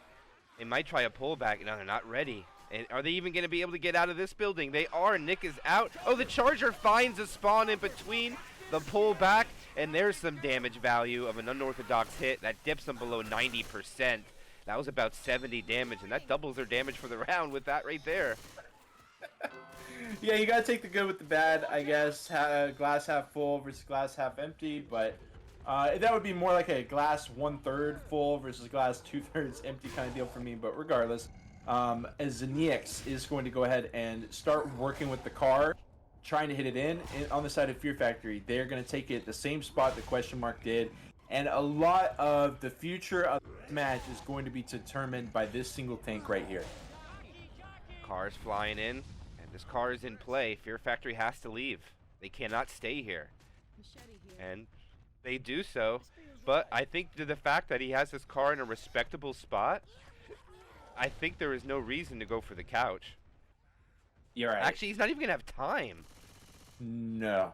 They might try a pullback. No, they're not ready. And are they even going to be able to get out of this building? They are. Nick is out. Oh, the Charger finds a spawn in between the pullback. And there's some damage value of an unorthodox hit. That dips them below 90%. That was about 70 damage, and that doubles their damage for the round with that right there. Yeah, you gotta take the good with the bad, I guess. Glass half full versus glass half empty, but that would be more like a glass 1/3 full versus glass 2/3 empty kind of deal for me. But regardless, as Xenix is going to go ahead and start working with the car, trying to hit it in on the side of Fear Factory. They're going to take it the same spot that Question Mark did, and a lot of the future of this match is going to be determined by this single tank right here. Cars flying in. This car is in play. Fear Factory has to leave. They cannot stay here. And they do so. But I think to the fact that he has this car in a respectable spot, I think there is no reason to go for the couch. You're right. Actually, he's not even going to have time. No.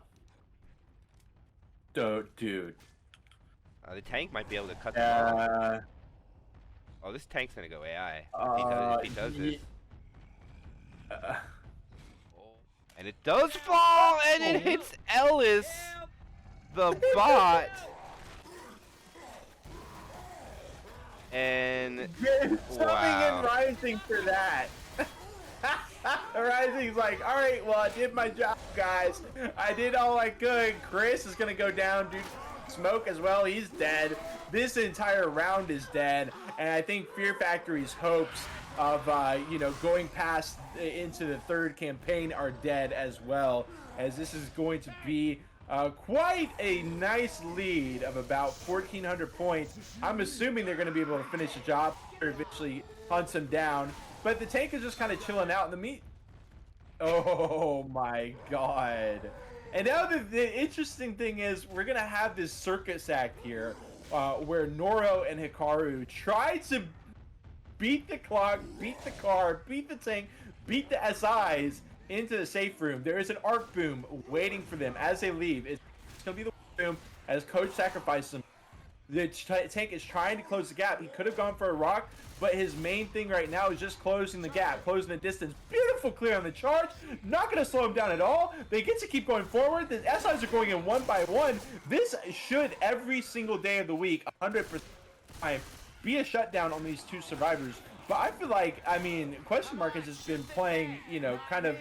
Dude. The tank might be able to cut them off. Oh, this tank's going to go AI. If he does this. And it does fall, and it hits Ellis, the bot. And Subbing in Rising for that. Rising's like, all right, well, I did my job, guys. I did all I could. Chris is gonna go down, dude. Smoke as well. He's dead. This entire round is dead, and I think Fear Factory's hopes of going past into the third campaign are dead as well, as this is going to be quite a nice lead of about 1,400 points. I'm assuming they're going to be able to finish the job or eventually hunt them down, but the tank is just kind of chilling out in the meat. Oh my god. And now the interesting thing is we're going to have this circus act here where Noro and Hikaru try to beat the clock, beat the car, beat the tank, beat the SIs into the safe room. There is an arc boom waiting for them as they leave. It's going to be the boom as Coach sacrifices them. The tank is trying to close the gap. He could have gone for a rock, but his main thing right now is just closing the gap, closing the distance. Beautiful clear on the charge. Not going to slow him down at all. They get to keep going forward. The SIs are going in one by one. This should every single day of the week, 100% time, be a shutdown on these two survivors. But I feel like, Question Mark has just been playing, kind of...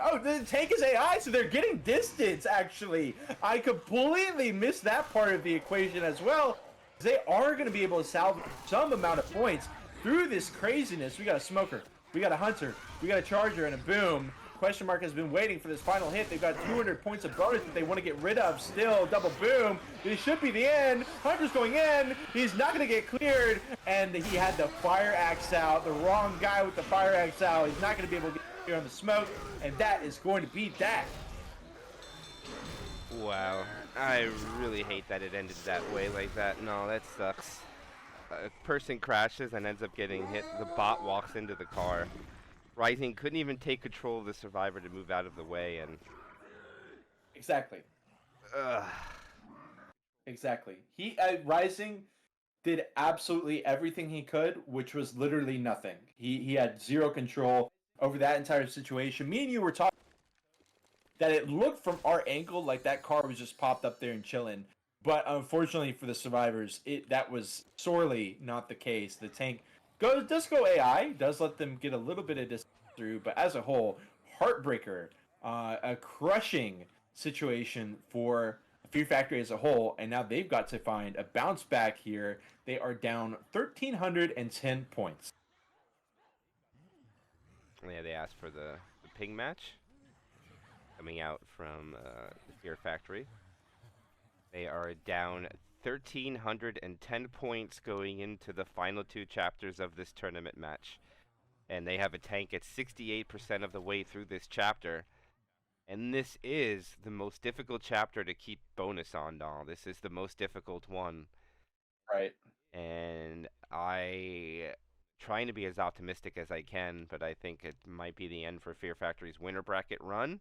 Oh, the tank is AI, so they're getting distance, actually. I completely missed that part of the equation as well. They are going to be able to salvage some amount of points through this craziness. We got a Smoker, we got a Hunter, we got a Charger, and a Boom. Question Mark has been waiting for this final hit. They've got 200 points of bonus that they want to get rid of still. Double Boom. This should be the end. Hunter's going in. He's not going to get cleared. And he had the fire axe out. The wrong guy with the fire axe out. He's not going to be able to get clear on the smoke. And that is going to be that. Wow. I really hate that it ended that way like that. No, that sucks. A person crashes and ends up getting hit. The bot walks into the car. Rising couldn't even take control of the survivor to move out of the way, and exactly. Exactly. Rising did absolutely everything he could, which was literally nothing. He had zero control over that entire situation. Me and you were talking that it looked from our angle like that car was just popped up there and chilling, but unfortunately for the survivors, that was sorely not the case. The tank does go AI, does let them get a little bit of distance through, but as a whole, heartbreaker, a crushing situation for Fear Factory as a whole, and now they've got to find a bounce back here. They are down 1,310 points. Yeah, they asked for the ping match coming out from the Fear Factory. They are down 1,310 points going into the final two chapters of this tournament match. And they have a tank at 68% of the way through this chapter. And this is the most difficult chapter to keep bonus on, doll. This is the most difficult one. Right. And trying to be as optimistic as I can, but I think it might be the end for Fear Factory's winner bracket run.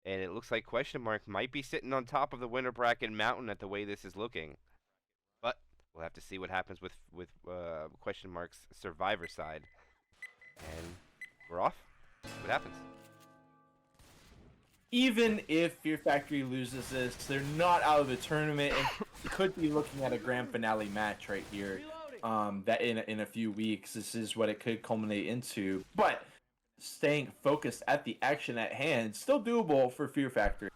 And it looks like Question Mark might be sitting on top of the winner bracket mountain at the way this is looking. But we'll have to see what happens with Question Mark's Survivor side. And we're off. What happens? Even if Fear Factory loses this, they're not out of the tournament and could be looking at a grand finale match right here. That in a few weeks, this is what it could culminate into. But staying focused at the action at hand, still doable for Fear Factory.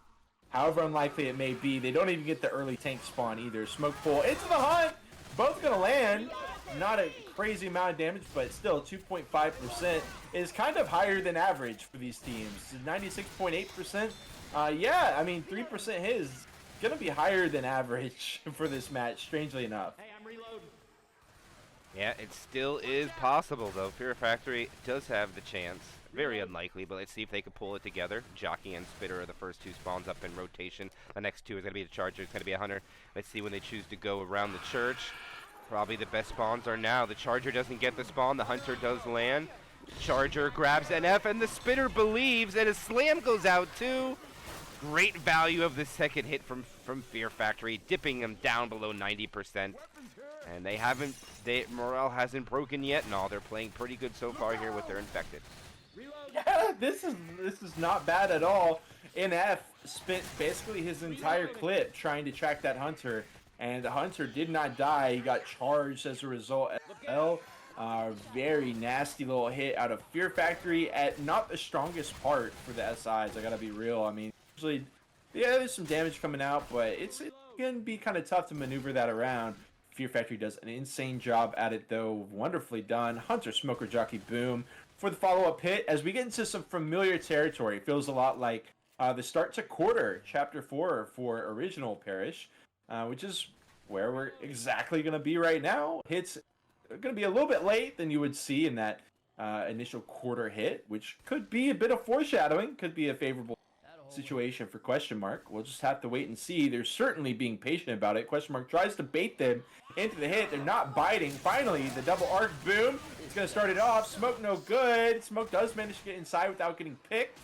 However unlikely it may be, they don't even get the early tank spawn either. Smoke pull into the hunt, both gonna land. Not a crazy amount of damage, but still 2.5% is kind of higher than average for these teams. 96.8%, yeah, I mean 3% hit is gonna be higher than average for this match, strangely enough. Hey, I'm reloading. Yeah, it still is possible, though. Fear Factory does have the chance. Very unlikely, but let's see if they can pull it together. Jockey and Spitter are the first two spawns up in rotation. The next two is going to be the Charger. It's going to be a Hunter. Let's see when they choose to go around the church. Probably the best spawns are now. The Charger doesn't get the spawn. The Hunter does land. Charger grabs NF, and the Spitter believes, and a slam goes out, too. Great value of the second hit from Fear Factory, dipping them down below 90%. And morale hasn't broken yet. No, they're playing pretty good so far here with their infected. Yeah, this is not bad at all. NF spent basically his entire clip trying to track that Hunter, and the Hunter did not die. He got charged as a result as well. Very nasty little hit out of Fear Factory at not the strongest part for the SIs. I gotta be real. I mean, usually, yeah, there's some damage coming out, but it's gonna be kind of tough to maneuver that around. Fear Factory does an insane job at it, though. Wonderfully done. Hunter, Smoker, Jockey, Boom for the follow-up hit. As we get into some familiar territory, it feels a lot like the start to quarter, Chapter 4 for original Parish, which is where we're exactly going to be right now. Hits are going to be a little bit late than you would see in that initial quarter hit, which could be a bit of foreshadowing, could be a favorable situation for Question Mark. We'll just have to wait and see. They're certainly being patient about it. Question Mark tries to bait them into the hit. They're not biting. Finally, the double arc boom. It's going to start it off. Smoke no good. Smoke does manage to get inside without getting picked.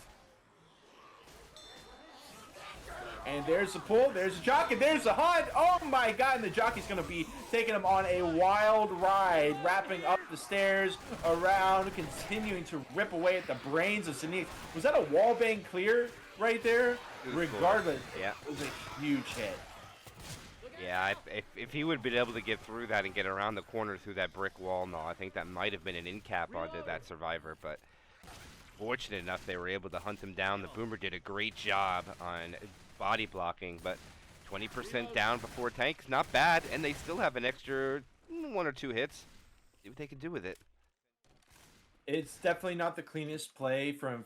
And there's the pull. There's the jockey. There's the hunt. Oh my god. And the jockey's going to be taking him on a wild ride, wrapping up the stairs, around, continuing to rip away at the brains of Sinise. Was that a wallbang clear right there? Regardless, cool. Yeah, it was a huge hit. Yeah, if he would have been able to get through that and get around the corner through that brick wall, no, I think that might have been an in cap onto that Survivor, but fortunate enough they were able to hunt him down. The Boomer did a great job on body blocking, but 20% down before tank is not bad, and they still have an extra 1 or 2 hits. See what they can do with it. It's definitely not the cleanest play from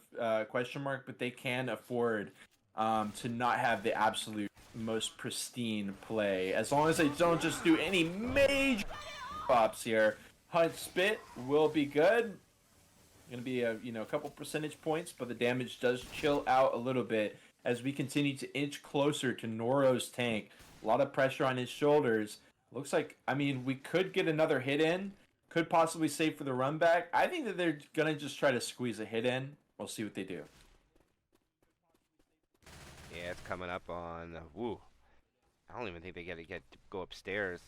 Question Mark, but they can afford to not have the absolute most pristine play. As long as they don't just do any major pops here. Hunt Spit will be good. Going to be a couple percentage points, but the damage does chill out a little bit as we continue to inch closer to Noro's tank. A lot of pressure on his shoulders. Looks like, I mean, we could get another hit in. Could possibly save for the run back. I think that they're going to just try to squeeze a hit in. We'll see what they do. Yeah, it's coming up on, woo. I don't even think they got to go upstairs.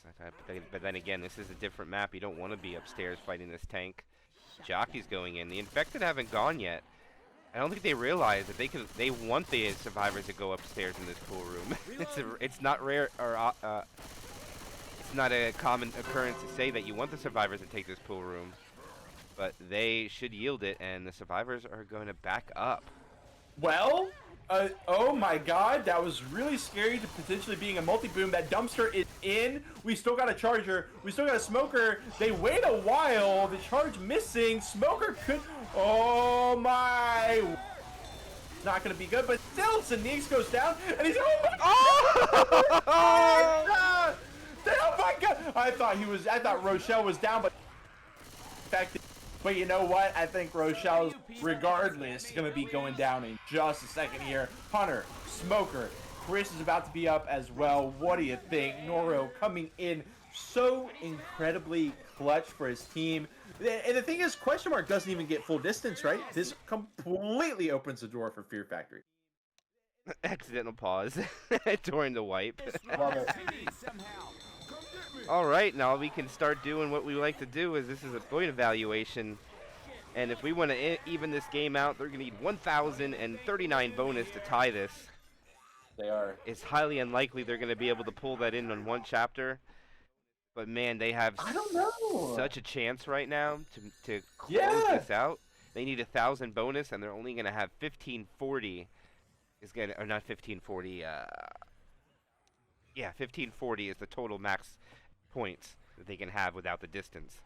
But then again, this is a different map. You don't want to be upstairs fighting this tank. Jockey's going in. The infected haven't gone yet. I don't think they realize that they want the survivors to go upstairs in this pool room. It's not rare, or it's not a common occurrence to say that you want the survivors to take this pool room, but they should yield it, and the survivors are going to back up. Well, oh my god, that was really scary to potentially being a multi-boom. That dumpster is in. We still got a Charger. We still got a Smoker. They wait a while. The charge missing. Smoker could... Oh my... Not going to be good, but still, Sinise goes down, and he's... Oh my... Oh my god! I thought Rochelle was down, but... But you know what? I think Rochelle's, regardless, going to be going down in just a second here. Hunter, Smoker, Chris is about to be up as well. What do you think? Noro coming in so incredibly clutch for his team. And the thing is, Question Mark doesn't even get full distance, right? This completely opens the door for Fear Factory. Accidental pause during the wipe. Love it. All right, now we can start doing what we like to do. Is this is a point evaluation, and if we want to even this game out, they're gonna need 1,039 bonus to tie this. They are. It's highly unlikely they're gonna be able to pull that in on one chapter. But man, they have I don't know. such a chance right now to close Yeah. this out. They need 1,000 bonus, and they're only gonna have 1,540. Is gonna or not 1,540. Yeah, 1,540 is the total max points that they can have without the distance.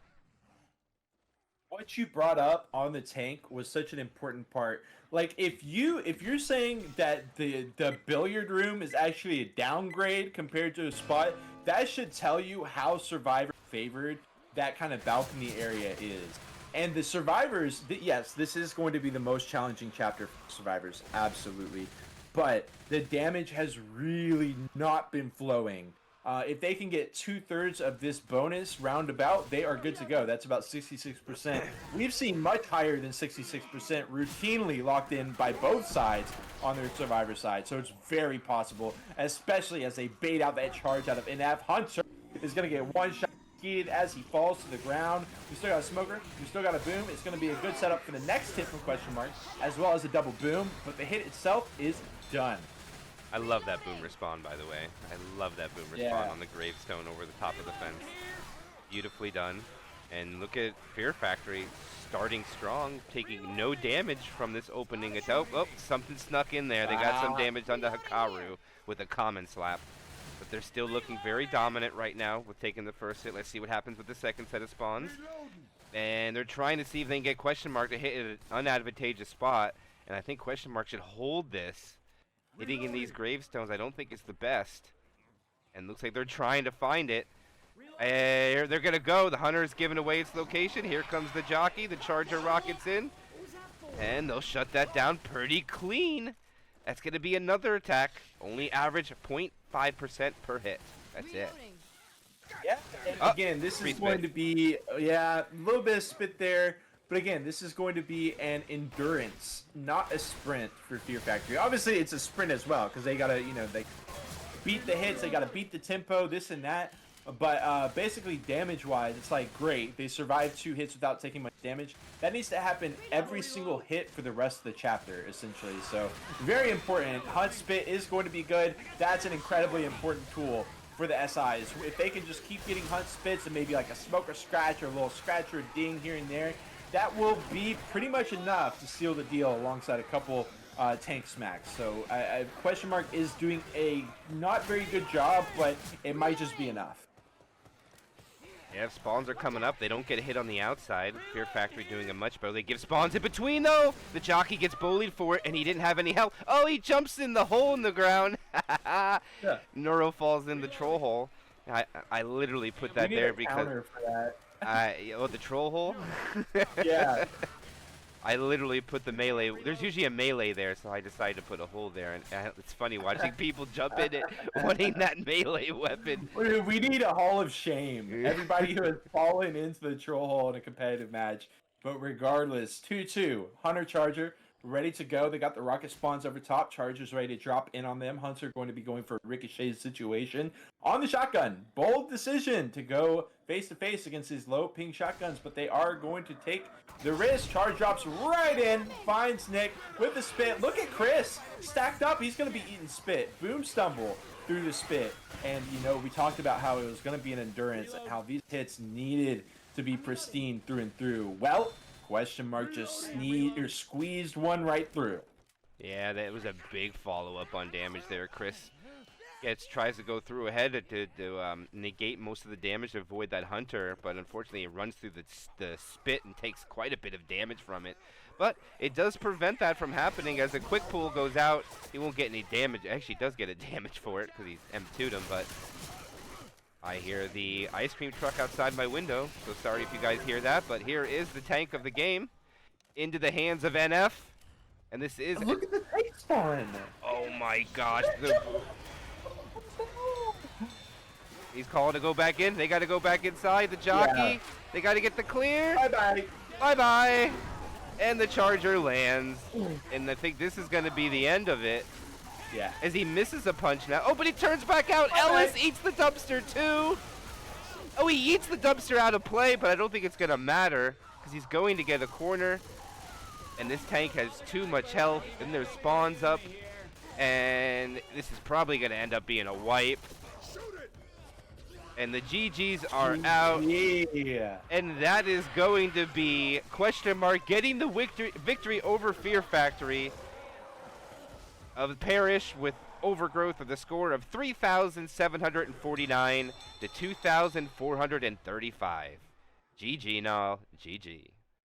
What you brought up on the tank was such an important part. Like if you're saying that the billiard room is actually a downgrade compared to a spot, that should tell you how Survivor favored that kind of balcony area is. And the Survivors, yes, this is going to be the most challenging chapter for Survivors, absolutely. But the damage has really not been flowing. If they can get 2/3 of this bonus roundabout, they are good to go. That's about 66%. We've seen much higher than 66% routinely locked in by both sides on their Survivor side. So it's very possible, especially as they bait out that charge out of NF. Hunter is going to get one shot as he falls to the ground. We still got a smoker. We still got a boom. It's going to be a good setup for the next hit from Question Mark, as well as a double boom. But the hit itself is done. I love that boom respawn, by the way. I love that boom respawn on the gravestone over the top of the fence. Beautifully done. And look at Fear Factory starting strong, taking no damage from this opening attack. Oh, something snuck in there. They got some damage onto Hikaru with a common slap. But they're still looking very dominant right now with taking the first hit. Let's see what happens with the second set of spawns. And they're trying to see if they can get Question Mark to hit an unadvantageous spot. And I think Question Mark should hold this. Hitting in these gravestones, I don't think it's the best. And looks like they're trying to find it. They're going to go. The Hunter's giving away its location. Here comes the jockey. The Charger rockets in. And they'll shut that down pretty clean. That's going to be another attack. Only average 0.5% per hit. That's it. Yeah, and again, this is going to be, a little bit of spit there. But again, this is going to be an endurance, not a sprint for Fear Factory. Obviously, it's a sprint as well, because they got to, they beat the hits, they got to beat the tempo, this and that. But basically, damage-wise, it's like, great. They survived 2 hits without taking much damage. That needs to happen every single hit for the rest of the chapter, essentially. So, very important. Hunt Spit is going to be good. That's an incredibly important tool for the SIs. If they can just keep getting Hunt Spits and maybe like a smoke or scratch or a little scratch or a ding here and there, that will be pretty much enough to seal the deal alongside a couple tank smacks. So Question Mark is doing a not very good job, but it might just be enough. Yeah, if spawns are coming up, they don't get a hit on the outside. Fear Factory doing a much better. They give spawns in between, though. The jockey gets bullied for it, and he didn't have any help. Oh, he jumps in the hole in the ground. Yeah. Neuro falls in the troll hole. I literally put that there because... counter for that. The troll hole? Yeah. I literally put the melee. There's usually a melee there, so I decided to put a hole there. And it's funny watching people jump in it, wanting that melee weapon. We need a hall of shame. Everybody who has fallen into the troll hole in a competitive match. But regardless, 2-2. Hunter Charger ready to go. They got the rocket spawns over top. Charger's ready to drop in on them. Hunter going to be going for a ricochet situation on the shotgun. Bold decision to go face-to-face against these low ping shotguns, but they are going to take the risk. Charge drops right in, finds Nick with the spit. Look at Chris stacked up. He's going to be eating spit. Boom stumble through the spit. And, we talked about how it was going to be an endurance and how these hits needed to be pristine through and through. Well, Question Mark just squeezed one right through. Yeah, that was a big follow-up on damage there. Chris tries to go through ahead to negate most of the damage to avoid that Hunter, but unfortunately it runs through the spit and takes quite a bit of damage from it. But it does prevent that from happening. As the quick pull goes out, he won't get any damage. Actually, he does get a damage for it because he's M2'd him, but I hear the ice cream truck outside my window, so sorry if you guys hear that, but here is the tank of the game into the hands of NF. And this is... Look at the tank spawn! Oh my gosh. He's calling to go back in. They got to go back inside. The jockey. Yeah. They got to get the clear. Bye-bye. Bye-bye. And the Charger lands. And I think this is going to be the end of it. Yeah. As he misses a punch now. Oh, but he turns back out. Ellis eats the dumpster too. Oh, he eats the dumpster out of play, but I don't think it's going to matter because he's going to get a corner. And this tank has too much health. And there's spawns up. And this is probably going to end up being a wipe. And the GGs are out. Yeah. And that is going to be question mark getting the victory over Fear Factory of Parish with Overgrowth with a score of 3,749 to 2,435. GG, no, GG.